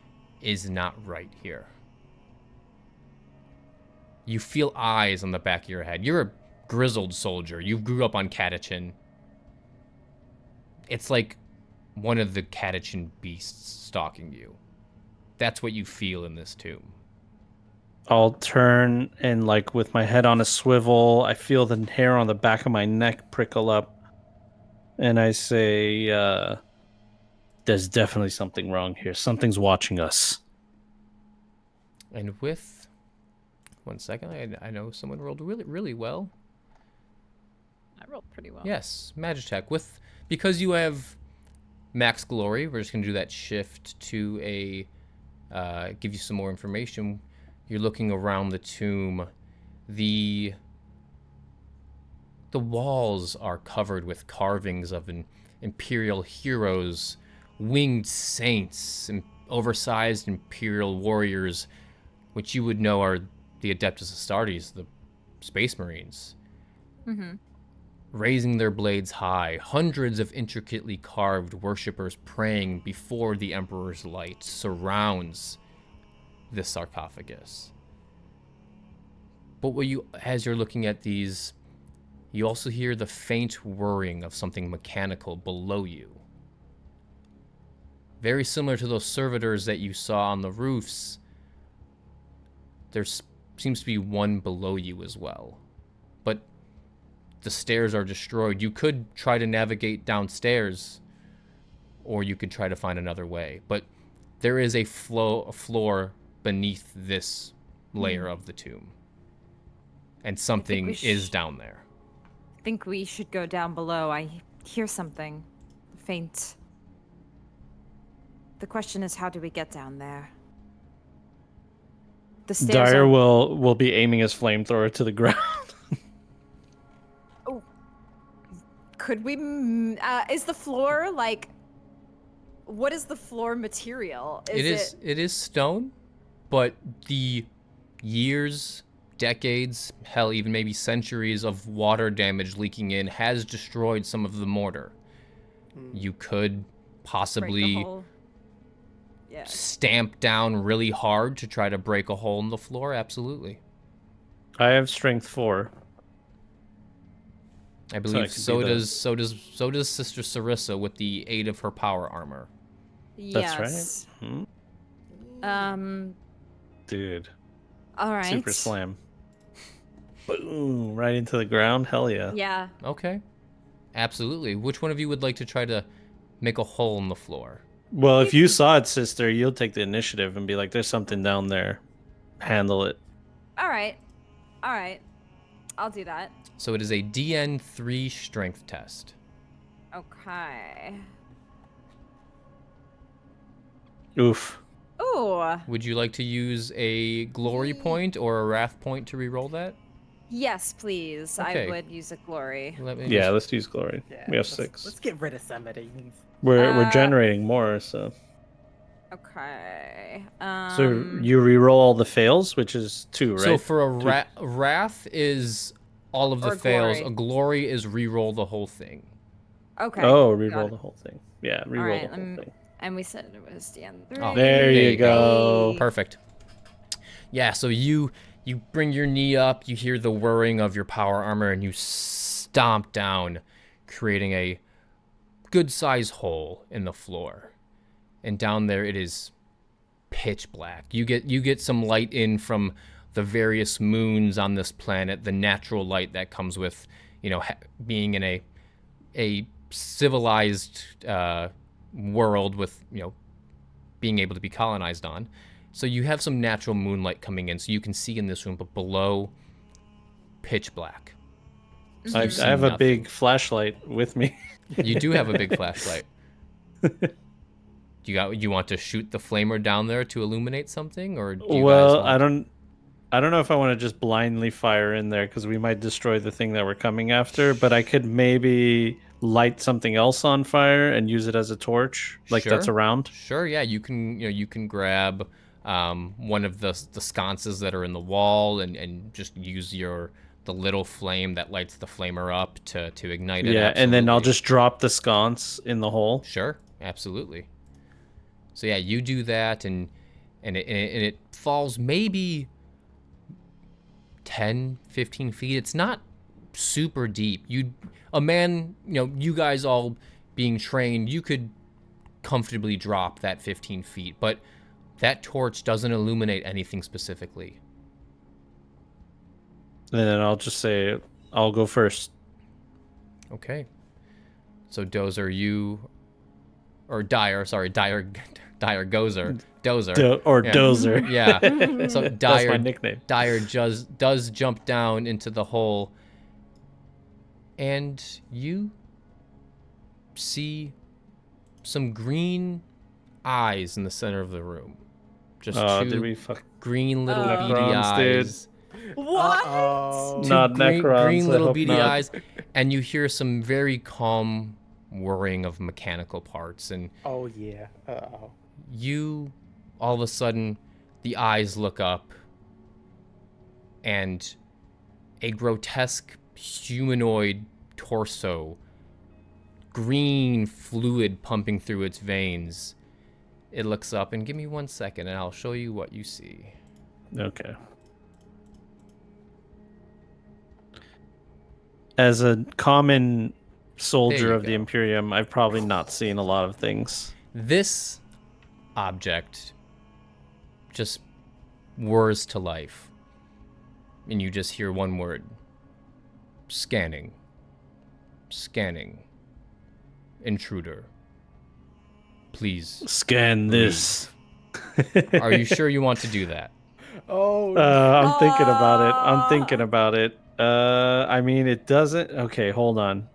S1: is not right here. You feel eyes on the back of your head. You're a grizzled soldier. You grew up on Catachin. It's like one of the Catachin beasts stalking you. That's what you feel in this tomb.
S3: I'll turn and, like, with my head on a swivel, I feel the hair on the back of my neck prickle up. And I say, there's definitely something wrong here. Something's watching us.
S1: And with... One second. I know someone rolled really, really well.
S2: I rolled pretty well.
S1: Yes, Magitech. Because you have max glory, we're just going to do that shift to a... give you some more information. You're looking around the tomb. The walls are covered with carvings of imperial heroes, winged saints, and oversized imperial warriors, which you would know are the Adeptus Astartes, the Space Marines. Raising their blades high, hundreds of intricately carved worshippers praying before the Emperor's light surrounds this sarcophagus. But as you're looking at these, you also hear the faint whirring of something mechanical below you. Very similar to those servitors that you saw on the roofs, there seems to be one below you as well. But the stairs are destroyed. You could try to navigate downstairs, or you could try to find another way. But there is a floor beneath this layer of the tomb. And something is down there.
S2: I think we should go down below. I hear something. Faint. The question is, how do we get down there? The stairs
S3: Dyer
S2: are...
S3: will be aiming his flamethrower to the ground.
S2: Could we... is the floor, like... What is the floor material?
S1: It is stone, but the years, decades, hell, even maybe centuries of water damage leaking in has destroyed some of the mortar. You could possibly stamp down really hard to try to break a hole in the floor. Absolutely.
S3: I have strength 4.
S1: I believe so does Sister Sarissa with the aid of her power armor.
S3: That's right. Dude.
S2: All right.
S3: Super slam. Boom! Right into the ground. Hell yeah.
S2: Yeah.
S1: Okay. Absolutely. Which one of you would like to try to make a hole in the floor?
S3: Well, if you saw it, sister, you'll take the initiative and be like, "There's something down there. Handle it."
S2: All right. I'll do that.
S1: So it is a DN3 strength test.
S2: Okay.
S3: Oof.
S2: Ooh.
S1: Would you like to use a glory point or a wrath point to reroll that?
S2: Yes, please.
S1: Okay.
S2: I would use a glory.
S3: Yeah, let's use glory. We have 6.
S4: Let's get rid of some of these.
S3: We're generating more, so.
S2: Okay.
S3: So you reroll all the fails, which is 2, right?
S1: So for a wrath is all of the
S2: Or
S1: fails.
S2: glory.
S1: A glory is reroll the whole thing.
S2: Okay.
S3: Oh,
S2: got
S3: reroll
S2: it.
S3: the whole thing. Yeah, reroll
S2: Alright,
S3: the whole thing.
S2: And we said it was DN3.
S1: Oh,
S3: There you go.
S1: Perfect. Yeah, so you bring your knee up, you hear the whirring of your power armor, and you stomp down, creating a good-sized hole in the floor. And down there it is pitch black. You get some light in from the various moons on this planet, the natural light that comes with, being in a civilized world with, being able to be colonized on. So you have some natural moonlight coming in, so you can see in this room, but below, pitch black. So
S3: I
S1: you see
S3: have a
S1: nothing.
S3: big flashlight with me.
S1: You do have a big flashlight. You want to shoot the flamer down there to illuminate something, or do you
S3: Well,
S1: guys want...
S3: I don't know if I want to just blindly fire in there because we might destroy the thing that we're coming after. But I could maybe light something else on fire and use it as a torch, like that's
S1: Sure.
S3: around.
S1: Sure, yeah, you can grab one of the sconces that are in the wall and just use the little flame that lights the flamer up to ignite it.
S3: Yeah, and then I'll
S1: absolutely.
S3: just drop the sconce in the hole.
S1: Sure, absolutely. So yeah, you do that, and it falls maybe 10, 15 feet. It's not super deep. A man, you guys all being trained, you could comfortably drop that 15 feet, but that torch doesn't illuminate anything specifically.
S3: And then I'll just say, I'll go first.
S1: Okay. So Dozer, Dyer Gozer. Dozer. Yeah.
S3: Dozer.
S1: Yeah. So
S3: That's my nickname.
S1: Dyer does jump down into the hole, and you see some green eyes in the center of the room. Just
S3: Did
S1: two
S3: we fuck?
S1: green little beady
S3: Necrons, dude.
S1: eyes.
S2: What?
S4: Oh,
S1: Two
S3: Not Necrons,
S1: green
S3: I
S1: little
S3: hope
S1: beady
S3: not.
S1: eyes, and you hear some very calm whirring of mechanical parts, and
S4: oh yeah. Uh-oh.
S1: you, all of a sudden, the eyes look up, and a grotesque humanoid torso, green fluid pumping through its veins. It looks up, and give me 1 second, and I'll show you what you see.
S3: Okay. As a common
S1: There
S3: soldier
S1: you
S3: of the
S1: go.
S3: Imperium, I've probably not seen a lot of things.
S1: This object just whirs to life, and you just hear one word: scanning. Scanning. Intruder. Please.
S3: Scan this.
S1: Are you sure you want to do that?
S4: Oh,
S3: I'm thinking about it. I mean, it doesn't. Okay, hold on.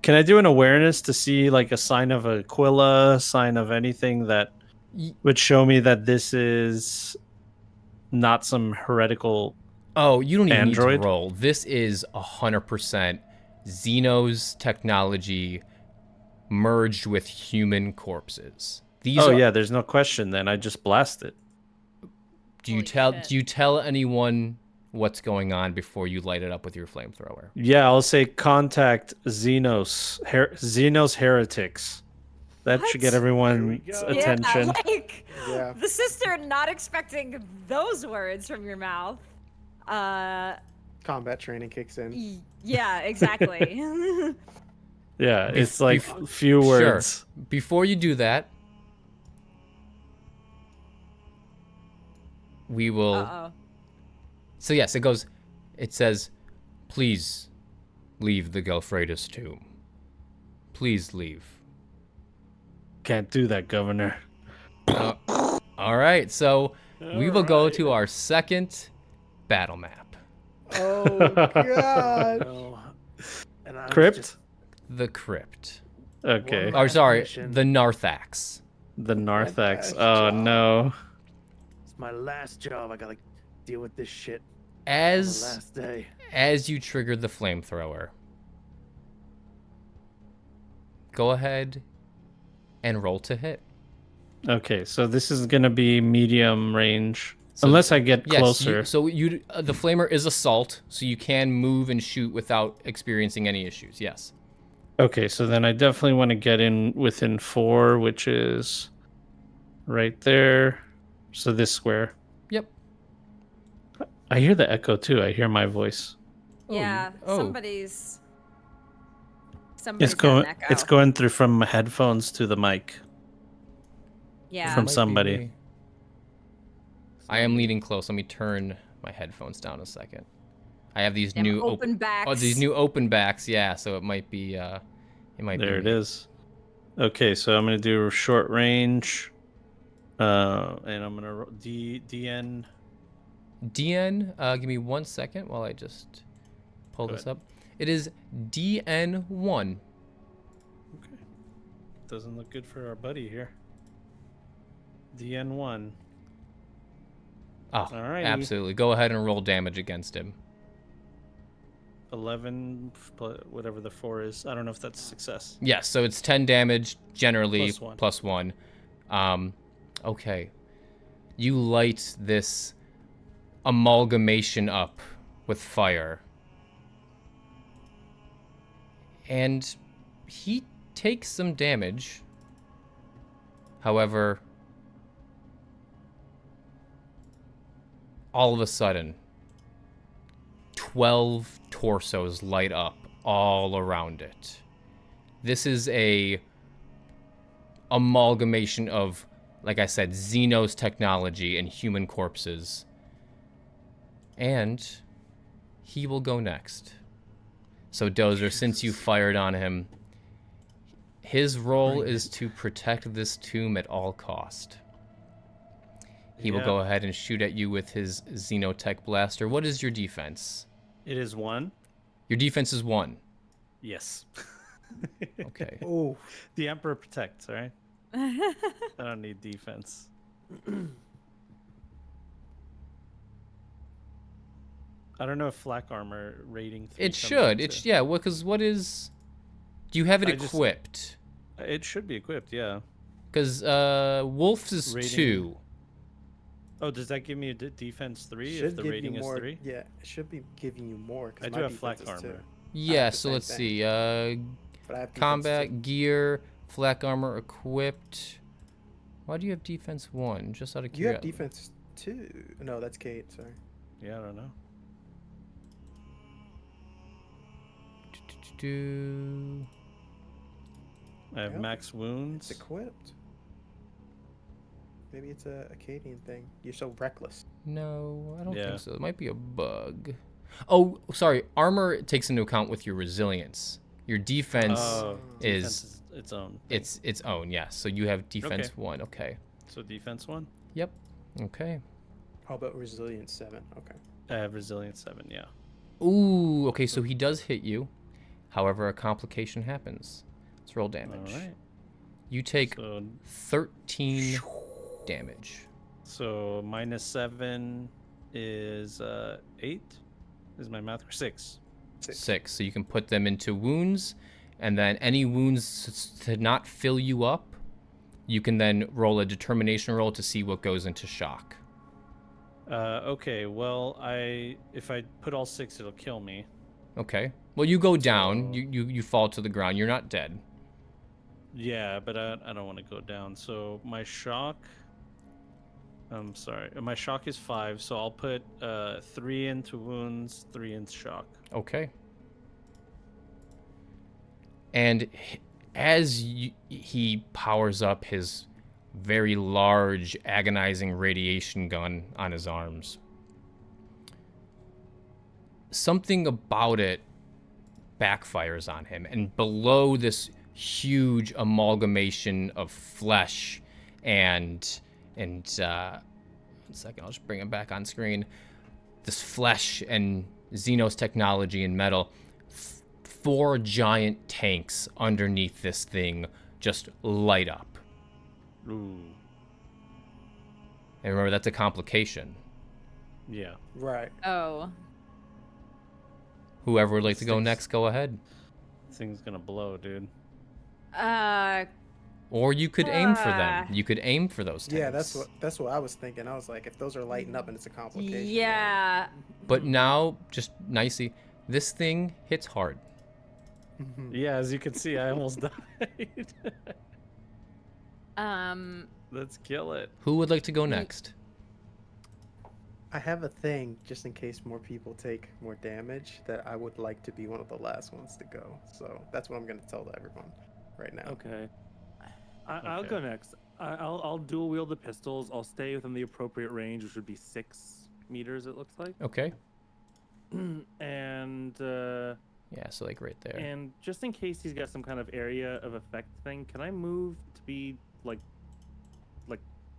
S3: Can I do an awareness to see like a sign of Aquila, sign of anything that would show me that this is not some heretical?
S1: Oh, you don't even
S3: Android?
S1: need to roll. This is 100% Xeno's technology merged with human corpses. These
S3: Oh
S1: are,
S3: yeah, there's no question. Then I just blast it.
S1: Do you
S2: Holy
S1: tell
S2: shit.
S1: do you tell anyone what's going on before you light it up with your flamethrower?
S3: Yeah, I'll say contact Xenos. Xenos heretics. That should get
S2: What?
S3: everyone's
S5: There we go.
S3: attention.
S2: Yeah, like
S4: Yeah.
S2: the sister not expecting those words from your mouth.
S4: combat training kicks in.
S2: Yeah, exactly.
S3: Yeah, it's like
S1: bef-
S3: few words.
S1: Sure. Before you do that, we will.
S2: Uh-oh.
S1: So yes, it says, please leave the Gelfredus tomb. Please leave.
S3: Can't do that, Governor.
S1: All right, so we will go to our second battle map.
S4: Oh god.
S6: No. And I was
S3: Crypt?
S6: just-
S1: The Crypt.
S3: Okay.
S6: One
S1: Or sorry,
S6: mission.
S1: the Narthax.
S3: The Narthax.
S4: Narthax
S3: Oh
S4: job.
S3: no.
S6: It's my last job. I gotta deal with this shit on the
S1: As
S6: last day.
S1: as you trigger the flamethrower, go ahead and roll to hit.
S3: Okay, so this is gonna be medium range,
S1: So-
S3: unless I get
S1: Yes,
S3: closer.
S1: the flamer is assault, so you can move and shoot without experiencing any issues. Yes.
S3: Okay, so then I definitely want to get in within 4, which is right there. So this square.
S1: Yep.
S3: I hear the echo too. I hear my voice.
S2: Yeah,
S1: oh.
S2: somebody's
S3: It's
S2: got an
S3: going.
S2: echo.
S3: It's going through from my headphones to the mic.
S2: Yeah.
S3: from
S1: Might be
S3: somebody.
S1: me. I am leaning close. Let me turn my headphones down a second. I have these
S2: Them
S1: new
S2: open backs.
S1: these new open backs. Yeah, so it might be It might
S3: There
S1: be
S3: it
S1: me.
S3: is. Okay, so I'm gonna do short range, and I'm gonna roll DN.
S1: DN, give me 1 second while I just pull
S3: Go
S1: this
S3: ahead.
S1: up. It is DN1.
S3: Okay, doesn't look good for our buddy here. DN1.
S1: Oh,
S3: Alrighty.
S1: absolutely. Go ahead and roll damage against him.
S3: 11, whatever the 4 is. I don't know if that's success.
S1: Yes, so it's 10 damage, generally,
S3: Plus one.
S1: plus 1. Okay. You light this amalgamation up with fire. And he takes some damage. However, all of a sudden, 12 torsos light up all around it. This is a amalgamation of, like I said, Xenos technology and human corpses. And he will go next. So Dozer, since you fired on him, his role is to protect this tomb at all cost. He will
S3: Yeah.
S1: go ahead and shoot at you with his Xenotech blaster. What is your defense?
S3: It is 1.
S1: Your defense is 1.
S3: Yes.
S1: Okay.
S4: Oh,
S3: The Emperor protects, right? I don't need defense. I don't know if flak armor rating 3
S1: It
S3: comes
S1: should.
S3: into-
S1: Yeah, because what is... Do you have it
S3: I just-
S1: equipped?
S3: It should be equipped, yeah.
S1: Because Wolf's is
S3: Rating-
S1: 2.
S3: Oh, does that give me a defense 3
S4: should
S3: if the
S4: give
S3: rating
S4: you
S3: is
S4: more.
S3: 3?
S4: Yeah, it should be giving you more. 'Cause
S3: I
S4: my
S3: do have flak
S4: defense is
S3: armor.
S4: 2,
S1: Yeah,
S4: the
S1: so
S4: same
S1: let's
S4: thing.
S1: see.
S4: but I have defense
S1: Combat,
S4: 2.
S1: gear, flak armor equipped. Why do you have defense 1? Just out of
S4: You have
S1: curiosity.
S4: defense 2. No, that's Kate. Sorry.
S3: Yeah, I don't know. I have
S4: Yep.
S3: max wounds.
S4: It's equipped. Maybe it's a Acadian thing. You're so reckless.
S1: No, I don't
S3: Yeah.
S1: think so. It might be a bug. Oh, sorry. Armor takes into account with your resilience. Your defense
S3: Oh,
S1: is
S3: defense is its own thing.
S1: its own. Yes. So you have defense
S3: Okay.
S1: 1. Okay.
S3: So defense 1?
S1: Yep. Okay.
S4: How about resilience 7? Okay.
S3: I have resilience 7, yeah.
S1: Ooh. Okay. So he does hit you. However, a complication happens. Let's roll damage.
S3: All right.
S1: You take
S3: So
S1: 13 damage.
S3: So minus 7 is 8. Is my math or 6?
S1: 6. So you can put them into wounds, and then any wounds to not fill you up, you can then roll a determination roll to see what goes into shock.
S3: Okay. Well, if I put all 6, it'll kill me.
S1: Okay. Well, you go down.
S3: So-
S1: You fall to the ground. You're not dead.
S3: Yeah, but I don't want to go down. So my shock. I'm sorry. My shock is 5, so I'll put 3 into wounds, 3 into shock.
S1: Okay. And as he powers up his very large, agonizing radiation gun on his arms, something about it backfires on him. And below this huge amalgamation of flesh and 1 second, I'll just bring it back on screen. This flesh and Xenos technology and metal, 4 giant tanks underneath this thing just light up.
S3: Ooh.
S1: And remember, that's a complication.
S3: Yeah.
S4: Right.
S2: Oh.
S1: Whoever would like to go
S3: Things-
S1: next, go ahead.
S3: This thing's gonna blow, dude.
S1: Or you could aim for them. You could aim for those tanks.
S4: Yeah, that's what I was thinking. I was like, if those are lighting up and it's a complication.
S2: Yeah.
S1: But now, just nicely, this thing hits hard.
S4: then-
S3: Yeah, as you can see, I almost died. Let's kill it.
S1: Who would like to go next?
S4: I have a thing just in case more people take more damage that I would like to be one of the last ones to go. So that's what I'm going to tell everyone right now.
S5: Okay. I'll
S3: Okay.
S5: go next. I'll dual wield the pistols. I'll stay within the appropriate range, which would be 6 meters. It looks like.
S1: Okay.
S5: And
S1: Yeah, so like right there.
S5: And just in case he's got some kind of area of effect thing, can I move to be like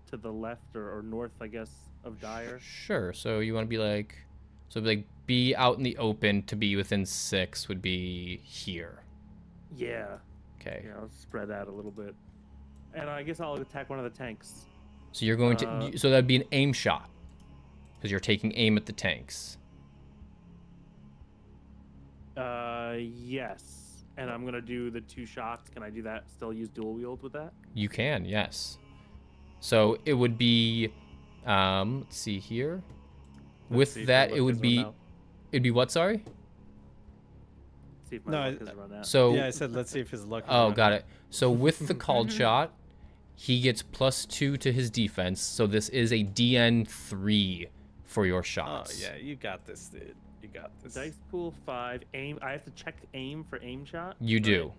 S5: to the left or north, I guess, of Dyer?
S1: Sure. So you want to be like, be out in the open to be within 6 would be here.
S5: Yeah.
S1: Okay.
S5: Yeah, I'll spread out a little bit. And I guess I'll attack one of the tanks.
S1: So you're going to, so that'd be an aim shot, because you're taking aim at the tanks.
S5: Yes. And I'm gonna do the 2 shots. Can I do that? Still use dual wield with that?
S1: You can, yes. So it would be, let's see here.
S5: Let's see
S1: With
S5: if
S1: that,
S5: my
S1: it
S5: luck
S1: would
S5: has
S1: be,
S5: run out.
S1: it'd be what? Sorry.
S5: See if my
S3: No,
S5: luck has run out.
S1: So
S3: Yeah, I said let's see if his luck.
S1: oh, got it. So with the called shot, he gets +2 to his defense. So this is a DN3 for your
S3: Oh
S1: shots.
S3: yeah, you got this, dude. You got this.
S5: Dice pool 5. Aim. I have to check aim for aim shot.
S1: You do.
S5: Right?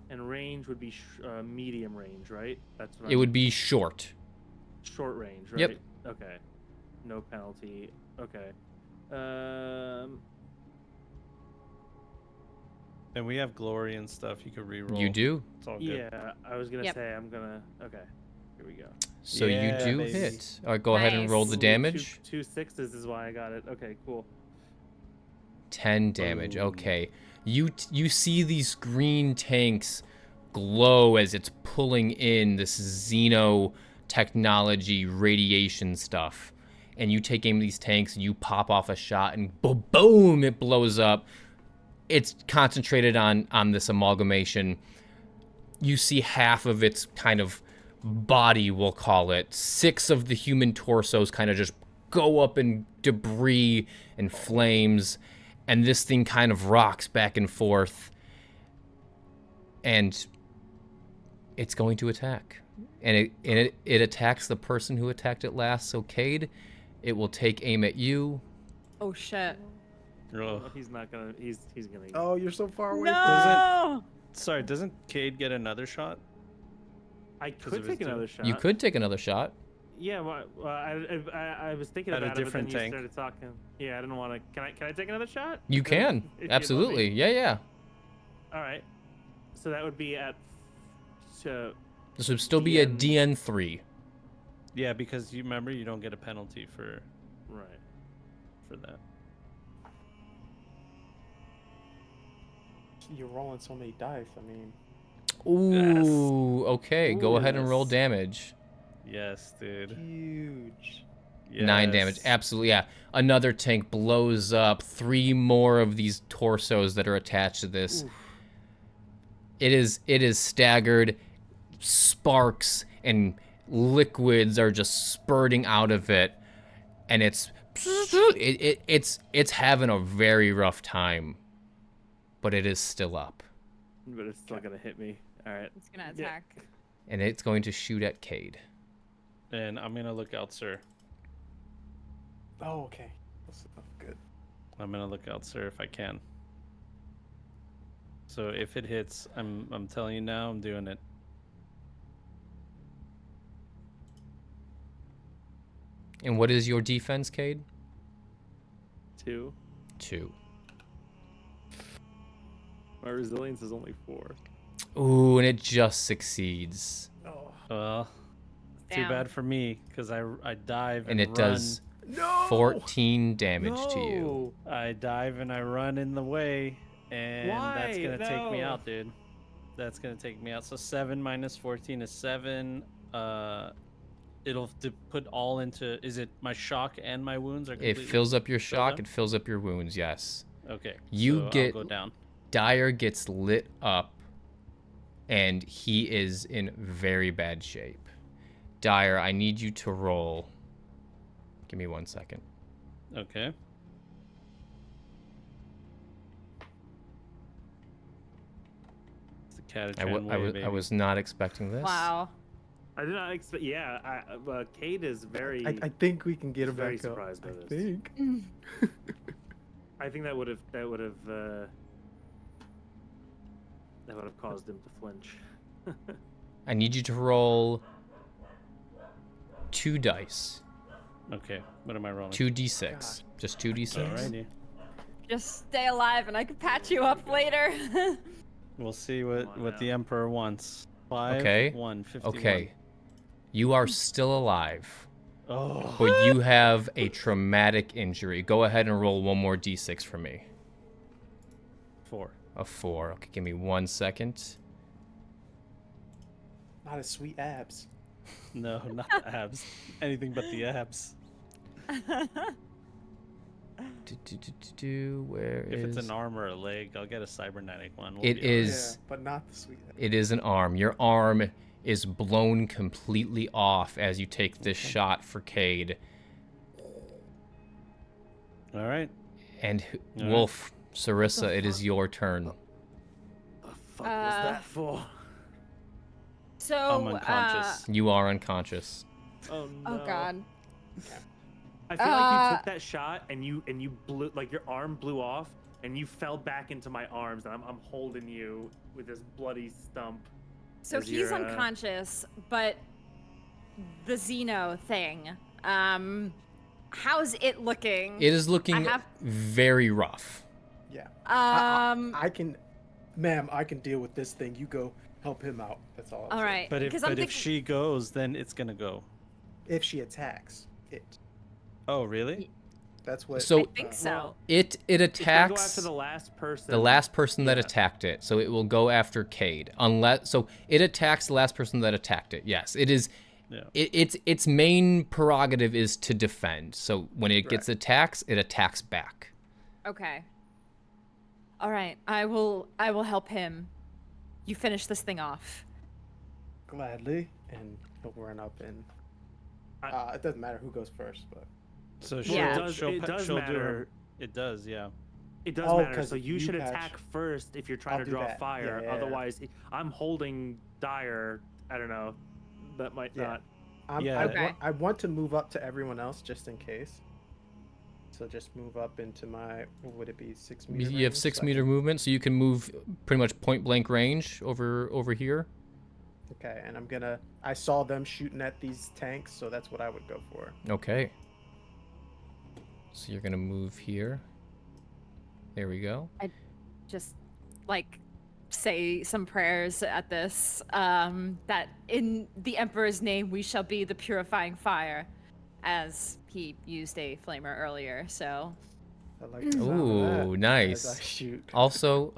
S5: And range would be medium range, right? That's what
S1: It would be short.
S5: short range, right?
S1: Yep.
S5: Okay. No penalty. Okay.
S3: And we have glory and stuff. You could reroll.
S1: You do.
S3: It's all good.
S5: Yeah, I was gonna
S2: Yep.
S5: say I'm gonna. Okay. Here we go.
S1: So
S3: Yeah,
S1: you do
S3: baby.
S1: hit. All right, go ahead and roll the
S2: Nice.
S1: damage.
S5: Two sixes is why I got it. Okay, cool.
S1: 10 damage.
S3: Ooh.
S1: Okay. You see these green tanks glow as it's pulling in this xeno technology radiation stuff. And you take aim at these tanks and you pop off a shot and boom, it blows up. It's concentrated on this amalgamation. You see half of its kind of body, we'll call it. 6 of the human torsos kind of just go up in debris and flames. And this thing kind of rocks back and forth. And it's going to attack. And it attacks the person who attacked it last. So Cade, it will take aim at you.
S2: Oh shit.
S3: Ugh.
S5: He's not gonna. He's gonna.
S4: Oh, you're so far away.
S2: No.
S3: Sorry, doesn't Cade get another shot?
S5: I
S3: of
S5: could
S3: his
S5: take
S3: dude.
S5: another shot.
S1: You could take another shot.
S5: Yeah, well, I was thinking
S3: At a
S5: about
S3: different
S5: it, but then
S3: tank.
S5: you started talking. Yeah, I didn't want to. Can I take another shot?
S1: You can.
S5: If you let me?
S1: Absolutely. Yeah.
S5: All right. So that would be at.
S1: This would still be a DN3.
S3: Yeah, because you remember you don't get a penalty for
S5: Right.
S3: that.
S4: You're rolling so many dice. I mean,
S1: Ooh, okay. Go
S5: Ooh,
S1: ahead and roll
S3: yes.
S1: damage.
S3: Yes, dude.
S4: huge.
S1: 9 damage.
S3: Yes.
S1: Absolutely, yeah. Another tank blows up. 3 more of these torsos that are attached to this. It is staggered. Sparks and liquids are just spurting out of it, and it's having a very rough time, but it is still up,
S5: But it's still gonna hit me. All right.
S2: It's gonna
S5: Yeah.
S2: attack.
S1: and it's going to shoot at Cade.
S3: And I'm gonna look out, sir.
S4: Oh, okay. That's good.
S3: I'm gonna look out, sir, if I can. So if it hits, I'm telling you now, I'm doing it.
S1: And what is your defense, Cade?
S5: 2.
S1: 2.
S5: My resilience is only 4.
S1: Ooh, and it just succeeds,
S4: Oh
S3: Well, too
S2: Damn.
S3: bad for me, because I dive
S1: and it
S3: run.
S1: does
S4: no!
S1: 14 damage to you.
S3: I dive and I run in the way, and that's
S5: Why?
S3: gonna take me
S5: No.
S3: out, dude. That's gonna take me out. So 7 minus 14 is 7. It'll put all into. Is it my shock and my wounds are
S1: It
S3: completely?
S1: fills up your shock.
S3: done?
S1: It fills up your wounds. Yes.
S3: Okay.
S1: You
S3: so I'll
S1: get-
S3: go down.
S1: Dyer gets lit up, and he is in very bad shape. Dyer, I need you to roll. Give me 1 second.
S3: Okay. It's the Catachan way,
S1: I was not expecting this.
S2: Wow.
S5: I did not expect. Yeah, Cade is very.
S4: I think we can get him
S5: very
S4: back up.
S5: surprised by
S4: I
S5: this.
S4: think.
S5: I think that would have caused him to flinch.
S1: I need you to roll 2 dice.
S3: Okay. What am I rolling?
S1: 2d6. Just 2d6.
S3: Alrighty.
S2: just stay alive and I can patch you up later.
S3: We'll see
S5: Come on
S3: what
S5: now.
S3: the Emperor wants. 5,
S1: Okay.
S3: 1, 51.
S1: Okay. You are still alive,
S3: Oh.
S1: but you have a traumatic injury. Go ahead and roll one more d6 for me.
S3: 4.
S1: A 4. Okay, give me 1 second.
S4: Not as sweet abs.
S3: No, not the abs. Anything but the abs.
S1: Where
S3: If
S1: is...
S3: it's an arm or a leg, I'll get a cybernetic one. We'll
S1: It
S3: be all right.
S1: is...
S4: Yeah, but not the sweet abs.
S1: It is an arm. Your arm is blown completely off as you take this shot for Cade.
S3: All right.
S1: And
S3: All right.
S1: Wolf, Sarissa, it is your turn.
S6: The fuck was that for?
S2: So,
S3: I'm unconscious.
S1: You are unconscious.
S5: Oh no.
S2: oh god.
S5: I feel like you took that shot and you blew, like your arm blew off and you fell back into my arms and I'm holding you with this bloody stump.
S2: So
S5: as
S2: he's
S5: you're,
S2: unconscious, but the Xeno thing, how's it looking?
S1: It is looking
S2: have-
S1: very rough.
S4: Yeah.
S2: I
S4: I can, ma'am, I can deal with this thing. You go help him out. That's all. I'm
S2: all
S4: saying.
S2: right.
S3: But if
S2: because
S3: but
S2: I'm
S3: if
S2: thinking,
S3: she goes, then it's gonna go.
S4: If she attacks it,
S3: Oh, really?
S4: that's what.
S1: So-
S2: I think so.
S1: It
S5: It's gonna go
S1: attacks
S5: after the last person.
S1: the last person that
S5: Yeah.
S1: attacked it, so it will go after Cade. Unless so it attacks the last person that attacked it. Yes, it is.
S3: Yeah.
S1: Its main prerogative is to defend. So when it gets
S4: Right.
S1: attacks, it attacks back.
S2: Okay. All right. I will help him. You finish this thing off.
S4: Gladly, and he'll run up and. It doesn't matter who goes first, but.
S3: So
S5: Well,
S3: she'll,
S2: Yeah.
S3: she'll,
S5: it does
S3: she'll do
S5: matter.
S3: her. It does, yeah.
S5: It does
S4: Oh,
S5: matter.
S4: 'cause
S5: So you
S4: you
S5: should
S4: patch-
S5: attack first if you're trying
S4: I'll
S5: to
S4: do
S5: draw
S4: that.
S5: fire.
S4: Yeah, yeah, yeah.
S5: Otherwise, I'm holding Dire. I don't know. That might
S4: Yeah.
S5: not.
S3: Yeah.
S2: Okay.
S4: I want to move up to everyone else just in case. So just move up into my. What would it be? 6 meter.
S1: You have
S4: range?
S1: 6 meter movement, so you can move pretty much point blank range over here.
S4: Okay, and I'm gonna. I saw them shooting at these tanks, so that's what I would go for.
S1: Okay. So you're gonna move here. There we go.
S2: Just like say some prayers at this. That in the Emperor's name we shall be the purifying fire, as he used a flamer earlier. So
S4: I like the sound of that
S1: Ooh,
S4: as
S1: nice.
S4: I shoot.
S1: Also,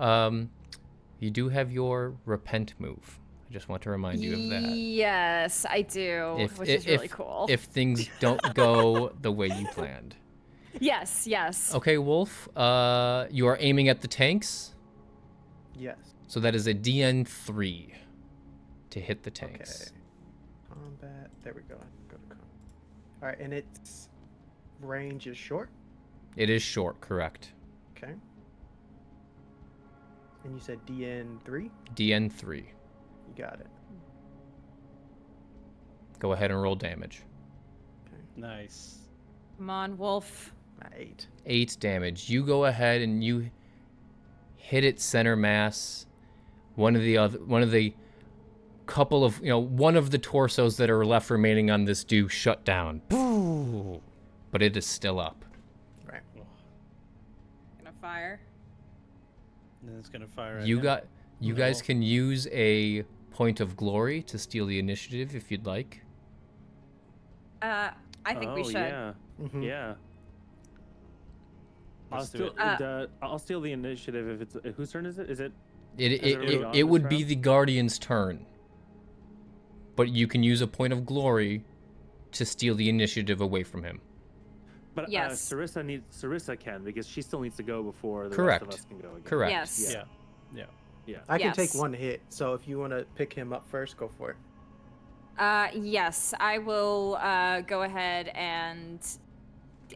S1: you do have your repent move. I just want to remind you of that.
S2: yes, I do, which is really cool.
S1: If things don't go the way you planned.
S2: yes, yes.
S1: Okay, Wolf, you are aiming at the tanks.
S4: Yes.
S1: So that is a DN3 to hit the tanks.
S4: Okay. Combat. There we go. Go to combat. All right, and its range is short.
S1: It is short, correct.
S4: Okay. And you said DN3.
S1: DN3.
S4: You got it.
S1: Go ahead and roll damage.
S3: Nice.
S2: Come on, Wolf.
S4: 8.
S1: 8 damage. You go ahead and you hit it center mass. One of the couple of, one of the torsos that are left remaining on this do shut down. Boo! But it is still up.
S4: Right.
S2: Gonna fire.
S3: And then it's gonna fire. At
S1: You
S3: him.
S1: you
S3: No.
S1: guys can use a point of glory to steal the initiative if you'd like.
S2: I think we
S5: Oh,
S2: should.
S5: Yeah.
S4: Mhm.
S5: Yeah.
S3: Let's do
S5: steal,
S3: it.
S5: I'll steal the initiative if it's whose turn is it? Is it?
S1: It
S5: Has it already gone
S1: it
S5: this
S1: would be
S5: round?
S1: the guardian's turn. But you can use a point of glory to steal the initiative away from him.
S5: But
S2: Yes.
S5: Sarissa can because she still needs to go before the
S1: Correct.
S5: rest of us can go again.
S1: Correct.
S2: Yes.
S3: Yeah. Yeah.
S5: Yeah.
S4: I can take
S2: Yes.
S4: one hit, so if you want to pick him up first, go for it.
S2: Yes, I will go ahead and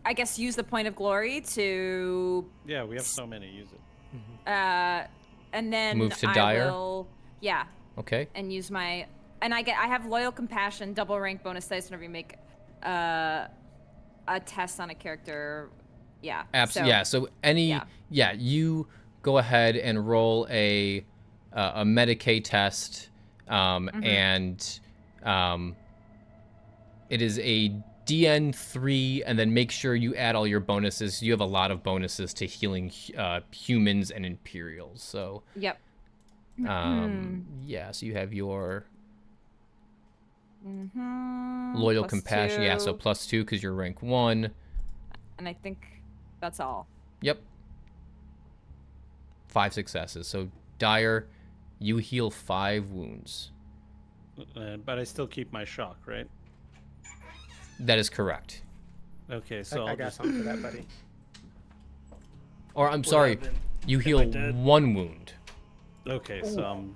S2: I guess use the point of glory to
S3: Yeah, we have so many. Use it.
S2: and then
S1: Move to
S2: I
S1: dire?
S2: will
S1: Okay.
S2: and use my and I have loyal compassion, double rank bonus dice whenever you make a test on a character. Yeah.
S1: Absolutely. Yeah. So you go ahead and roll a Medicaid test, and it is a DN3, and then make sure you add all your bonuses. You have a lot of bonuses to healing humans and Imperials. So,
S2: Yep.
S1: yeah, so you have your
S2: Mm-hmm.
S1: loyal compassion. Yeah, so +2 because you're rank 1.
S2: And I think that's all.
S1: Yep. 5 successes. So, Dyer, you heal 5 wounds.
S3: But I still keep my shock, right?
S1: That is correct.
S3: Okay, so
S4: I
S3: I'll
S4: got
S3: just...
S4: something for that, buddy.
S1: Or, I'm sorry,
S3: then?
S1: you
S3: Am I
S1: heal
S3: dead?
S1: 1 wound.
S3: Okay, so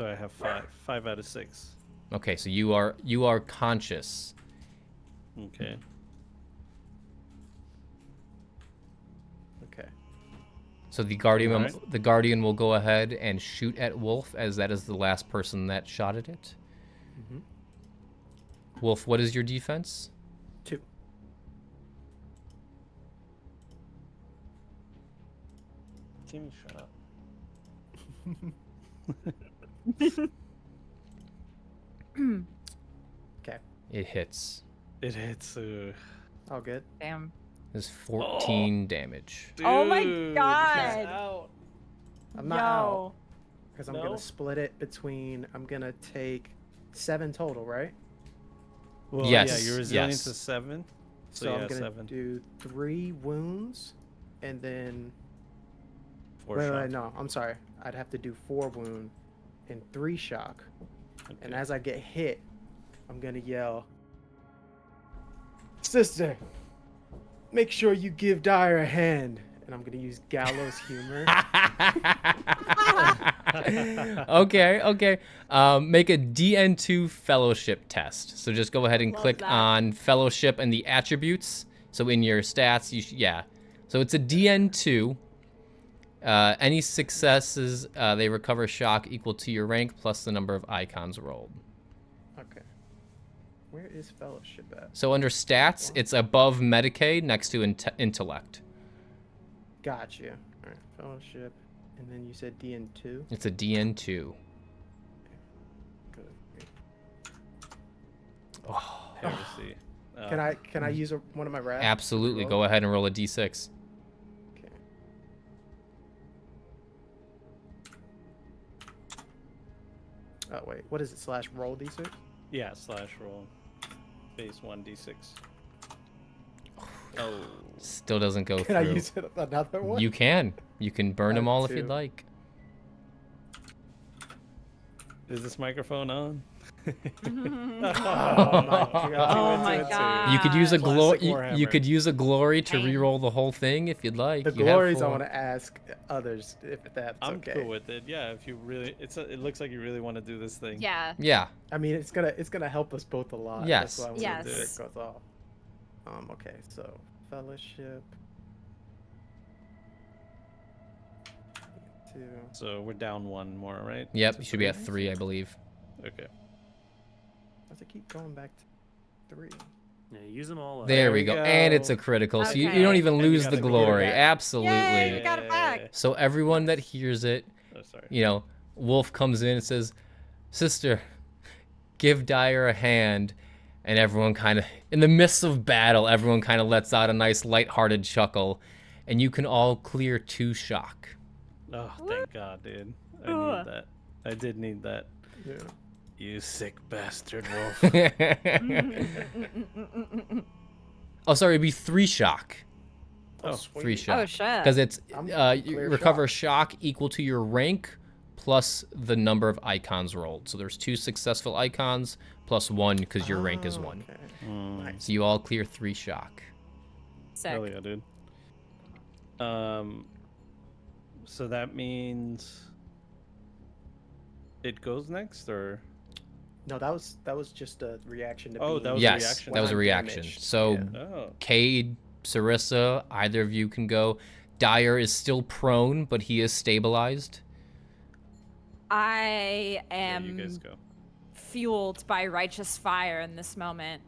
S3: I have 5 out of 6.
S1: Okay, so you are conscious.
S3: Okay.
S4: Okay.
S1: So the guardian
S3: Alright.
S1: the guardian will go ahead and shoot at Wolf, as that is the last person that shot at it.
S4: Mhm.
S1: Wolf, what is your defense?
S4: 2.
S3: Timmy, shut up.
S4: Okay.
S1: It hits.
S3: It hits.
S4: All good.
S2: Damn.
S1: It's 14 damage.
S2: Oh my
S3: Dude,
S2: God.
S3: he's out.
S4: I'm not out
S2: Yo.
S4: because I'm
S3: No?
S4: gonna split it between. I'm gonna take 7 total, right?
S3: Well,
S1: Yes,
S3: yeah, your resilience
S1: yes.
S3: is 7. So,
S4: So
S3: yeah,
S4: I'm gonna
S3: 7.
S4: do 3 wounds, and then
S3: 4
S4: wait,
S3: shock.
S4: no, I'm sorry. I'd have to do 4 wound and 3 shock. And
S3: Okay.
S4: as I get hit, I'm gonna yell, "Sister, make sure you give Dyer a hand." And I'm gonna use gallows humor.
S1: Okay. Make a DN2 fellowship test. So just go ahead and
S2: Love
S1: click
S2: that.
S1: on fellowship and the attributes. So in your stats, yeah. So it's a DN2. Any successes, they recover shock equal to your rank plus the number of icons rolled.
S4: Okay. Where is fellowship at?
S1: So under stats, it's above Medicaid next to intellect.
S4: Gotcha. All right, fellowship, and then you said DN2.
S1: It's a DN2.
S4: Good.
S3: Heresy.
S4: Can I use one of my wrath?
S1: Absolutely.
S4: Roll?
S1: Go ahead and roll a D6.
S4: Okay. Oh wait, what is it? Slash roll d6?
S3: Yeah, /roll. Base 1d6. Oh.
S1: Still doesn't go
S4: Can
S1: through.
S4: I use it another one?
S1: You can. You can burn them all if you'd
S4: 2.
S1: like.
S3: Is this microphone on?
S4: Oh my god.
S2: Oh my God.
S1: You could use a glory.
S3: Classic
S1: You
S3: Warhammer.
S1: could use a glory to
S2: Dang.
S1: re-roll the whole thing if you'd like.
S4: The
S1: You have
S4: glories I
S1: 4.
S4: want to ask others if that's
S3: I'm
S4: okay.
S3: cool with it. Yeah, if you really, it looks like you really want to do this thing.
S2: Yeah.
S1: Yeah.
S4: I mean, it's gonna help us both a lot.
S1: Yes.
S4: That's why I wanna
S2: Yes.
S4: do it, goes off. Okay, so fellowship. 2.
S3: So we're down 1 more, right?
S1: Yep.
S3: To
S1: You should be at
S3: 3?
S1: 3, I believe.
S3: Okay.
S4: Does it keep going back to 3?
S5: Yeah, use them all up.
S1: There we
S3: we
S1: go.
S3: go.
S1: And it's a critical, so you
S2: Okay.
S1: don't even
S3: And you
S1: lose
S3: got
S1: the
S3: the glory
S1: glory.
S3: back.
S1: Absolutely.
S2: Yay, we got it back.
S1: So everyone that hears it,
S3: Oh, sorry.
S1: you know, Wolf comes in and says, "Sister, give Dyer a hand." And everyone kind of, in the midst of battle, everyone kind of lets out a nice lighthearted chuckle. And you can all clear 2 shock.
S3: Oh, thank God, dude. I
S2: Ugh.
S3: need that. I did need that.
S4: Yeah.
S3: You sick bastard, Wolf.
S1: Oh, sorry, it'd be 3 shock.
S3: Oh,
S1: 3
S2: Oh
S1: shock.
S2: shit.
S1: Because it's,
S4: I'm
S1: you
S4: clear
S1: recover shock equal to your rank plus the number of icons rolled. So there's 2 successful icons plus 1 because your rank is 1.
S4: Okay.
S3: Mm,
S4: Nice.
S1: So you all clear 3 shock.
S2: Sick.
S3: hell yeah, dude. So that means it goes next, or
S4: No, that was just a reaction to
S3: Oh,
S4: being
S3: that was a
S1: Yes,
S3: reaction.
S1: that was a
S4: I'm
S1: reaction.
S4: damaged.
S1: So
S4: Yeah.
S3: oh,
S1: Cade, Sarissa, either of you can go. Dyer is still prone, but he is stabilized.
S2: I
S3: yeah, you guys
S2: am
S3: go.
S2: fueled by righteous fire in this moment.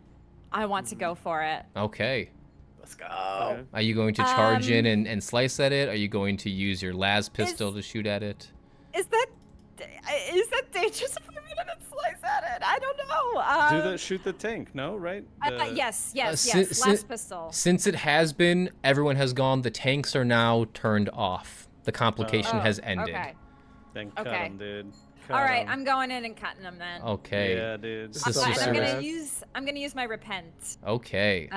S2: I want to go for it.
S1: Okay.
S4: Let's go.
S5: Okay.
S1: Are you going to charge in
S2: Um,
S1: and slice at it? Are you going to use your las pistol
S2: Is-
S1: to shoot at it?
S2: Is that dangerous if I made an gonna slice at it. I don't know.
S3: Shoot the tank, no, right?
S2: Yes.
S1: si-
S2: Last pistol.
S1: Since it has been, everyone has gone. The tanks are now turned off. The complication
S2: Oh,
S1: has ended.
S2: Okay.
S3: Then cut
S2: Okay.
S3: him, dude.
S2: All right,
S3: 'em.
S2: I'm going in and cutting them then.
S1: Okay.
S3: Yeah, dude.
S1: This is
S2: And
S1: just
S2: I'm
S1: a
S2: gonna
S1: rest.
S2: use my repent.
S1: Okay.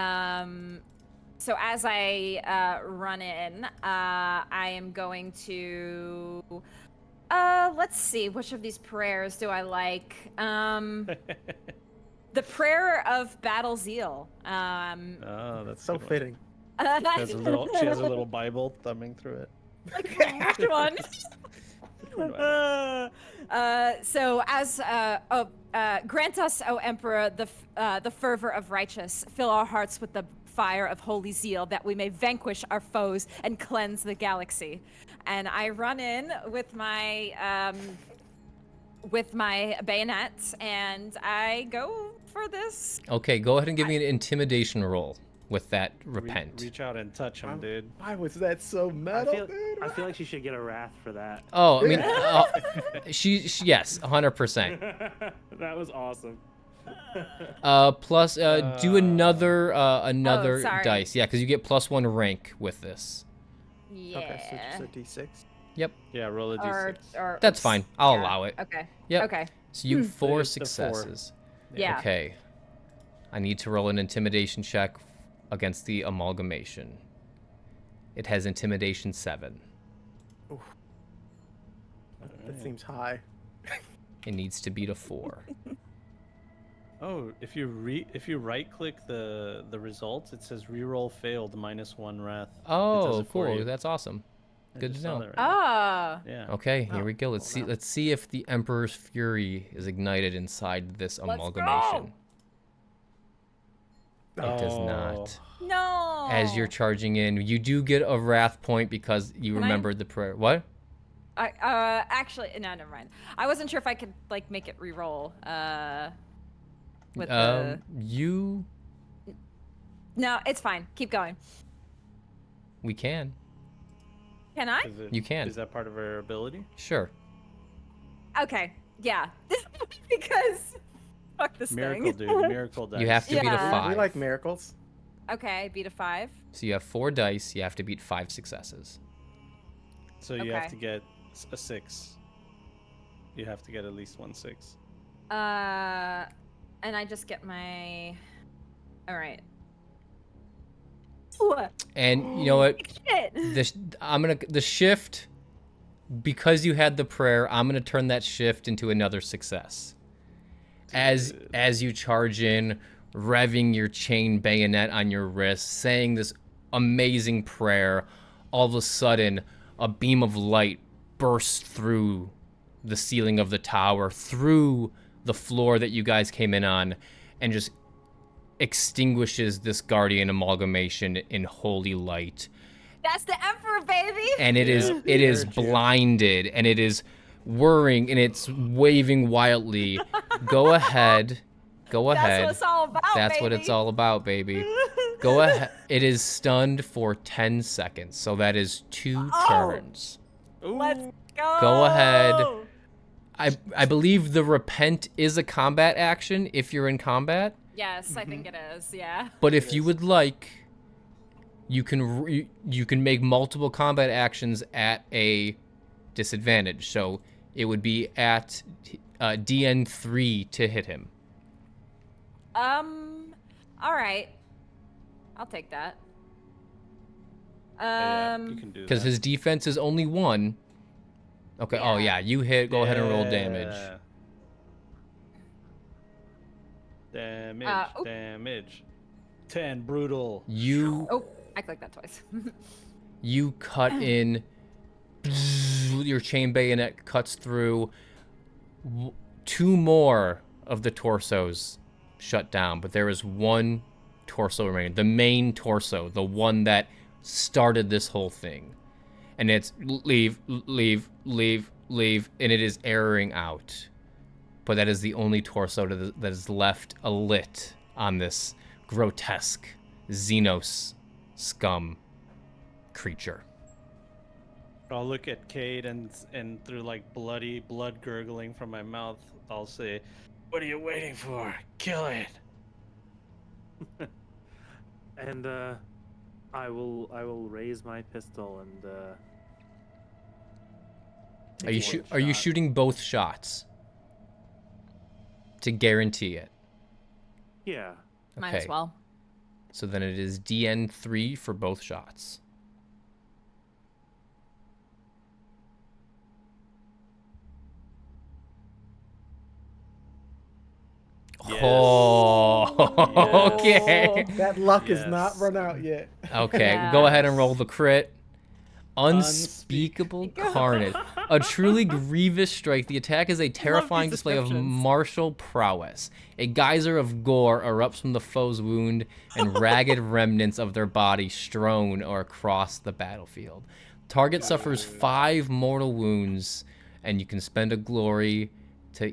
S2: So as I run in, I am going to. Let's see. Which of these prayers do I like? The prayer of battle zeal.
S3: Oh, that's
S4: So
S3: a good one.
S4: fitting.
S3: She has a little Bible thumbing through it.
S2: Which one? So as grant us, O Emperor, the fervor of righteous, fill our hearts with the fire of holy zeal, that we may vanquish our foes and cleanse the galaxy. And I run in with my bayonet, and I go for this.
S1: Okay, go ahead and give me an intimidation roll with that repent.
S3: Reach out and touch him, dude.
S4: Why was that so
S5: I
S4: metal,
S5: feel,
S4: dude?
S5: I feel like she should get a wrath for that.
S1: Oh, I mean, she yes, 100%.
S5: That was awesome.
S1: Plus, do another
S2: sorry.
S1: dice. Yeah, because you get +1 rank with this.
S2: Yeah.
S4: Okay, so just a D6.
S1: Yep,
S3: Yeah, roll a
S2: Or,
S3: d6.
S2: or
S1: that's
S2: oops.
S1: fine. I'll
S2: Yeah.
S1: allow it.
S2: Okay.
S1: Yep.
S2: Okay.
S1: So you have 4
S3: It's the 4.
S1: successes.
S2: Yeah.
S1: Okay. I need to roll an intimidation check against the amalgamation. It has intimidation 7.
S4: That seems high.
S1: It needs to beat a 4.
S3: Oh, if you right click the results, it says reroll failed -1 wrath. It does
S1: Oh,
S3: it for
S1: cool.
S3: you.
S1: That's awesome.
S3: I
S1: Good
S3: just
S1: to
S3: saw
S1: know.
S3: that right
S2: Oh.
S3: now. Yeah.
S1: Okay, here
S4: Oh,
S1: we go. Let's see.
S4: hold on.
S1: Let's see if the Emperor's Fury is ignited inside this
S2: Let's
S1: amalgamation.
S2: go!
S1: It does not.
S2: No.
S1: As you're charging in, you do get a wrath point because you
S2: Can I-
S1: remembered the prayer. What?
S2: Actually, no, never mind. I wasn't sure if I could like make it re-roll. With the.
S1: You.
S2: No, it's fine. Keep going.
S1: We can.
S2: Can I?
S1: You can.
S3: Is that part of her ability?
S1: Sure.
S2: Okay. Yeah. Because fuck this
S3: Miracle,
S2: thing.
S3: dude. Miracle dice.
S1: You have to beat a
S2: Yeah.
S1: 5.
S4: We like miracles.
S2: Okay, beat a 5.
S1: So you have 4 dice. You have to beat 5 successes.
S3: So you have
S2: Okay.
S3: to get a 6. You have to get at least 1 6.
S2: And I just get my. All right. Ooh,
S1: And you know what?
S2: shit.
S1: The shift, because you had the prayer, I'm gonna turn that shift into another success. As you charge in, revving your chain bayonet on your wrist, saying this amazing prayer, all of a sudden a beam of light bursts through the ceiling of the tower, through the floor that you guys came in on, and just extinguishes this guardian amalgamation in holy light.
S2: That's the Emperor, baby.
S1: And it is
S3: Heard you.
S1: blinded, and it is whirring, and it's waving wildly. Go ahead. Go
S2: That's
S1: ahead.
S2: what it's all about,
S1: That's
S2: baby.
S1: what it's all about, baby. Go ahead. It is stunned for 10 seconds, so that is 2
S2: Oh.
S1: turns.
S2: Let's go.
S1: Go ahead. I believe the repent is a combat action if you're in combat,
S2: Yes, I think it is. Yeah.
S1: but if you would like, you can make multiple combat actions at a disadvantage. So it would be at DN3 to hit him.
S2: All right. I'll take that.
S3: Yeah, you can do
S1: Because
S3: that.
S1: his defense is only 1. Okay. Oh
S2: Yeah.
S1: yeah, you hit. Go ahead and roll damage.
S3: Damage.
S2: oop.
S3: Damage. 10 brutal.
S1: You
S2: Oh, I clicked that twice.
S1: you cut in. Your chain bayonet cuts through. 2 more of the torsos shut down, but there is 1 torso remaining. The main torso, the one that started this whole thing, and it's leave, and it is erroring out. But that is the only torso that is left alit on this grotesque Xenos scum creature.
S3: I'll look at Cade and through like blood gurgling from my mouth, I'll say, "What are you waiting for? Kill it!"
S5: And I will raise my pistol and
S1: Are you shooting both shots to guarantee it?
S5: Yeah.
S2: Might as well.
S1: So then it is DN3 for both shots.
S3: Yes.
S1: Oh, okay.
S4: That luck is not
S3: Yes.
S4: run out yet.
S1: Okay, go ahead and
S2: Yes.
S1: roll the crit. Unspeakable carnage. A truly grievous strike. The attack is a terrifying
S2: these
S1: display of
S2: descriptions.
S1: martial prowess. A geyser of gore erupts from the foe's wound, and ragged remnants of their body strewn or across the battlefield. Target suffers 5 mortal wounds, and you can spend a glory to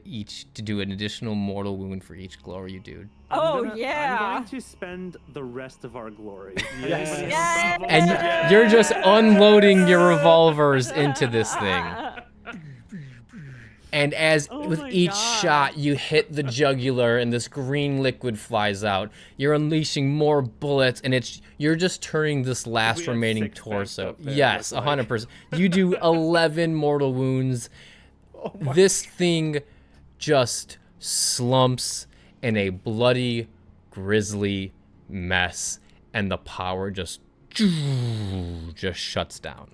S1: do an additional mortal wound for each glory you do.
S2: Oh,
S5: I'm
S2: yeah.
S5: going to spend the rest of our glory.
S4: Yes.
S2: Yes.
S1: And you're just unloading your revolvers into this thing. And as
S2: Oh
S1: with
S2: my
S1: each
S2: God.
S1: shot you hit the jugular and this green liquid flies out, you're unleashing more bullets, and you're just turning this last
S5: We had
S1: remaining
S5: 6 backed
S1: torso.
S5: up there,
S1: Yes,
S5: looked like.
S1: 100%. You do 11 mortal wounds. This thing just slumps in a bloody, grisly mess, and the power just shuts down.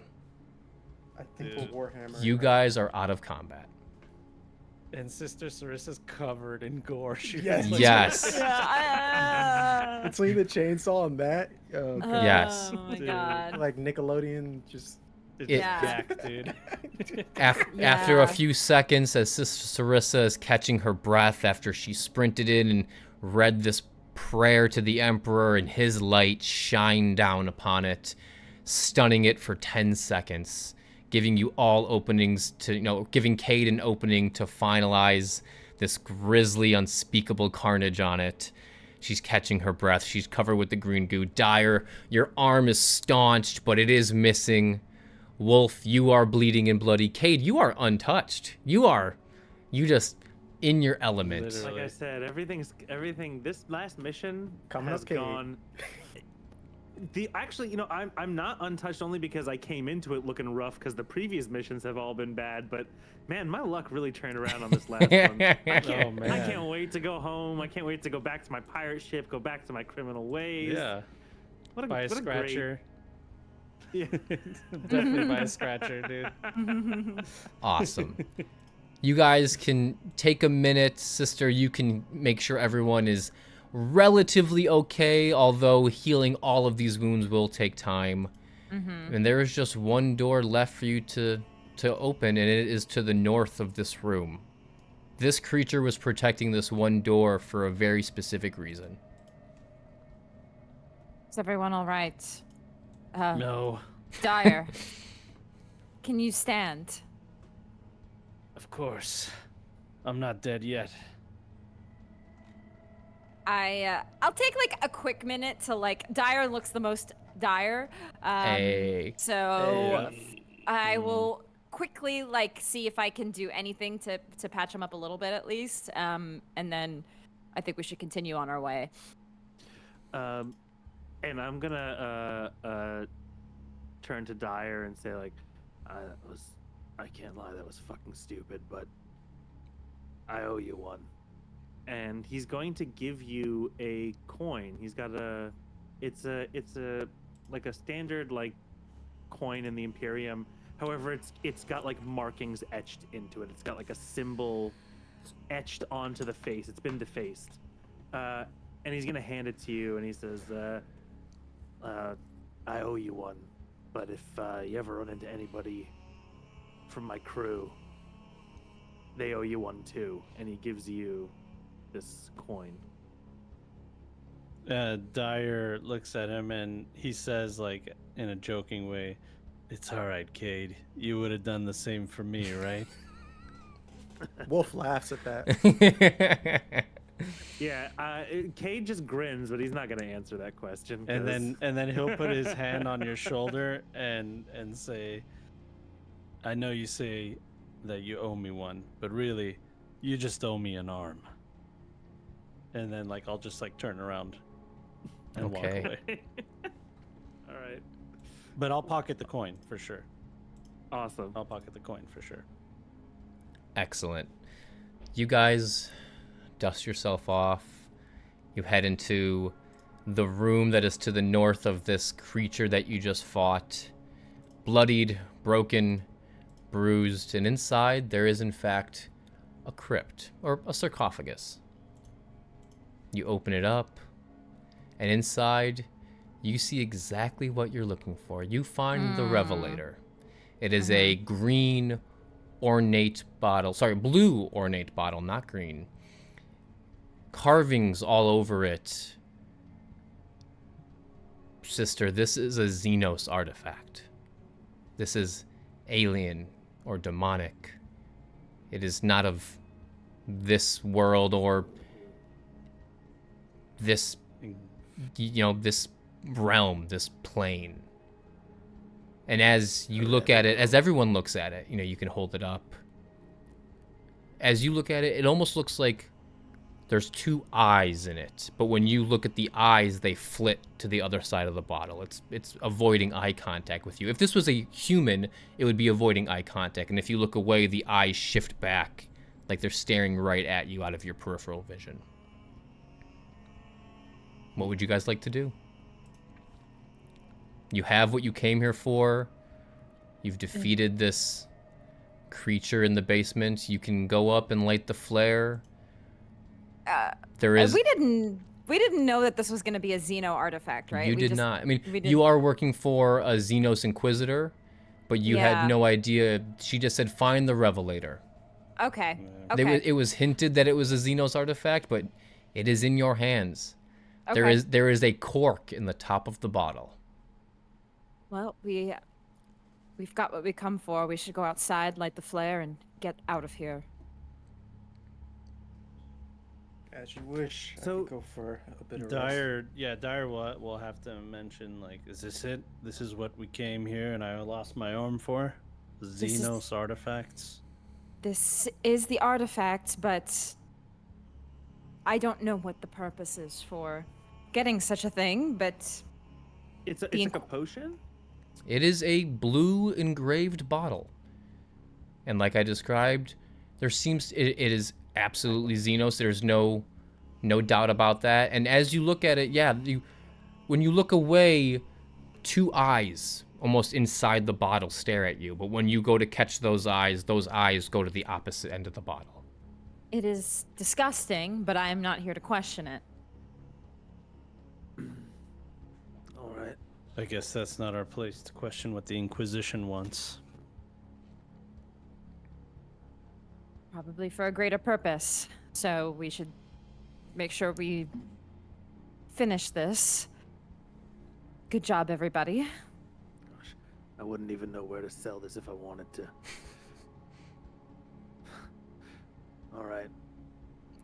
S4: I think we're Warhammer.
S1: You guys are out of combat.
S3: And Sister Sarissa's covered in gore. She
S4: Yes.
S1: Yes.
S2: Yeah.
S4: Between the chainsaw and that, God.
S1: Yes.
S2: Oh my
S3: Dude.
S2: God.
S4: Like Nickelodeon, just
S3: It's
S2: Yeah.
S3: back, dude.
S1: After a
S2: Yeah.
S1: few seconds, as Sister Sarissa is catching her breath after she sprinted in and read this prayer to the Emperor, and his light shined down upon it, stunning it for 10 seconds, giving you all openings to, giving Cade an opening to finalize this grisly, unspeakable carnage on it. She's catching her breath. She's covered with the green goo. Dyer, your arm is staunched, but it is missing. Wolf, you are bleeding and bloody. Cade, you are untouched. You just in your element.
S3: Literally.
S5: Like I said, everything. This last mission
S4: Coming
S5: has
S4: up, Cade.
S5: gone. Actually, I'm not untouched only because I came into it looking rough because the previous missions have all been bad. But man, my luck really turned around on this last one. I can't wait to go home. I can't wait to go back to my pirate ship, go back to my criminal ways.
S3: Yeah. Buy a
S5: what
S3: scratcher.
S5: Yeah.
S3: Definitely buy a scratcher, dude.
S1: Awesome. You guys can take a minute, Sister. You can make sure everyone is relatively okay, although healing all of these wounds will take time. And there is just one door left for you to open, and it is to the north of this room. This creature was protecting this one door for a very specific reason.
S2: Is everyone all right?
S3: No,
S2: Dyer, can you stand?
S3: of course. I'm not dead yet.
S2: I'll take like a quick minute to Dyer looks the most dire.
S1: Hey.
S2: So I will quickly see if I can do anything to patch him up a little bit at least. And then I think we should continue on our way.
S5: And I'm gonna turn to Dyer and say I can't lie, that was fucking stupid, but I owe you one. And he's going to give you a coin. He's got it's a standard coin in the Imperium. However, it's got markings etched into it. It's got a symbol etched onto the face. It's been defaced. And he's gonna hand it to you, and he says, I owe you one, but if you ever run into anybody from my crew, they owe you one too. And he gives you this coin.
S3: Dyer looks at him and he says, in a joking way, "It's all right, Cade. You would have done the same for me, right?"
S4: Wolf laughs at that.
S5: Yeah, Cade just grins, but he's not gonna answer that question.
S3: And then he'll put his hand on your shoulder and say, I know you say that you owe me one, but really, you just owe me an arm. And then, like, I'll just, like, turn around and walk
S1: Okay.
S3: away.
S5: All right.
S3: But I'll pocket the coin, for sure.
S5: Awesome.
S3: I'll pocket the coin, for sure.
S1: Excellent. You guys dust yourself off. You head into the room that is to the north of this creature that you just fought. Bloodied, broken, bruised, and inside there is in fact a crypt, or a sarcophagus. You open it up, and inside you see exactly what you're looking for. You find the Revelator. It is a green ornate bottle, blue ornate bottle, not green. Carvings all over it. Sister, this is a Xenos artifact. This is alien or demonic. It is not of this world or this, this realm, this plane. And as you look at it, as everyone looks at it, you can hold it up. As you look at it, it almost looks like there's two eyes in it, but when you look at the eyes, they flit to the other side of the bottle. It's avoiding eye contact with you. If this was a human, it would be avoiding eye contact, and if you look away, the eyes shift back, like they're staring right at you out of your peripheral vision. What would you guys like to do? You have what you came here for. You've defeated this creature in the basement. You can go up and light the flare. There is.
S2: We didn't know that this was going to be a Xeno artifact, right?
S1: You
S2: We
S1: did
S2: just-
S1: not. I mean,
S2: we
S1: you are working for a Xenos Inquisitor, but you
S2: Yeah.
S1: had no idea. She just said, find the Revelator.
S2: Okay.
S3: Yeah.
S2: Okay.
S1: It was hinted that it was a Xenos artifact, but it is in your hands.
S2: Okay.
S1: There is a cork in the top of the bottle.
S2: Well, we've got what we come for. We should go outside, light the flare, and get out of here.
S4: As you wish.
S5: So-
S4: I could go for a bit of rest.
S3: Dyer will have to mention, like, is this it? This is what we came here and I lost my arm for?
S2: is-
S3: Xenos artifacts?
S2: This is the artifact, but I don't know what the purpose is for getting such a thing, but
S5: It's
S2: The
S5: like a potion?
S1: It is a blue engraved bottle. And like I described, it is absolutely Xenos. There's no doubt about that. And as you look at it, when you look away, two eyes almost inside the bottle stare at you. But when you go to catch those eyes go to the opposite end of the bottle.
S2: it is disgusting, but I am not here to question it.
S6: All right.
S3: I guess that's not our place to question what the Inquisition wants.
S2: Probably for a greater purpose. So we should make sure we finish this. Good job, everybody.
S6: Gosh, I wouldn't even know where to sell this if I wanted to. All right.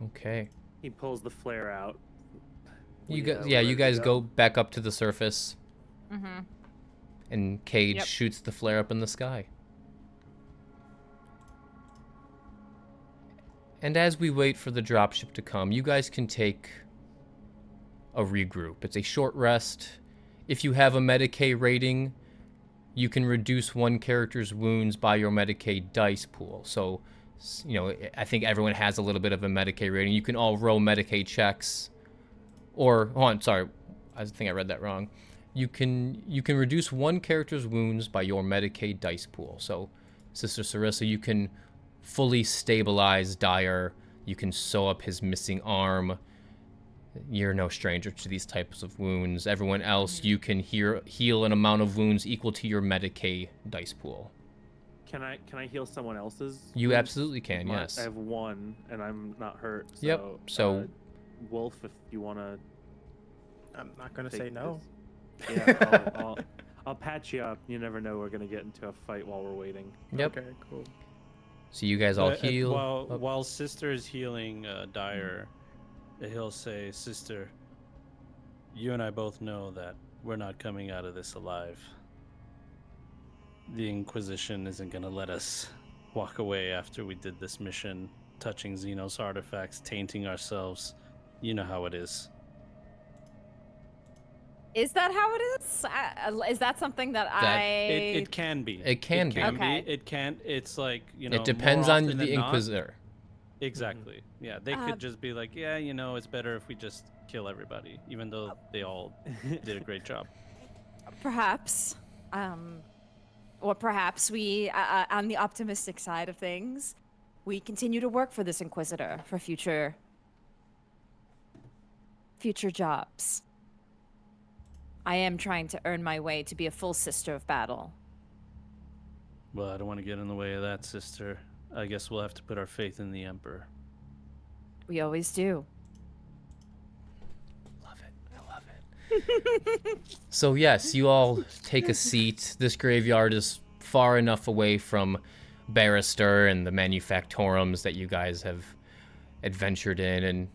S1: Okay.
S5: He pulls the flare out.
S1: You
S6: We,
S1: guys,
S6: we're ready
S1: you
S6: to
S1: guys
S6: go.
S1: go back up to the surface,
S2: Mm-hmm.
S1: and Cage
S2: Yep.
S1: shoots the flare up in the sky. And as we wait for the dropship to come, you guys can take a regroup. It's a short rest. If you have a Medicaid rating, you can reduce one character's wounds by your Medicaid dice pool. So, I think everyone has a little bit of a Medicaid rating. You can all roll Medicaid checks. Or, hold on, sorry. I think I read that wrong. You can reduce one character's wounds by your Medicaid dice pool. So, Sister Sarissa, you can fully stabilize Dyer. You can sew up his missing arm. You're no stranger to these types of wounds. Everyone else, you can heal an amount of wounds equal to your Medicaid dice pool.
S5: Can I heal someone else's?
S1: You
S5: wounds?
S1: absolutely can,
S5: Yes.
S1: yes.
S5: I have one, and I'm not hurt. So,
S1: Yep, so-
S5: Wolf, if you want to.
S4: I'm not gonna say no.
S5: Yeah, I'll patch you up. You never know. We're gonna get into a fight while we're waiting.
S1: Yep.
S4: Okay, cool.
S1: So you guys all
S3: But,
S1: heal.
S3: While Sister is healing Dyer, he'll say, Sister, you and I both know that we're not coming out of this alive. the Inquisition isn't gonna let us walk away after we did this mission, touching Xenos artifacts, tainting ourselves. You know how it is.
S2: Is that how it is? Is that something that I?
S3: It can be.
S1: It can be.
S2: Okay.
S3: It can. It's like, you know.
S1: It depends
S3: more
S1: on
S3: often
S1: the
S3: than not-
S1: Inquisitor.
S3: Exactly. Yeah, they could just be like, yeah, you know, it's better if we just kill everybody, even though they all did a great job.
S2: Perhaps, or perhaps we, on the optimistic side of things, we continue to work for this Inquisitor for future jobs. I am trying to earn my way to be a full Sister of Battle.
S3: Well, I don't want to get in the way of that, sister. I guess we'll have to put our faith in the Emperor.
S2: We always do.
S1: Love it. I love it. So yes, you all take a seat. This graveyard is far enough away from Barrister and the manufactorums that you guys have adventured in, and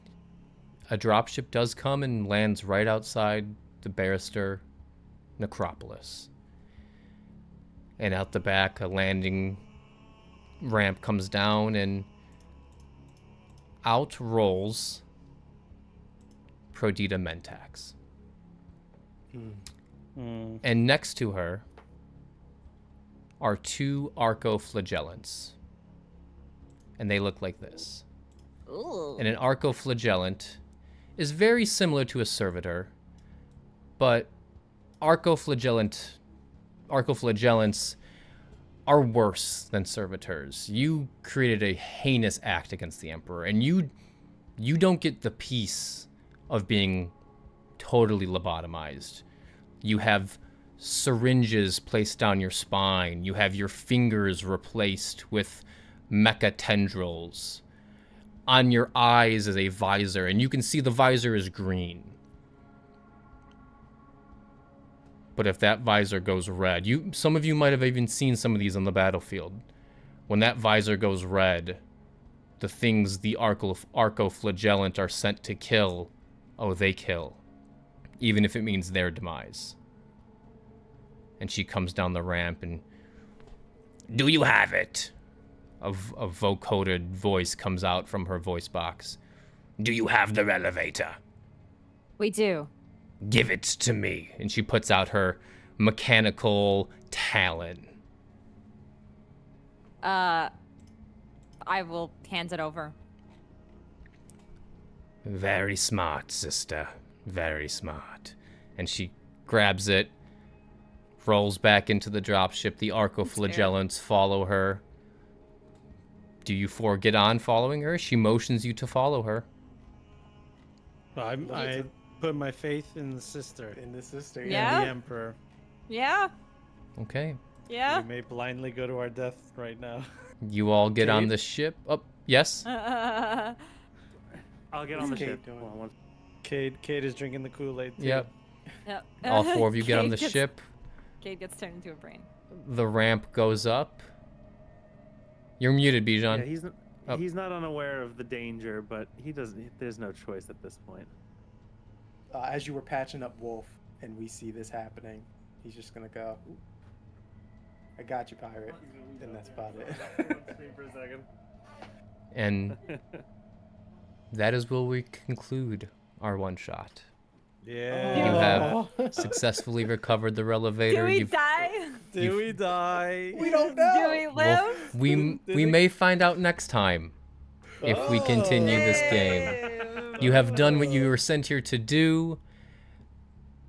S1: a dropship does come and lands right outside the Barrister necropolis. And out the back, a landing ramp comes down, and out rolls Prodita Mentax. And next to her are two arcoflagellants. And they look like this.
S2: Ooh.
S1: And an arcoflagellant is very similar to a servitor, but arcoflagellants are worse than servitors. You created a heinous act against the Emperor, and you don't get the peace of being totally lobotomized. You have syringes placed down your spine. You have your fingers replaced with mecha tendrils. On your eyes is a visor, and you can see the visor is green. But if that visor goes red, some of you might have even seen some of these on the battlefield. When that visor goes red, the things the arcoflagellant are sent to kill, they kill. Even if it means their demise. And she comes down the ramp and... Do you have it? A vocoded voice comes out from her voice box. Do you have the elevator?
S2: We do.
S1: Give it to me. And she puts out her mechanical talon.
S2: I will hand it over.
S1: Very smart, sister. Very smart. And she grabs it, rolls back into the dropship. The arcoflagellants follow her. Do you four get on following her? She motions you to follow her.
S3: I put my faith in the sister.
S4: In the sister.
S2: Yeah.
S3: And the Emperor.
S2: Yeah.
S1: Okay.
S2: Yeah.
S3: We may blindly go to our death right now.
S1: You all get on
S3: Cade?
S1: the ship. Oh, yes?
S5: I'll get on the
S4: Cade
S5: ship.
S4: doing?
S5: Hold on one-
S3: Cade is drinking the Kool-Aid too.
S1: Yep.
S2: Yep.
S1: All four of you get on the
S2: Cade gets-
S1: ship.
S2: Cade gets turned into a brain.
S1: The ramp goes up. You're muted,
S5: Yeah,
S1: Bijan. Oh.
S5: he's not unaware of the danger, but he doesn't. There's no choice at this point.
S4: As you were patching up Wolf and we see this happening, he's just gonna go, "Ooh, I got you, pirate." And that's about it.
S5: For a second.
S1: And that is where we conclude our one-shot.
S3: Yeah.
S1: You have successfully recovered the elevator.
S2: Do we
S1: You've-
S2: die?
S3: Do we die?
S4: We don't
S2: Do
S4: know.
S2: we
S1: Well,
S2: live?
S1: we may find out next time if we continue this game. You have done what you were sent here to do.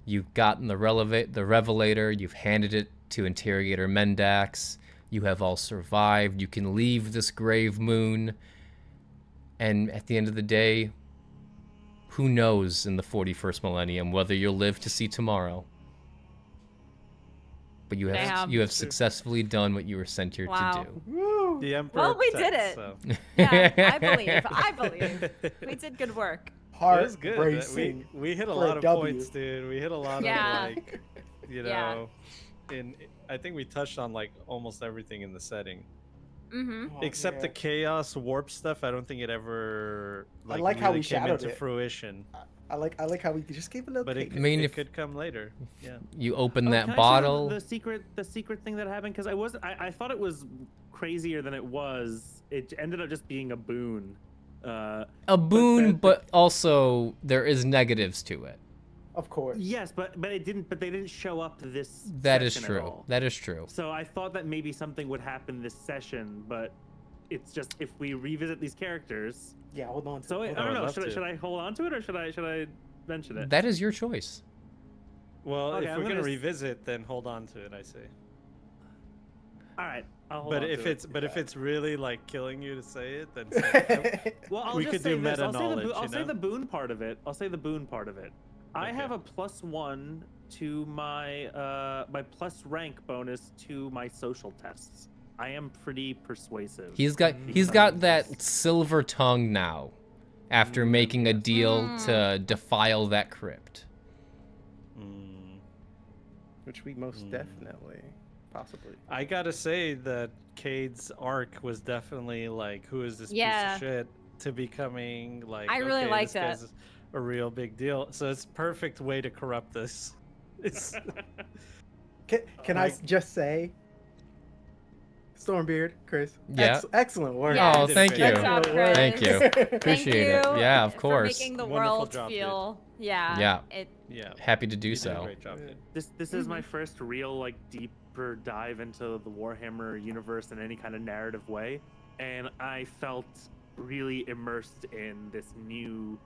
S1: You've gotten the revelator. You've handed it to Interrogator Mendax. You have all survived. You can leave this grave moon. And at the end of the day, who knows in the 41st millennium whether you'll live to see tomorrow. But you have
S2: Damn.
S1: successfully done what you were sent here
S2: Wow.
S1: to do.
S4: Woo.
S3: The Emperor.
S2: Well, we did
S3: protects,
S2: it.
S3: so.
S2: Yeah, I believe. We did good work.
S3: It
S4: Heart
S3: was good.
S4: racing.
S3: We hit a
S4: for a
S3: lot of
S4: W.
S3: points, dude. We hit a lot
S2: Yeah.
S3: of like, you
S2: Yeah.
S3: know, I think we touched on like almost everything in the setting,
S2: Mm-hmm.
S4: Oh,
S3: except the
S4: yeah.
S3: chaos warp stuff. I don't think it ever
S4: I like how
S3: really
S4: we
S3: came
S4: shadowed
S3: into
S4: it.
S3: fruition.
S4: I like how we just gave a little.
S3: But it,
S4: cake.
S3: could,
S1: I mean,
S3: it
S1: if-
S3: could come later. Yeah.
S1: You open
S5: Oh,
S1: that
S5: can I share
S1: bottle.
S5: the secret thing that happened, because I thought it was crazier than it was. It ended up just being a boon.
S1: A boon, but also there is negatives to it.
S4: Of course.
S5: Yes, but they didn't show up this.
S1: That is
S5: session at
S1: true.
S5: all.
S1: That is true.
S5: So I thought that maybe something would happen this session, but it's just if we revisit these characters.
S4: Yeah, hold on.
S5: So I
S3: I
S5: don't
S3: would
S5: know.
S3: love
S5: Should
S3: to.
S5: I hold on to it or should I mention it?
S1: That is your choice.
S3: Well,
S5: Okay,
S3: if
S5: I'm
S3: we're gonna
S5: gonna
S3: revisit, then hold on to it. I say.
S5: All right, I'll hold
S3: But
S5: on
S3: if
S5: to
S3: it's
S5: it.
S3: if it's really like killing you to say it, then say it.
S5: Well, I'll
S3: we
S5: just
S3: could
S5: say
S3: do
S5: this.
S3: meta
S5: I'll say the,
S3: knowledge,
S5: I'll
S3: you
S5: say
S3: know?
S5: the boon part of it. I'll say the boon part of it. I
S3: Okay.
S5: have a +1 to my my plus rank bonus to my social tests. I am pretty persuasive.
S1: He's got that silver tongue now, after making a deal to defile that crypt.
S3: Mm.
S7: Which we most definitely, possibly.
S3: I gotta say that Cade's arc was definitely like, who is this piece
S2: Yeah.
S3: of shit, to becoming like,
S2: I really
S3: okay,
S2: like
S3: this
S2: that.
S3: guy's a real big deal. So it's perfect way to corrupt this. It's
S4: Can I just say, Stormbeard, Chris?
S1: Yeah.
S4: Excellent work.
S2: Yeah.
S1: Oh, thank you.
S2: Good job, Chris.
S1: Thank you.
S2: Thank
S1: Appreciate it.
S2: you
S1: Yeah, of
S2: for
S1: course.
S2: making the
S3: Wonderful
S2: world
S3: job, dude.
S2: feel. Yeah.
S1: Yeah.
S2: It.
S3: yeah.
S1: Happy to do
S3: You did a
S1: so.
S3: great job, dude.
S5: This is my first real like deeper dive into the Warhammer universe in any kind of narrative way, and I felt really immersed in this new,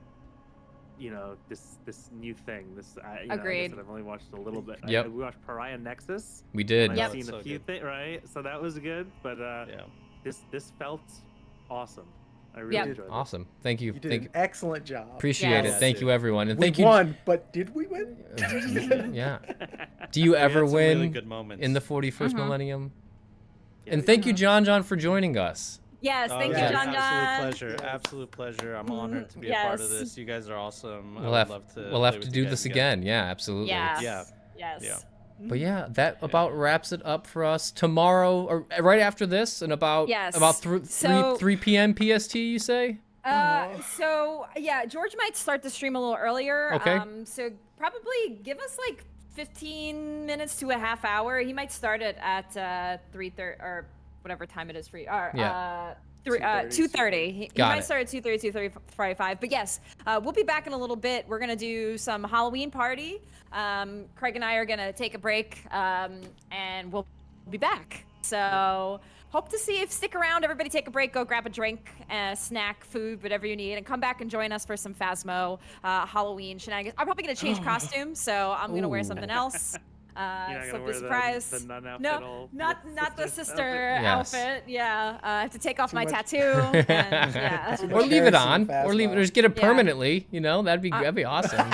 S5: this new thing. I guess
S2: Agreed.
S5: I've only watched a little bit.
S1: Yep.
S5: We watched Pariah Nexus.
S1: We did.
S5: And
S2: Yep.
S5: I've seen
S3: So
S5: a few
S3: good.
S5: things, right? So that was good, but
S3: Yeah.
S5: this felt awesome. I really
S2: Yep.
S5: enjoyed it.
S1: Awesome. Thank you.
S4: You did
S1: Thank
S4: an excellent job.
S1: Appreciate
S2: Yes.
S1: it. Thank you, everyone, and
S4: We
S1: thank you.
S4: won, but did we win?
S1: Yeah. Do you
S3: We
S1: ever
S3: had some
S1: win
S3: really good moments.
S1: in the 41st millennium?
S5: Yeah,
S1: And thank you, John, for joining us.
S2: Yes.
S3: Oh,
S2: Thank you,
S3: yeah,
S2: John.
S3: Absolute
S2: John.
S3: pleasure. Absolute pleasure. I'm honored to be a part of
S2: Yes.
S3: this. You guys are awesome. I
S1: We'll
S3: would
S1: have
S3: love to.
S1: we'll
S3: play
S1: have
S3: with
S1: to
S3: you
S1: do
S3: guys
S1: this again. Yeah, absolutely.
S2: Yes.
S3: Yeah.
S2: Yes.
S3: Yeah.
S1: But yeah, that about wraps it up for us. Tomorrow, or right after this, and about
S2: Yes.
S1: 3 p.m. PST, you say?
S2: So yeah, George might start the stream a little earlier.
S1: Okay.
S2: So probably give us like 15 minutes to a half hour. He might start it at 3:30 or whatever time it is for you. Or,
S1: Yeah.
S2: 2:30. He
S1: Got
S2: might
S1: it.
S2: start at 2:30, 2:45. But yes, we'll be back in a little bit. We're gonna do some Halloween party. Craig and I are gonna take a break, and we'll be back. So hope to stick around. Everybody take a break, go grab a drink, snack, food, whatever you need, and come back and join us for some Phasmo Halloween shenanigans. I'm probably gonna change costumes, so I'm gonna wear something else.
S5: You're not gonna
S2: So be
S5: wear
S2: surprised.
S5: the nun outfit
S2: No,
S5: all-
S2: not the sister
S1: Yes.
S2: outfit. Yeah, I have to take off my
S4: much-
S2: tattoo. And, yeah.
S4: Too
S1: Or
S4: much
S1: leave it
S4: Harrison
S1: on, or leave it,
S4: Phasma.
S1: or just get it
S2: Yeah.
S1: permanently. That'd be awesome.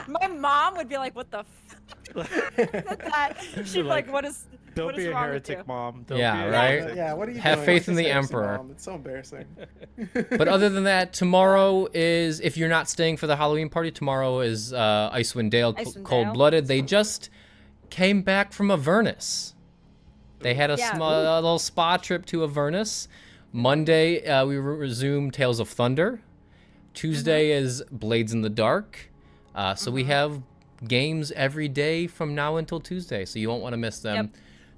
S2: my mom would be like, "What the?" That she'd be like, "What is?
S3: Don't
S2: what is
S3: be a
S2: wrong with you?"
S3: heretic, mom. Don't
S1: Yeah,
S3: be a
S1: right?
S3: heretic.
S4: Yeah, what are you
S1: Have
S4: doing?
S1: faith
S4: What's
S1: in
S4: this
S1: the
S4: Harrison
S1: Emperor.
S4: Mom? It's so embarrassing.
S1: But other than that, tomorrow is, if you're not staying for the Halloween party, tomorrow is Icewind Dale,
S2: Icewind
S1: Cold
S2: Dale.
S1: Blooded. They just came back from Avernus. They had a
S2: Yeah.
S1: small little spa trip to Avernus. Monday, we resume Tales of Thunder. Tuesday is Blades in the Dark. So we have games every day from now until Tuesday, so you won't want to miss them.
S2: Yep.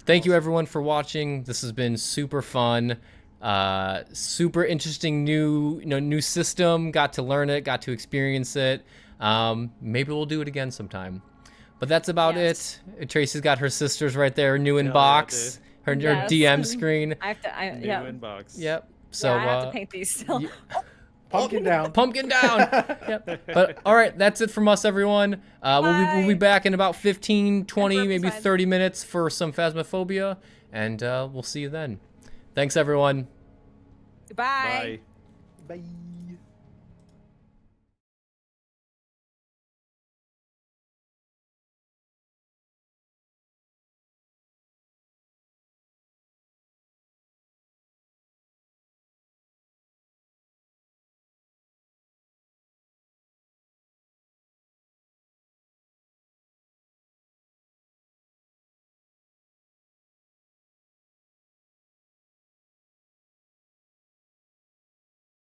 S1: Thank you, everyone, for watching. This has been super fun. Super interesting new system. Got to learn it, got to experience it. Maybe we'll do it again sometime. But that's about
S2: Yes.
S1: it. Tracy's got her sisters right there, new in
S3: Hell yeah,
S1: box. Her
S2: Yes.
S1: DM screen.
S2: I have to.
S3: New
S2: Yeah.
S3: inbox.
S1: Yep. So
S2: I have to paint these still.
S4: Pumpkin down.
S1: pumpkin down. Yep. But all right, that's it from us, everyone. We'll be
S2: Bye.
S1: back in about 15, 20,
S2: Emperor
S1: maybe
S2: beside.
S1: 30 minutes for some Phasmophobia, and we'll see you then. Thanks, everyone.
S2: Goodbye.
S3: Bye.
S4: Bye.